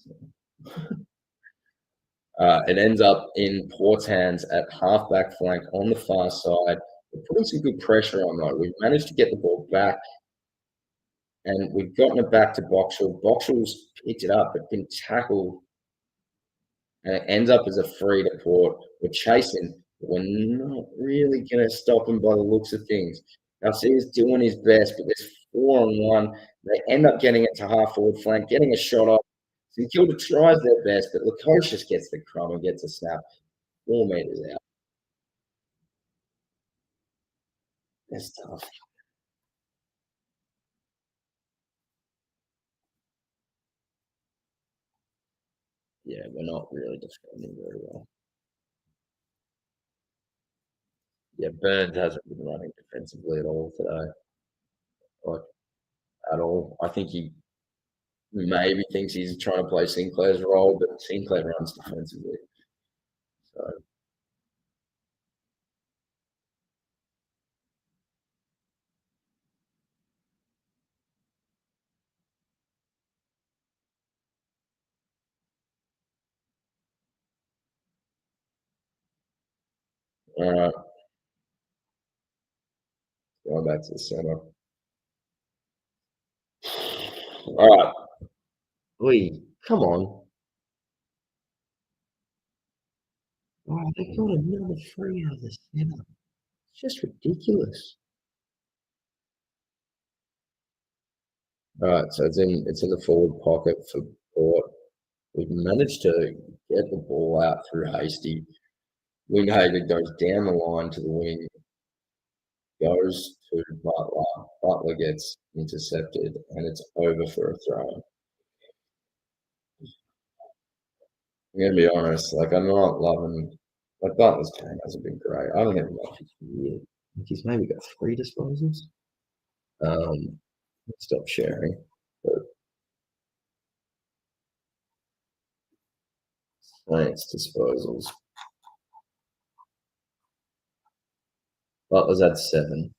It ends up in Port's hands at half-back flank on the far side. We're putting some good pressure on, though. We've managed to get the ball back, and we've gotten it back to Boxall. Boxall's picked it up, but didn't tackle, and it ends up as a free to Port. We're chasing, but we're not really going to stop him by the looks of things. Garcia's doing his best, but there's 4-on-1. They end up getting it to half-forward flank, getting a shot off. St Kilda tries their best, but Lukosius gets the crumb and gets a snap 4 meters out. That's tough. Yeah, we're not really defending very well. Yeah, Burns hasn't been running defensively at all today, like at all. I think he maybe thinks he's trying to play Sinclair's role, but Sinclair runs defensively. So, all right, going back to the center. All right, we come on. Oh, they got another free out of the center. It's just ridiculous. All right, so it's in the forward pocket for Port. We've managed to get the ball out through Hasty. Winghager goes down the line to the wing, goes to Butler. Butler gets intercepted, and it's over for a throw. I'm gonna be honest, like, I'm not loving, like, Butler's game hasn't been great. I don't even know if he's weird. Like, he's maybe got 3 disposals. Stop sharing. But Saints disposals. Butler's had 7.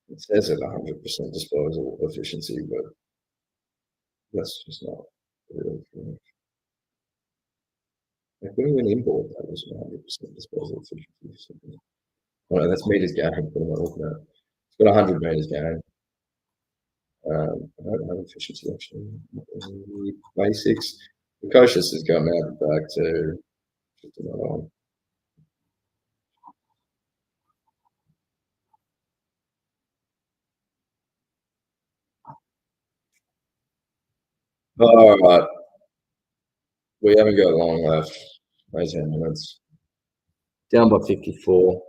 It says at 100% disposal efficiency, but that's just not really true. Like, when we went inboard, that was 100% disposal efficiency. Oh, no, that's meters gained. What am I looking at? It's got 100 meters gained. I don't have efficiency actually. Basics. Precocious has gotten out back to just another one. All right. We haven't got long left. 18 minutes. Down by 54.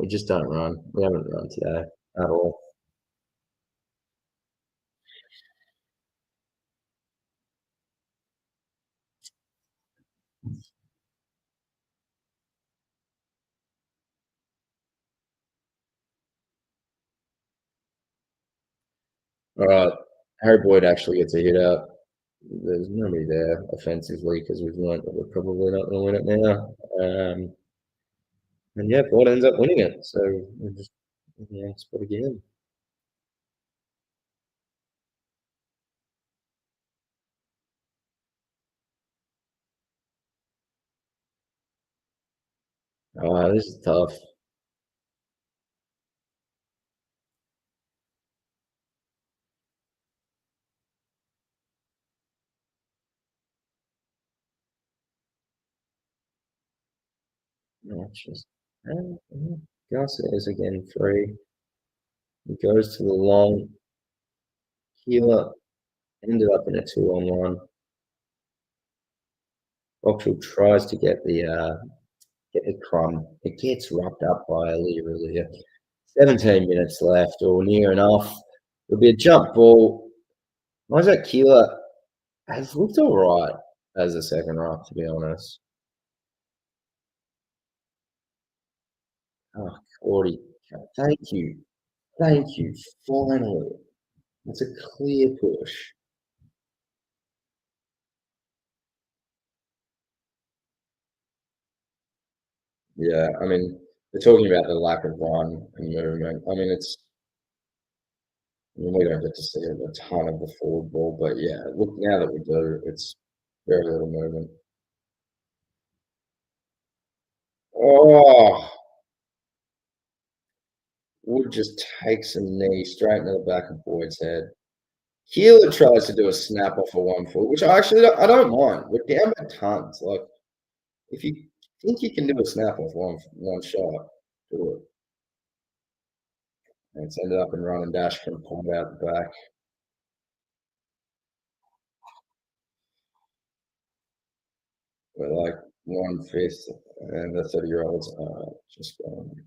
We just don't run. We haven't run today at all. All right. Harry Boyd actually gets a hit out. There's nobody there offensively because we've learned that we're probably not going to win it now. And yeah, Boyd ends up winning it. So we're just in the next spot again. Oh, this is tough. No, just Garcia's again free. He goes to the long. Keeler ended up in a 2-on-1. Vauxhall tries to get the crumb. It gets rubbed up by earlier. 17 minutes left, or near enough. It'll be a jump ball. Isaac Keeler has looked all right as a second ruck, to be honest. Oh, Cordy, thank you. Thank you. Finally. It's a clear push. Yeah, I mean, we're talking about the lack of run and movement. I mean, we don't get to see a ton of the forward ball, but yeah, look, now that we do, it's very little movement. Oh, Wood just takes a knee straight into the back of Boyd's head. Keeler tries to do a snap off a 1 foot, which I don't mind. We're down by tons. Like, if you think you can do a snap off one shot, do it. And it's ended up in run and dash from pulled out the back. We're like 1/5, and the 30-year-olds are just gone.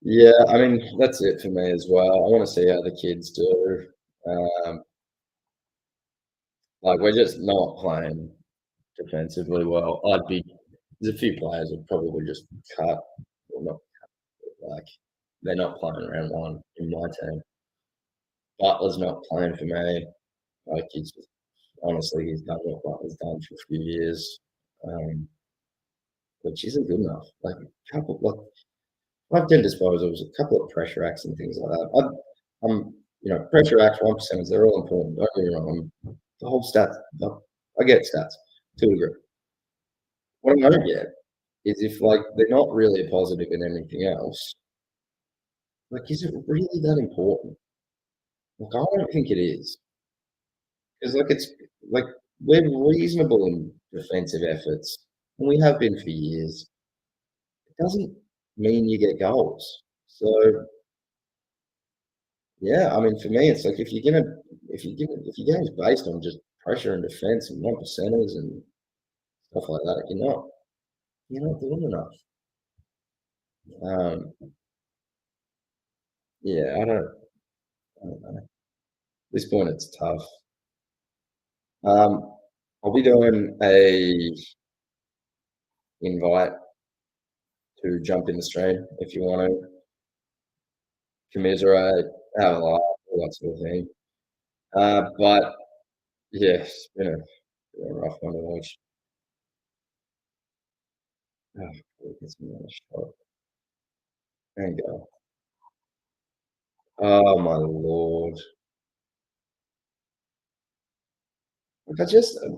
Yeah, I mean, that's it for me as well. I want to see how the kids do. Like, we're just not playing defensively well. There's a few players that probably just cut, or not cut, like, they're not playing round one in my team. Butler's not playing for me. Like, honestly, he's done what Butler's done for a few years, which isn't good enough. Like, a couple, like, 5-10 disposals, a couple of pressure acts and things like that. Pressure acts, 1%, they're all important. Don't get me wrong. The whole stats, I get stats to a degree. What I don't get is if, like, they're not really positive in anything else, like, is it really that important? Like, I don't think it is. Because, like, it's like we're reasonable in defensive efforts, and we have been for years. It doesn't mean you get goals. So yeah, I mean, for me, it's like if your game's based on just pressure and defense and 1%ers and stuff like that, you're not doing enough. Yeah, I don't know. At this point, it's tough. I'll be doing a invite to jump in the stream if you want to commiserate, have a laugh, all that sort of thing. But yeah, been a rough one to watch. Oh, it gets me on a shot. There you go. Oh my lord. Like,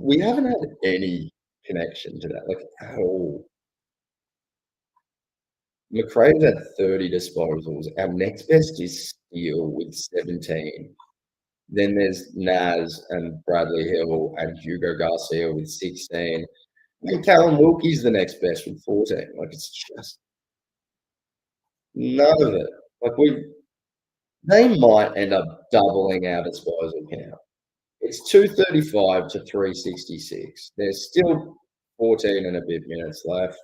we haven't had any connection to that, like, at all. McRae's had 30 disposals. Our next best is Steele with 17. Then there's Naz and Bradley Hill and Hugo Garcia with 16. And Callum Wilkie's the next best with 14. Like, it's just none of it. Like, they might end up doubling our disposal count. It's 235 to 366. There's still 14 and a bit minutes left.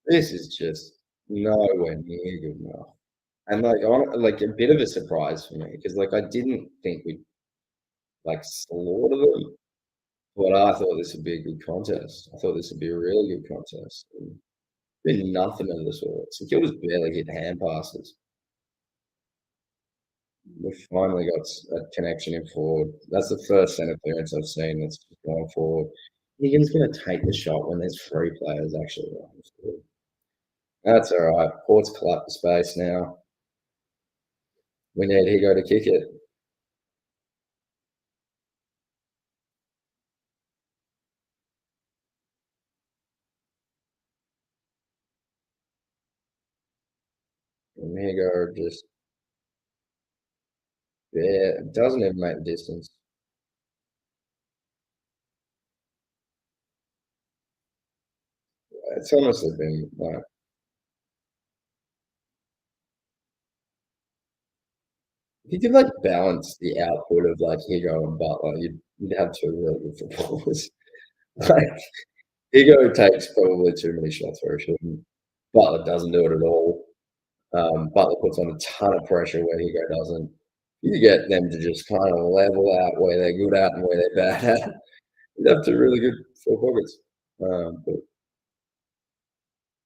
This is just nowhere near good enough. And, like, a bit of a surprise for me because, like, I didn't think we'd, like, slaughter them, but I thought this would be a good contest. I thought this would be a really good contest, and been nothing of the sort. St Kilda's barely hit hand passes. We finally got a connection in forward. That's the first centre clearance I've seen that's just gone forward. Higgins going to take the shot when there's three players actually on the field. That's all right. Port's collapsed the space now. We need Higo to kick it. And Higo just, yeah, doesn't even make the distance. It's honestly been like, if you could like balance the output of like Higo and Butler, you'd have two really good footballers. Like Higo takes probably too many shots where he shouldn't. Butler doesn't do it at all. Butler puts on a ton of pressure where Higo doesn't. You get them to just kind of level out where they're good at and where they're bad at. You'd have two really good full pockets. But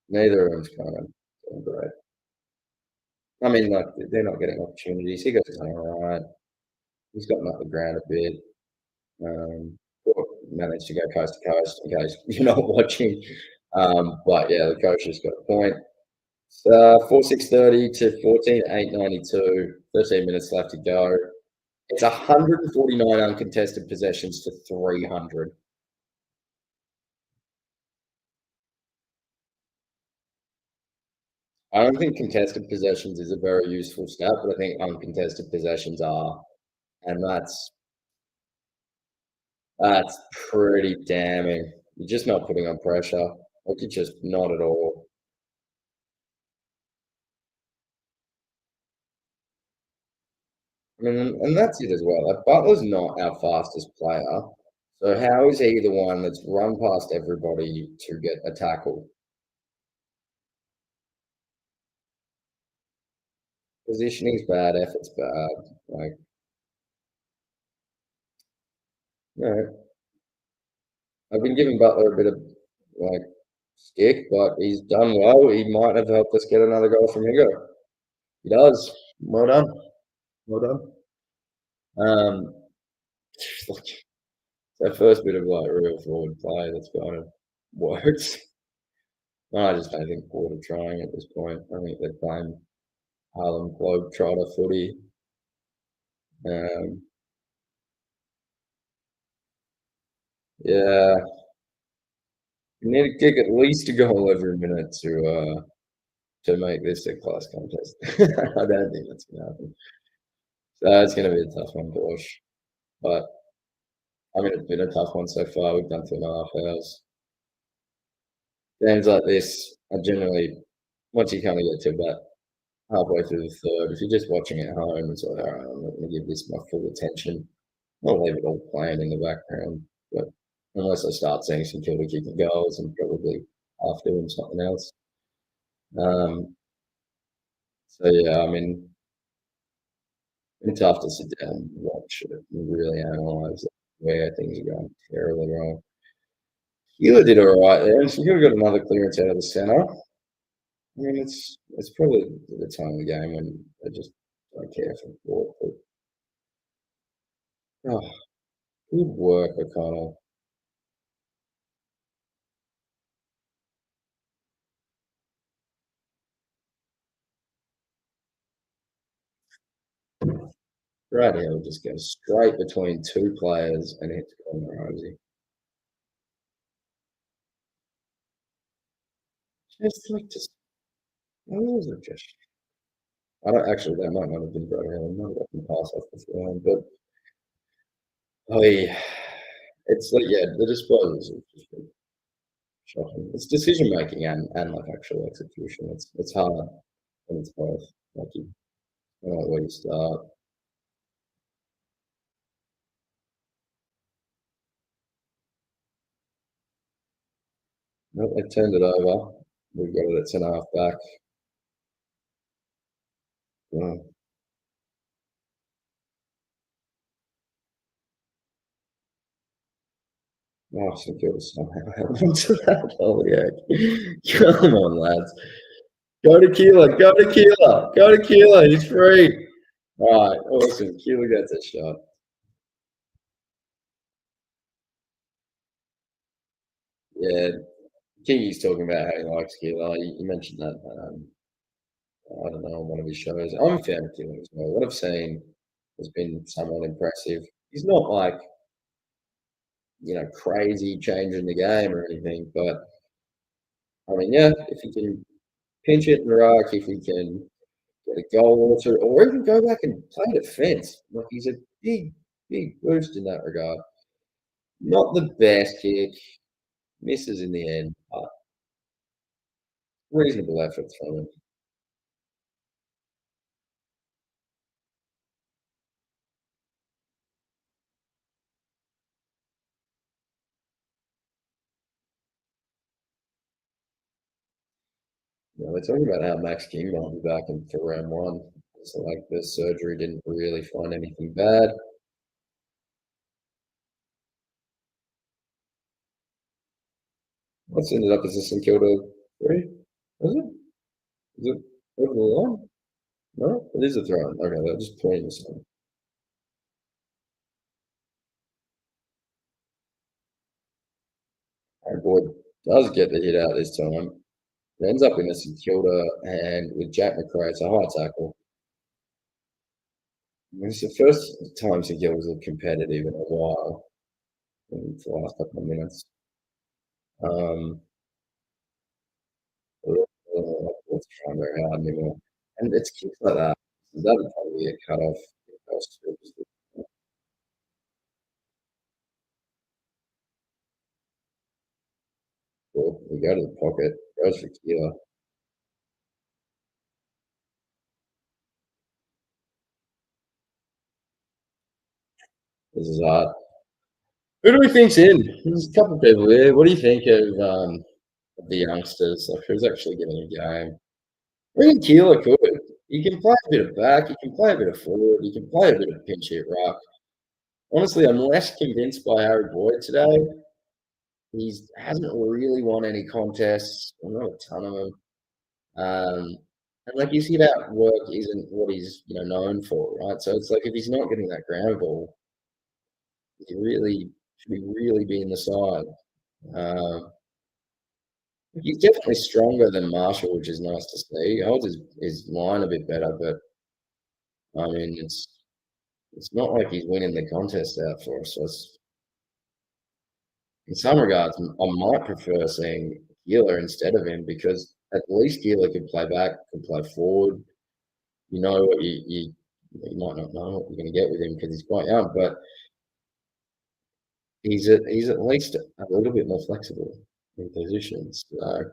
neither of them's kind of doing great. I mean, like they're not getting opportunities. Higo's done all right. He's gotten up the ground a bit. Or managed to go coast to coast in case you're not watching. But yeah, the coach has got a point. 4:6:30 to 14:8:92. 13 minutes left to go. It's 149 uncontested possessions to 300. I don't think contested possessions is a very useful stat, but I think uncontested possessions are, and that's pretty damning. You're just not putting on pressure. Like you're just not at all. I mean, and that's it as well. Like Butler's not our fastest player, so how is he the one that's run past everybody to get a tackle? Positioning's bad, effort's bad. Like, you know, I've been giving Butler a bit of like stick, but he's done well. He might have helped us get another goal from Higo. He does. Well done. Well done. Um, that first bit of like real forward play that's kind of worked. I just don't think Port are trying at this point. I think they're playing Harlem Globetrotter footy. Um, yeah, you need to kick at least a goal every minute to make this a class contest. I don't think that's gonna happen. So it's gonna be a tough one to watch. But I mean it's been a tough one so far. We've done 2.5 hours. Games like this are generally once you kind of get to about halfway through the third, if you're just watching at home, it's like, all right, I'm not gonna give this my full attention. I'll leave it all playing in the background. But unless I start seeing some Kilda kicking goals, I'm probably half doing something else. Um, so yeah, I mean, it's tough to sit down and watch it and really analyse where things are going terribly wrong. Keeler did all right there, and Keeler got another clearance out of the centre. I mean, it's probably the time of the game when they just don't care for the ball. But oh, good work, O'Connell. Right here, just goes straight between two players and hits corner Rosie. Just like just what was it just? I don't actually that might not have been Brad Hill. Might have been pass off before, but I it's like yeah, the disposals have just been shocking. It's decision making and like actual execution. It's hard and it's both. Like you don't know where you start. Nope, they turned it over. We've got it at centre half back. Oh, St Kilda somehow held on to that. Holy heck. Come on, lads. Go to Keeler. Go to Keeler. Go to Keeler. He's free. All right. Awesome. Keeler gets a shot. Yeah. Kingy's talking about how he likes Keeler. You mentioned that. I don't know, on one of his shows. I'm a fan of Keeler as well. What I've seen has been somewhat impressive. He's not like, crazy changing the game or anything, but I mean, yeah, if he can pinch it in the ruck, if he can get a goal or two, or even go back and play defence, like he's a big, big boost in that regard. Not the best kick, misses in the end, but reasonable effort from him. We're talking about how Max King might be back in for round one. So, like, the surgery didn't really find anything bad. What's ended up as a St Kilda three? Is it? Is it over the line? No, it is a throw. Okay, they're just pointing something. Our boy does get the hit out this time. It ends up in a St Kilda and with Jack McRae, it's a high tackle. It's the first time St Kilda's looked competitive in a while, in the last couple of minutes. Um, Let's try very hard anymore. And it's kicks like that. That would probably be a cut off. We go to the pocket, goes for Keeler. This is hard. Who do we think's in? There's a couple of people here. What do you think of the youngsters? Like, who's actually getting a game? Bring Keeler could. He can play a bit of back. He can play a bit of forward. He can play a bit of pinch hit ruck. Honestly, I'm less convinced by Harry Boyd today. He hasn't really won any contests. Well, not a ton of them. And like his hit out work isn't what he's known for, right? So it's like if he's not getting that ground ball, he really should be really be in the side. Um, he's definitely stronger than Marshall, which is nice to see. He holds his line a bit better, but I mean it's not like he's winning the contest out for us. So in some regards, I might prefer seeing Keeler instead of him because at least Keeler could play back, could play forward. You know what you might not know what you're going to get with him because he's quite young, but he's at least a little bit more flexible in positions. So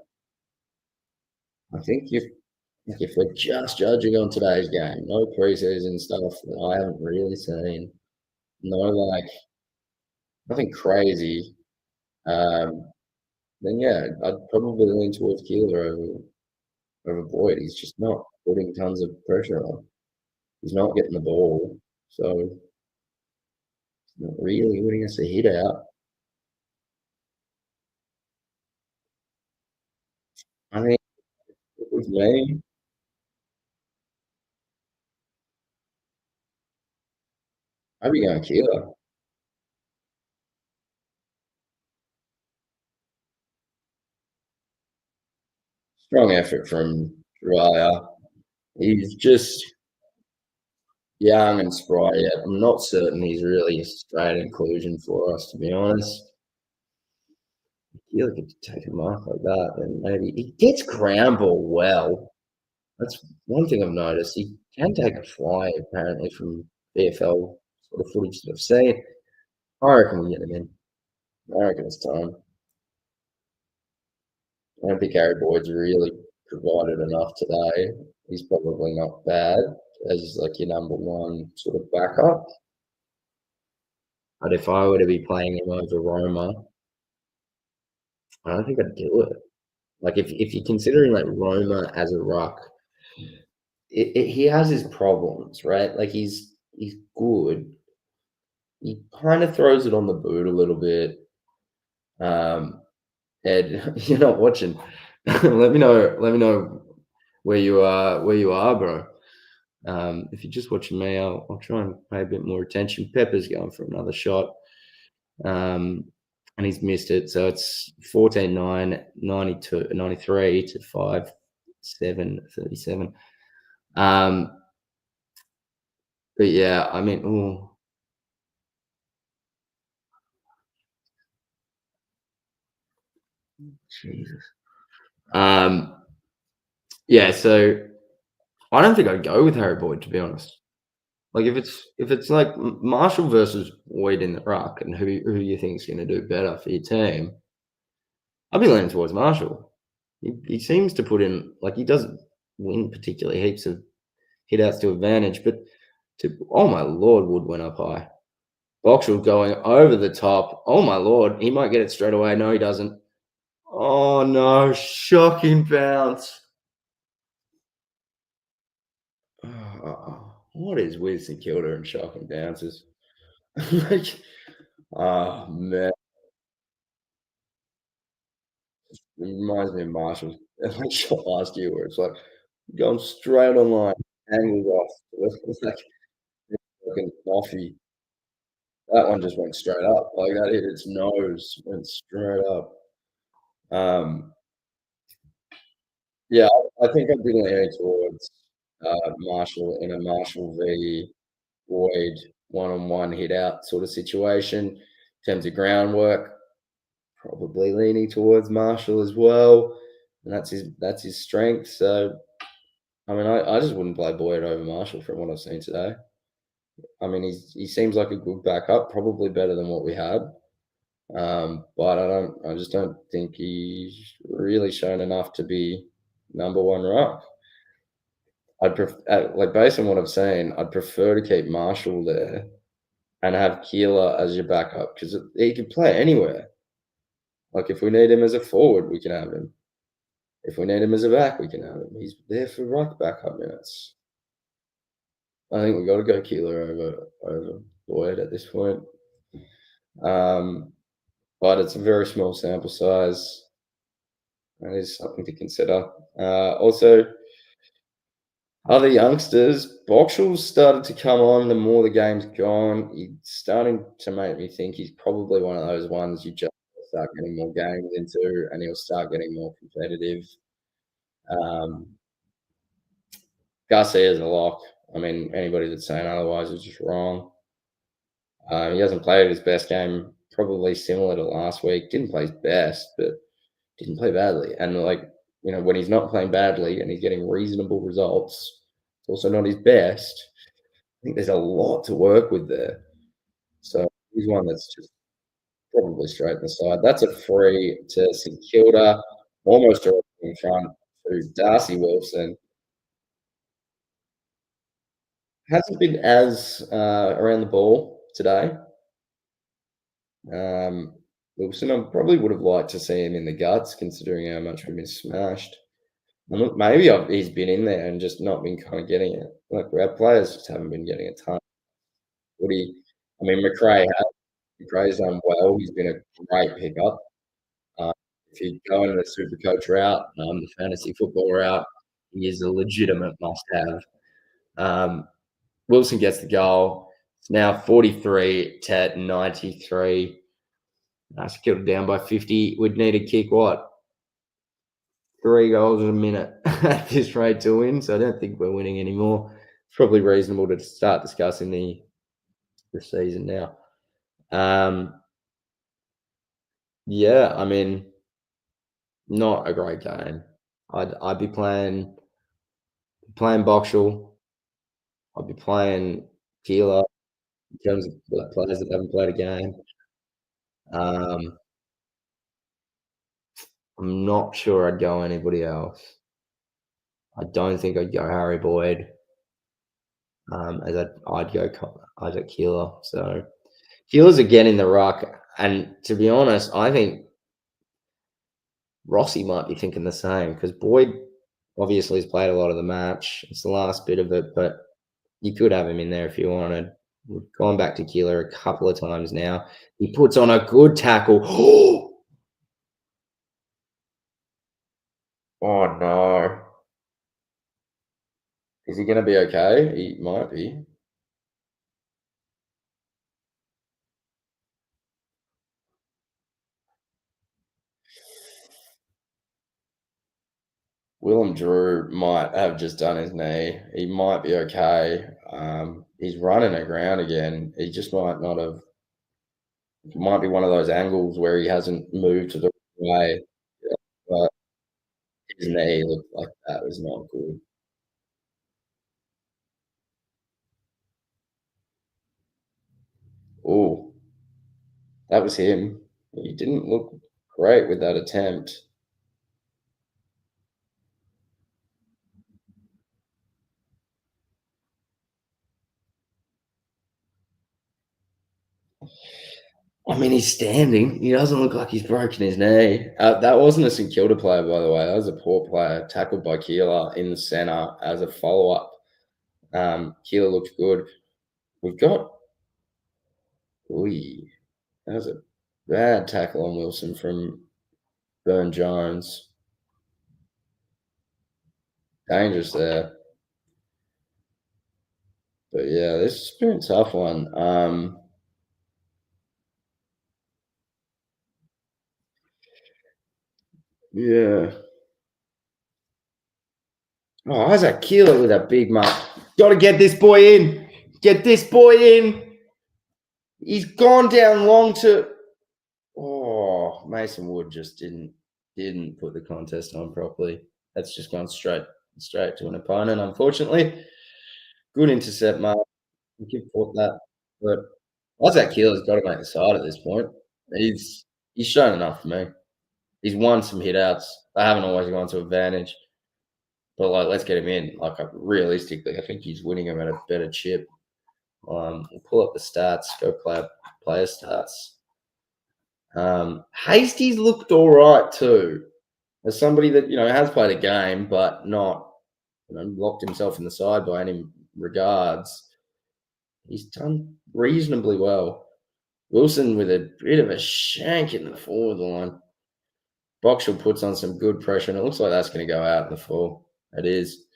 I think if we're just judging on today's game, no preseason stuff that I haven't really seen, no like nothing crazy, um, then yeah, I'd probably lean towards Keeler over Boyd. He's just not putting tons of pressure on. He's not getting the ball, so he's not really winning us a hit out. I mean, with me, I'd be going Keeler. Strong effort from Raya. He's just young and spry yet. I'm not certain he's really a straight inclusion for us, to be honest. You could take him off like that, and maybe he gets ground ball well. That's one thing I've noticed. He can take a fly apparently from VFL sort of footage that I've seen. I reckon we get him in. I reckon it's time. I don't think Harry Boyd's really provided enough today. He's probably not bad as like your number one sort of backup. But if I were to be playing him over Roma, I don't think I'd do it. Like if you're considering like Roma as a ruck, he has his problems, right? Like he's good. He kind of throws it on the boot a little bit. Um, Ed, you're not watching. Let me know. Let me know where you are. Where you are, bro. If you're just watching me, I'll try and pay a bit more attention. Pepper's going for another shot, and he's missed it. So it's 14-9, 92, 93 to 5-7, 37. But yeah, I mean, oh, Jesus. Um, yeah, so I don't think I'd go with Harry Boyd, to be honest. Like if it's like Marshall versus Boyd in the ruck, and who you think is going to do better for your team, I'd be leaning towards Marshall. He seems to put in like he doesn't win particularly heaps of hit outs to advantage, but oh my lord, Wood went up high. Boxall going over the top. Oh my lord, he might get it straight away. No, he doesn't. Oh no, shocking bounce. Oh, what is with St Kilda and shocking bounces? Like, oh man, it reminds me of Marshall's shot last year where it's like going straight on line, angles off. It's like fucking coffee. That one just went straight up. Like that hit its nose, went straight up. Um, yeah, I think I'd be leaning towards Marshall in a Marshall v Boyd one-on-one hit out sort of situation. In terms of groundwork, probably leaning towards Marshall as well, and that's his strength. So I mean, I just wouldn't play Boyd over Marshall from what I've seen today. I mean, he seems like a good backup, probably better than what we had. But I just don't think he's really shown enough to be number one ruck. Like based on what I've seen, I'd prefer to keep Marshall there and have Keeler as your backup because he can play anywhere. Like if we need him as a forward, we can have him. If we need him as a back, we can have him. He's there for ruck backup minutes. I think we've got to go Keeler over Boyd at this point. Um, but it's a very small sample size. That is something to consider. Also, other youngsters, Boxall's started to come on the more the game's gone. He's starting to make me think he's probably one of those ones you just start getting more games into and he'll start getting more competitive. Um, Garcia's a lock. I mean, anybody that's saying otherwise is just wrong. He hasn't played his best game, probably similar to last week. Didn't play his best, but didn't play badly. And like, when he's not playing badly and he's getting reasonable results, it's also not his best. I think there's a lot to work with there. So he's one that's just probably straight in the side. That's a free to St Kilda, almost directly in front to Darcy Wilson. Hasn't been as around the ball today. Wilson, I probably would have liked to see him in the guts, considering how much we've been smashed. And look, maybe he's been in there and just not been kind of getting it. Like our players just haven't been getting a ton. Footy, I mean, McRae's done well. He's been a great pickup. Uh, if you go into the super coach route, the fantasy football route, he is a legitimate must-have. Wilson gets the goal. It's now 43 to 93. That's killed down by 50. We'd need to kick what? 3 goals in a minute at this rate to win. So I don't think we're winning anymore. It's probably reasonable to start discussing the season now. Yeah, I mean, not a great game. I'd be playing Boxall. I'd be playing Keeler in terms of players that haven't played a game. Um, I'm not sure I'd go anybody else. I don't think I'd go Harry Boyd. As I'd go Isaac Keeler. So Keeler's again in the ruck, and to be honest, I think Rossi might be thinking the same because Boyd Obviously, he's played a lot of the match. It's the last bit of it, but you could have him in there if you wanted. We've gone back to Keeler a couple of times now. He puts on a good tackle. Oh no. Is he going to be okay? He might be. Willem Drew might have just done his knee. He might be okay. He's running aground again. He just might not have. It might be one of those angles where he hasn't moved to the right way. But his knee looked like that was not good. Oh, that was him. He didn't look great with that attempt. I mean, he's standing. He doesn't look like he's broken his knee. That wasn't a St Kilda player, by the way. That was a poor player, tackled by Keeler in the centre as a follow up. Keeler looked good. We've got, ooh, that was a bad tackle on Wilson from Burn Jones. Dangerous there. But yeah, this has been a tough one. Yeah. Oh, Isaac Keeler with a big mark. Got to get this boy in. Get this boy in. He's gone down long to. Oh, Mason Wood just didn't put the contest on properly. That's just gone straight to an opponent. Unfortunately, good intercept, Mark. You can put that, but Isaac Keeler's got to make the side at this point. He's shown enough for me. He's won some hit outs. They haven't always gone to advantage, but like, let's get him in. Like, realistically, I think he's winning him at a better chip. We'll pull up the stats. Go player stats. Hastie's looked all right too. As somebody that has played a game, but not locked himself in the side by any regards. He's done reasonably well. Wilson with a bit of a shank in the forward line. Boxall puts on some good pressure, and it looks like that's going to go out in the full. It is.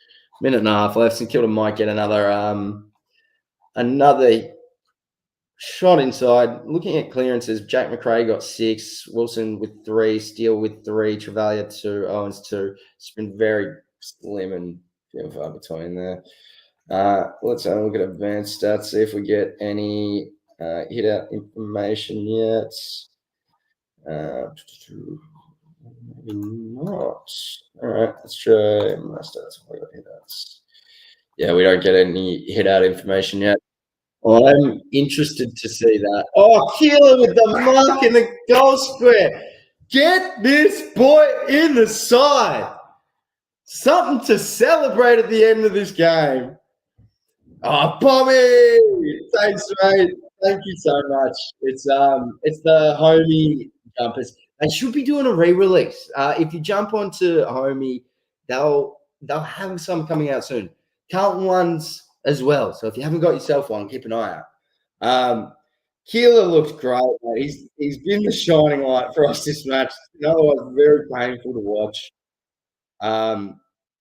Minute and a half left. St Kilda might get another shot inside. Looking at clearances, Jack McRae got 6, Wilson with 3, Steele with 3, Travalia 2, Owens 2. It's been very slim and few and far between there. Let's have a look at advanced stats, see if we get any hit out information yet. Maybe not. All right, let's try my stats. We got hit outs. Yeah, we don't get any hit out information yet. I'm interested to see that. Oh, Keeler with the mark in the goal square. Get this boy in the side. Something to celebrate at the end of this game. Oh, Bobby! Thanks, mate. Thank you so much. It's the homie jumpers. They should be doing a re-release. If you jump onto homie, they'll have some coming out soon. Carlton ones as well. So if you haven't got yourself one, keep an eye out. Keeler looked great. Mate. He's been the shining light for us this match. Otherwise, very painful to watch.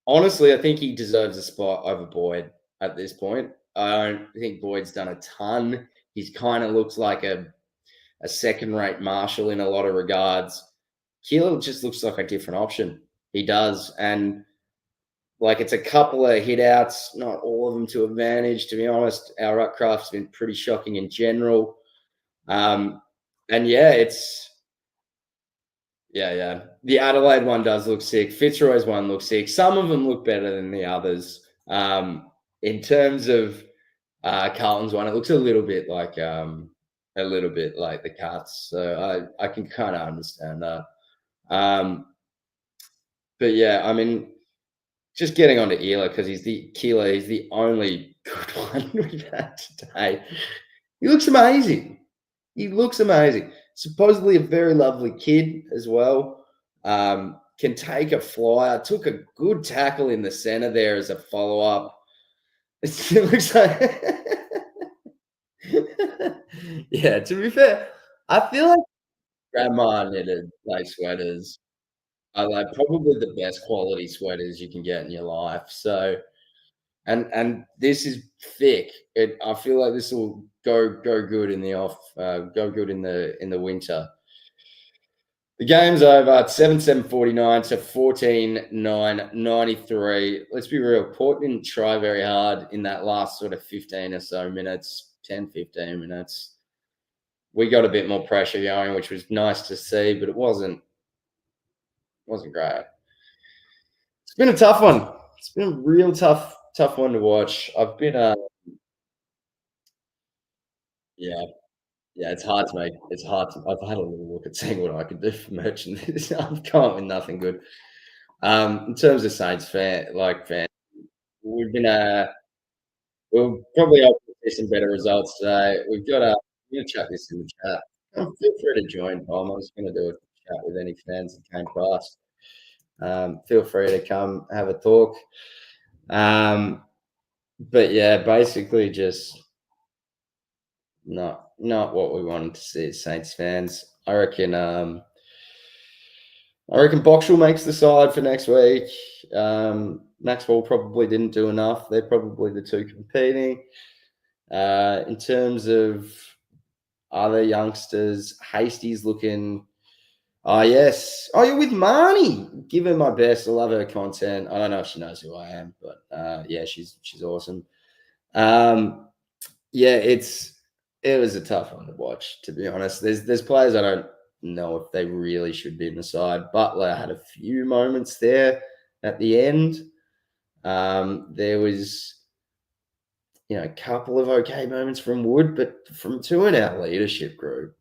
Honestly, I think he deserves a spot over Boyd at this point. I don't think Boyd's done a ton. He's kind of looks like a second-rate Marshall in a lot of regards. Keeler just looks like a different option. He does, and like it's a couple of hit outs, not all of them to advantage. To be honest, our ruck craft's been pretty shocking in general. And yeah, yeah. The Adelaide one does look sick. Fitzroy's one looks sick. Some of them look better than the others. In terms of Carlton's one, it looks a little bit like the Cats. So I can kind of understand that. But yeah, I mean, just getting on to Eela because he's the only good one we've had today. He looks amazing. Supposedly a very lovely kid as well. can take a flyer. Took a good tackle in the center there as a follow-up. It looks like yeah, to be fair, I feel like grandma knitted like sweaters are like probably the best quality sweaters you can get in your life. So and this is thick. I feel like this will go good in the go good in the winter. The game's over. It's 7-7-49 to 14-9-93. Let's be real. Port didn't try very hard in that last sort of 15 or so minutes, 10, 15 minutes. We got a bit more pressure going, which was nice to see, but it wasn't great. It's been a tough one. It's been a real tough one to watch. I've been yeah, yeah, it's hard to make. It's hard to. I've had a little look at seeing what I could do for merchandise. I've come up with nothing good. In terms of Saints fan, we've been we'll probably hope to see some better results today. We've got I'm gonna chuck this in the chat. Feel free to join, Tom. I was going to do a chat with any fans that came past. Feel free to come have a talk. But yeah, basically just not what we wanted to see as Saints fans. I reckon Boxall makes the side for next week. Maxwell probably didn't do enough. They're probably the two competing. In terms of other youngsters, Hasty's looking. Oh yes. Oh, you're with Marnie. Give her my best. I love her content. I don't know if she knows who I am, but yeah, she's awesome. Yeah, it was a tough one to watch, to be honest. There's players I don't know if they really should be in the side. Butler had a few moments there at the end. There was, a couple of okay moments from Wood, but from two in our leadership group,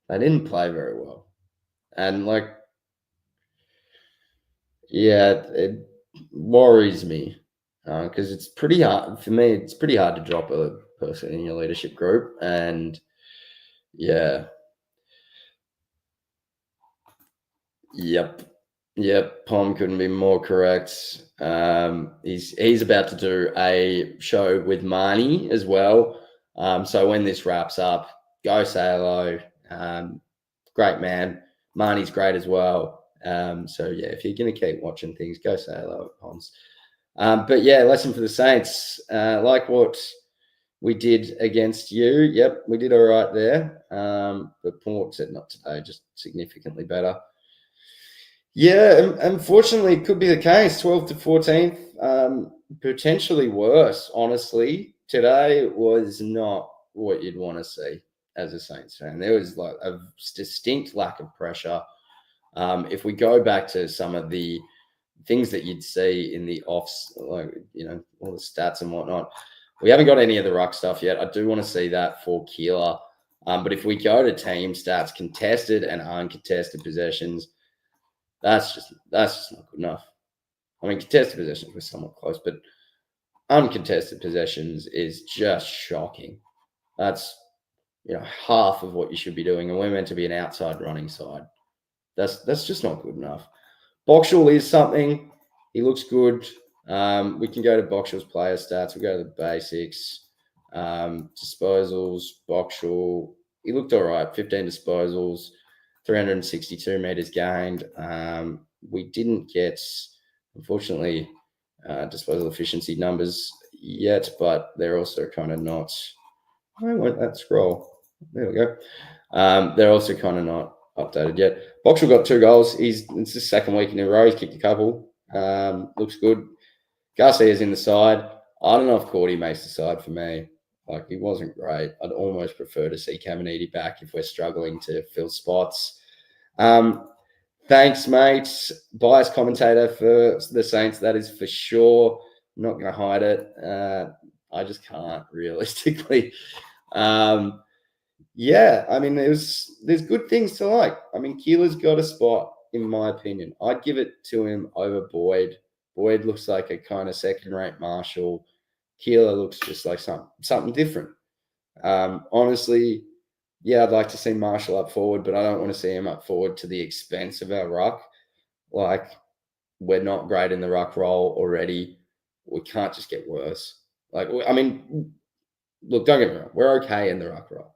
they didn't play very well. And yeah, it worries me because it's pretty hard for me. It's pretty hard to drop a person in your leadership group, and yeah, yep. Pom couldn't be more correct. He's about to do a show with Marnie as well. So when this wraps up, go say hello. Great man. Marnie's great as well. So yeah, if you're gonna keep watching things, go say hello at Pom's. But yeah, lesson for the Saints. Like what we did against you. Yep, we did all right there. But Port said not today, just significantly better. Yeah, unfortunately, it could be the case. 12th to 14th, potentially worse. Honestly, today was not what you'd want to see as a Saints fan. There was like a distinct lack of pressure. If we go back to some of the things that you'd see in the offs, like all the stats and whatnot, we haven't got any of the ruck stuff yet. I do want to see that for Keeler. But if we go to team stats, contested and uncontested possessions, that's just not good enough. I mean, contested possessions were somewhat close, but uncontested possessions is just shocking. That's half of what you should be doing, and we're meant to be an outside running side. That's just not good enough. Boxall is something. He looks good. We can go to Boxall's player stats. We'll go to the basics. Disposals, Boxall. He looked all right. 15 disposals, 362 meters gained. We didn't get, unfortunately, disposal efficiency numbers yet, but they're also kind of not. I went that scroll. There we go. They're also kind of not updated yet. Boxall got 2 goals. It's the second week in a row. He's kicked a couple. Looks good. Garcia's in the side. I don't know if Cordy makes the side for me. He wasn't great. I'd almost prefer to see Caminiti back if we're struggling to fill spots. Thanks, mate. Biased commentator for the Saints, that is for sure. I'm not going to hide it. I just can't realistically. Yeah, I mean, there's good things to like. I mean, Keeler's got a spot, in my opinion. I'd give it to him over Boyd. Boyd looks like a kind of second-rate Marshall. Keeler looks just like something different. Honestly, yeah, I'd like to see Marshall up forward, but I don't want to see him up forward to the expense of our ruck like we're not great in the ruck role already. We can't just get worse. Like, I mean, look, don't get me wrong. We're okay in the ruck role.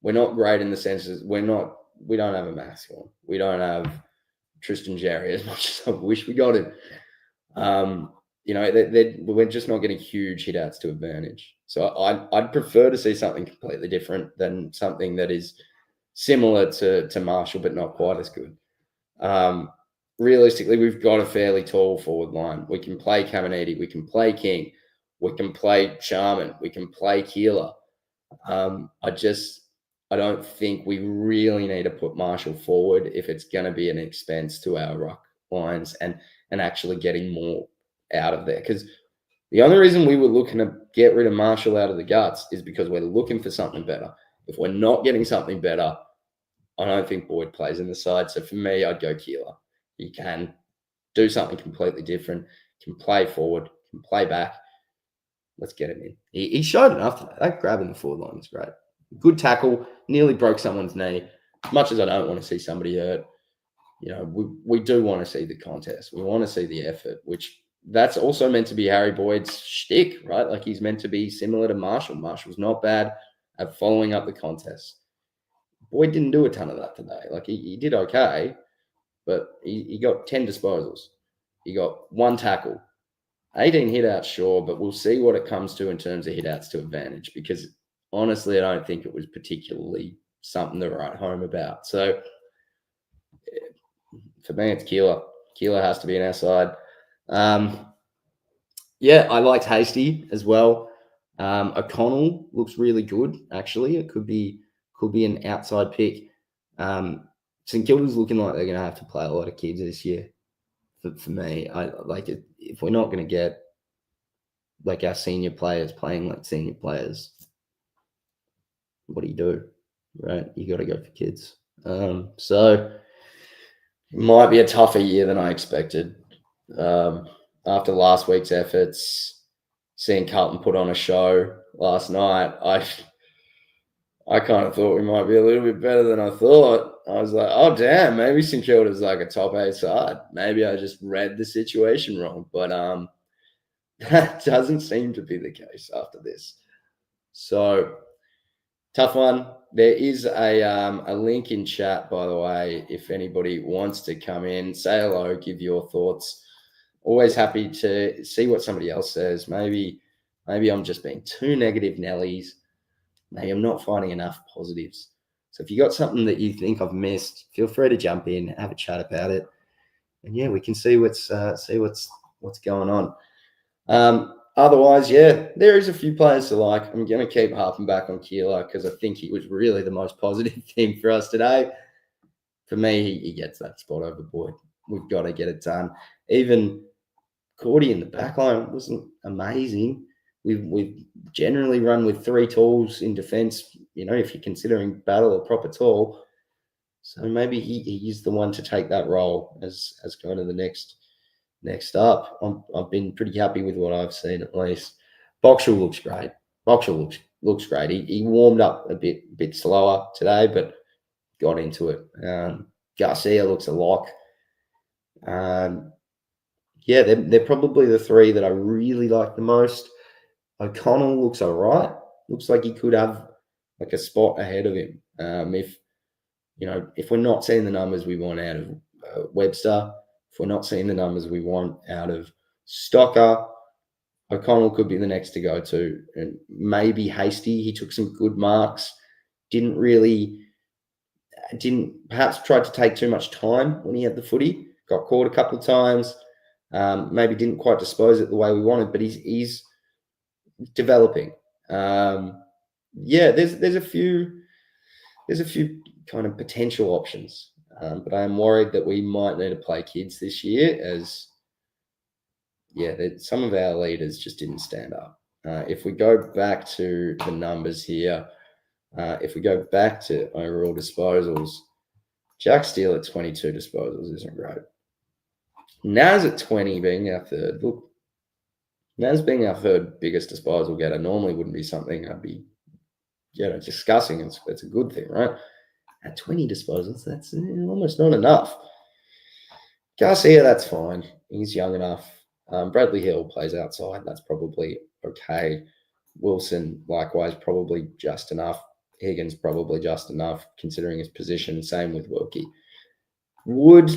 We're not great in the senses we don't have a mask on. We don't have Tristan Jerry as much as I wish we got him. We're just not getting huge hit outs to advantage. So I'd prefer to see something completely different than something that is similar to Marshall, but not quite as good. Realistically, we've got a fairly tall forward line. We can play Caminiti, we can play King, we can play Sharman, we can play Keeler. I don't think we really need to put Marshall forward if it's going to be an expense to our ruck lines and actually getting more out of there. Because the only reason we were looking to get rid of Marshall out of the guts is because we're looking for something better. If we're not getting something better, I don't think Boyd plays in the side. So for me, I'd go Keeler. He can do something completely different, can play forward, can play back. Let's get him in. He showed enough today. That grab in the forward line was great. Good tackle, nearly broke someone's knee. As much as I don't want to see somebody hurt, we do want to see the contest. We want to see the effort, which that's also meant to be Harry Boyd's shtick, right? Like he's meant to be similar to Marshall. Marshall's not bad at following up the contest. Boyd didn't do a ton of that today. Like he did okay, but he got 10 disposals. He got 1 tackle. 18 hit-outs, sure, but we'll see what it comes to in terms of hit-outs to advantage because honestly, I don't think it was particularly something to write home about. So for me, it's Keeler. Keeler has to be in our side. I liked Hasty as well. O'Connell looks really good, actually. It could be an outside pick. St Kilda's looking like they're going to have to play a lot of kids this year. For me, I like it. If we're not going to get like our senior players playing like senior players, what do? Right? You got to go for kids. So it might be a tougher year than I expected. After last week's efforts, seeing Carlton put on a show last night, I kind of thought we might be a little bit better than I thought. I was like, oh, damn, maybe St Kilda's like a top 8 side. Maybe I just read the situation wrong. But that doesn't seem to be the case after this. So, tough one. There is a link in chat, by the way, if anybody wants to come in, say hello, give your thoughts. Always happy to see what somebody else says. Maybe I'm just being too negative, Nellies. Maybe I'm not finding enough positives. So if you got something that you think I've missed, feel free to jump in, have a chat about it, and yeah, we can see what's going on. Otherwise, yeah, there is a few players to like. I'm going to keep harping back on Keeler because I think he was really the most positive thing for us today. For me, he gets that spot over Boyd. We've got to get it done. Even Cordy in the back line wasn't amazing. We've generally run with 3 talls in defence, if you're considering Battle a proper tall. So maybe he's the one to take that role as kind of the next up. I've been pretty happy with what I've seen at least. Boxall looks great. Boxall looks great. He warmed up a bit slower today, but got into it. Garcia looks a lock. They're probably the 3 that I really like the most. O'Connell looks all right. Looks like he could have like a spot ahead of him. If we're not seeing the numbers we want out of Webster, if we're not seeing the numbers we want out of Stocker, O'Connell could be the next to go to. And maybe Hasty. He took some good marks. Didn't perhaps tried to take too much time when he had the footy. Got caught a couple of times. Maybe didn't quite dispose it the way we wanted, but he's developing. There's a few kind of potential options, but I am worried that we might need to play kids this year as some of our leaders just didn't stand up. If we go back to the numbers here, if we go back to overall disposals, Jack Steele at 22 disposals isn't great. Naz at 20 being our third. Look, Naz being our third biggest disposal getter normally wouldn't be something I'd be discussing. It's a good thing, right? At 20 disposals, that's almost not enough. Garcia, that's fine. He's young enough. Bradley Hill plays outside. That's probably okay. Wilson, likewise, probably just enough. Higgins, probably just enough, considering his position. Same with Wilkie. Wood,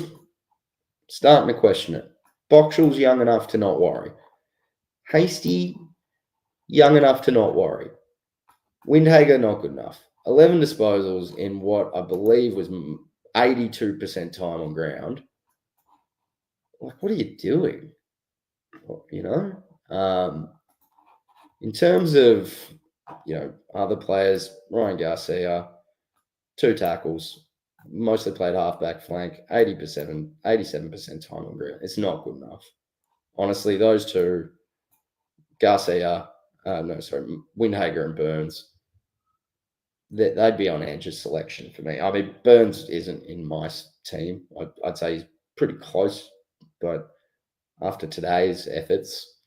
starting to question it. Boxall's young enough to not worry. Hasty, young enough to not worry. Windhager, not good enough. 11 disposals in what I believe was 82% time on ground. Like, what are you doing? You know? In terms of, other players, Ryan Garcia, 2 tackles, mostly played halfback flank, 87% time on ground. It's not good enough. Honestly, those two, Garcia, Windhager and Burns, they'd be on edge of selection for me. I mean, Burns isn't in my team. I'd say he's pretty close, but after today's efforts,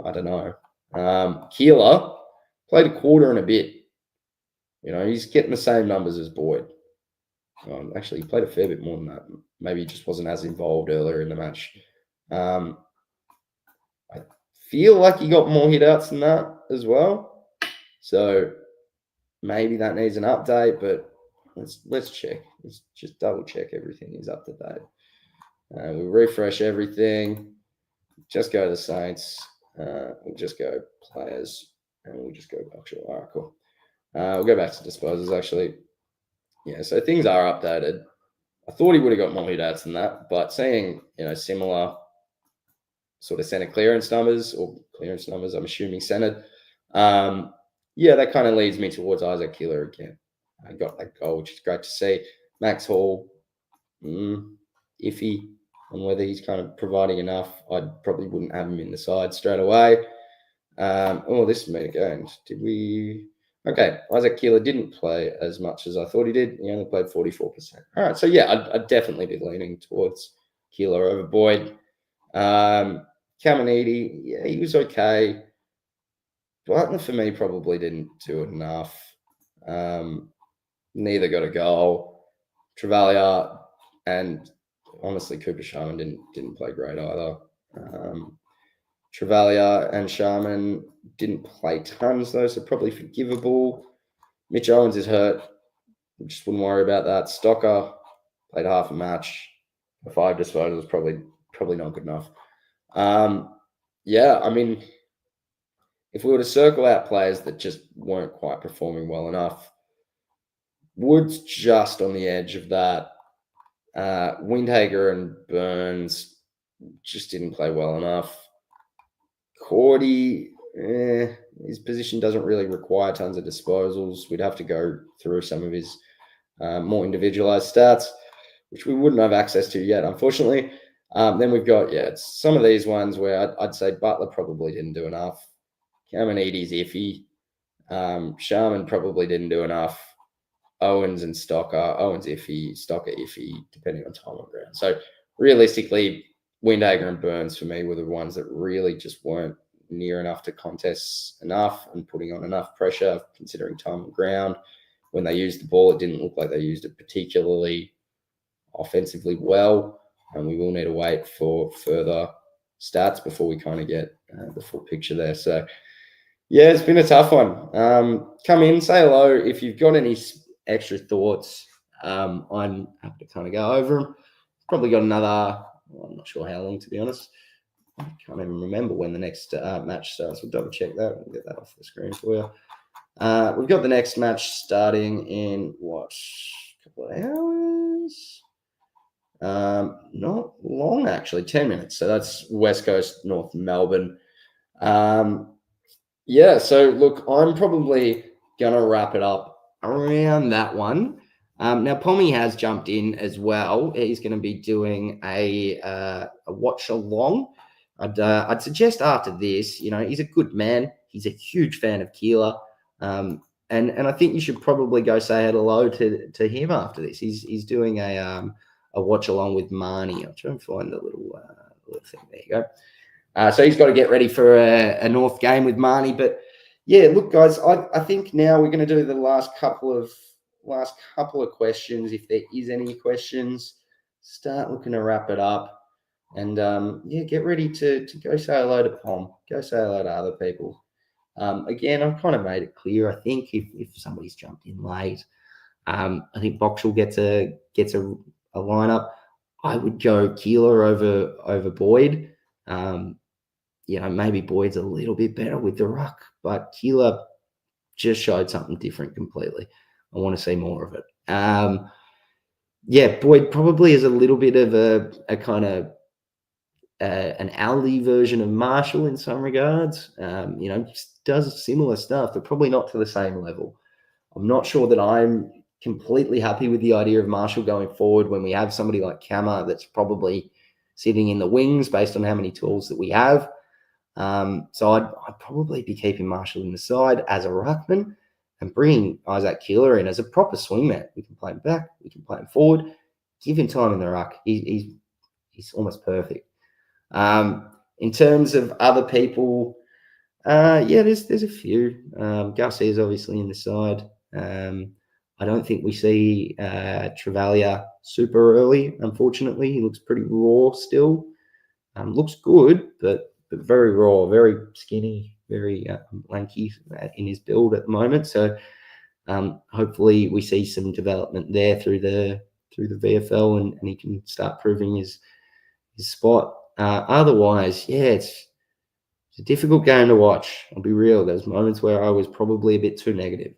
I don't know. Keeler played a quarter and a bit. He's getting the same numbers as Boyd. Actually, he played a fair bit more than that. Maybe he just wasn't as involved earlier in the match. I feel like he got more hit-outs than that as well. So maybe that needs an update, but let's check. Let's just double-check everything is up to date. We'll refresh everything. Just go to the Saints. We'll just go players, and we'll just go Boxall. All right, cool. We'll go back to disposals, actually. Yeah, so things are updated. I thought he would have got more hit-outs than that, but seeing, similar sort of centre clearance numbers, I'm assuming centred. That kind of leads me towards Isaac Keeler again. I got that goal, which is great to see. Max Hall, iffy on whether he's kind of providing enough. I probably wouldn't have him in the side straight away. This minute games. Did we? Okay, Isaac Keeler didn't play as much as I thought he did. He only played 44%. All right, so yeah, I'd definitely be leaning towards Keeler over Boyd. Caminiti, yeah, he was okay. Butler, for me, probably didn't do enough. Neither got a goal. Travalia and honestly, Cooper Sharman didn't play great either. Travalia and Sharman didn't play tons though, so probably forgivable. Mitch Owens is hurt. Just wouldn't worry about that. Stocker played half a match. 5 disposals, probably not good enough. I mean, if we were to circle out players that just weren't quite performing well enough, Wood's just on the edge of that. Windhager and Burns just didn't play well enough. Cordy, his position doesn't really require tons of disposals. We'd have to go through some of his more individualized stats, which we wouldn't have access to yet, unfortunately. Then we've got, it's some of these ones where I'd say Butler probably didn't do enough. Caminiti's iffy. Sharman probably didn't do enough. Owens and Stocker. Owens iffy. Stocker iffy, depending on time on ground. So realistically, Windhager and Burns for me were the ones that really just weren't near enough to contest enough and putting on enough pressure, considering time on ground. When they used the ball, it didn't look like they used it particularly offensively well. And we will need to wait for further stats before we kind of get the full picture there. So, yeah, it's been a tough one. Come in, say hello. If you've got any extra thoughts, I'm happy to kind of go over them. Probably got another, I'm not sure how long, to be honest. I can't even remember when the next match starts. We'll double check that. We'll get that off the screen for you. We've got the next match starting in, a couple of hours? Not long, actually, 10 minutes. So that's West Coast, North Melbourne. So look, I'm probably going to wrap it up around that one. Now, Pommy has jumped in as well. He's going to be doing a watch along. I'd suggest after this, he's a good man. He's a huge fan of Keeler. And I think you should probably go say hello to him after this. He's doing a watch along with Marnie. I'll try and find the little thing. There you go. So he's got to get ready for a North game with Marnie. But yeah, look, guys, I think now we're going to do the last couple of questions, if there is any questions. start looking to wrap it up. And yeah, get ready to go say hello to Pom. Go say hello to other people. Again, I've kind of made it clear. I think if somebody's jumped in late, I think Boxall gets a lineup. I would go Keeler over Boyd. Maybe Boyd's a little bit better with the ruck, but Keeler just showed something different completely. I want to see more of it. Boyd probably is a little bit of a kind of an alley version of Marshall in some regards. Does similar stuff, but probably not to the same level. I'm not sure that I'm completely happy with the idea of Marshall going forward when we have somebody like Kama that's probably sitting in the wings based on how many tools that we have. So I'd probably be keeping Marshall in the side as a ruckman and bringing Isaac Keeler in as a proper swingman. We can play him back, we can play him forward, give him time in the ruck. He's almost perfect. In terms of other people, there's a few. Garcia's obviously in the side. I don't think we see Travalia super early, unfortunately. He looks pretty raw still. Looks good, but very raw, very skinny, very lanky in his build at the moment. So hopefully we see some development there through the VFL and he can start proving his spot. Otherwise, it's a difficult game to watch. I'll be real. There's moments where I was probably a bit too negative.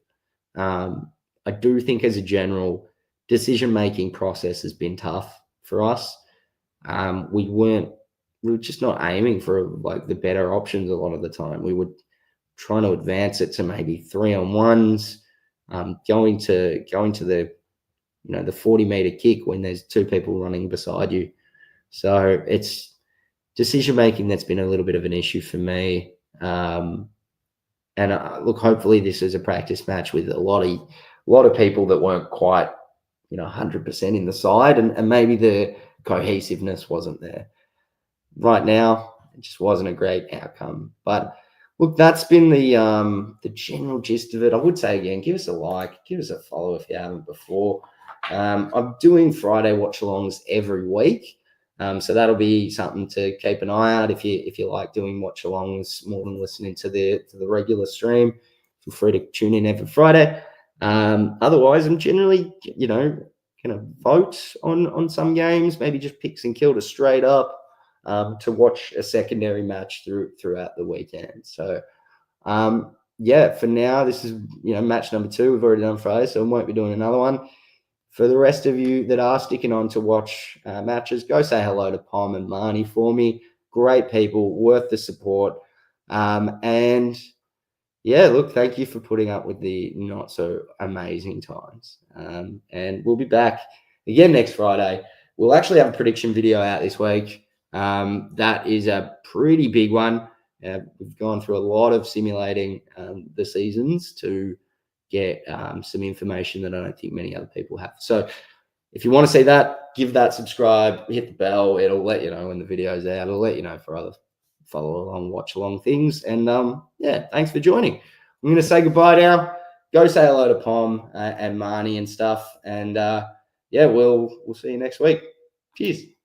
I do think as a general, decision-making process has been tough for us. We were just not aiming for like the better options a lot of the time. We were trying to advance it to maybe 3-on-1s, going to the the 40-meter kick when there's two people running beside you. So it's decision-making that's been a little bit of an issue for me. And look, hopefully this is a practice match with a lot of people that weren't quite 100% in the side, and maybe the cohesiveness wasn't there. Right now, it just wasn't a great outcome. But look, that's been the general gist of it. I would say again, give us a like, give us a follow if you haven't before. I'm doing Friday watch-alongs every week, so that'll be something to keep an eye out if you like doing watch-alongs more than listening to the regular stream. Feel free to tune in every Friday. Otherwise, I'm generally going to vote on some games, maybe just pick St Kilda straight up. To watch a secondary match throughout the weekend. So, for now, this is match number 2. We've already done Friday, so we won't be doing another one. For the rest of you that are sticking on to watch matches, go say hello to Pom and Marnie for me. Great people, worth the support. And look, thank you for putting up with the not so amazing times. And we'll be back again next Friday. We'll actually have a prediction video out this week. That is a pretty big one. We've gone through a lot of simulating the seasons to get some information that I don't think many other people have. So if you want to see that, give that subscribe, hit the bell. It'll let you know when the video's out. It'll let you know for other follow along, watch along things. And thanks for joining. I'm going to say goodbye now. Go say hello to Pom and Marnie and stuff. And we'll see you next week. Cheers.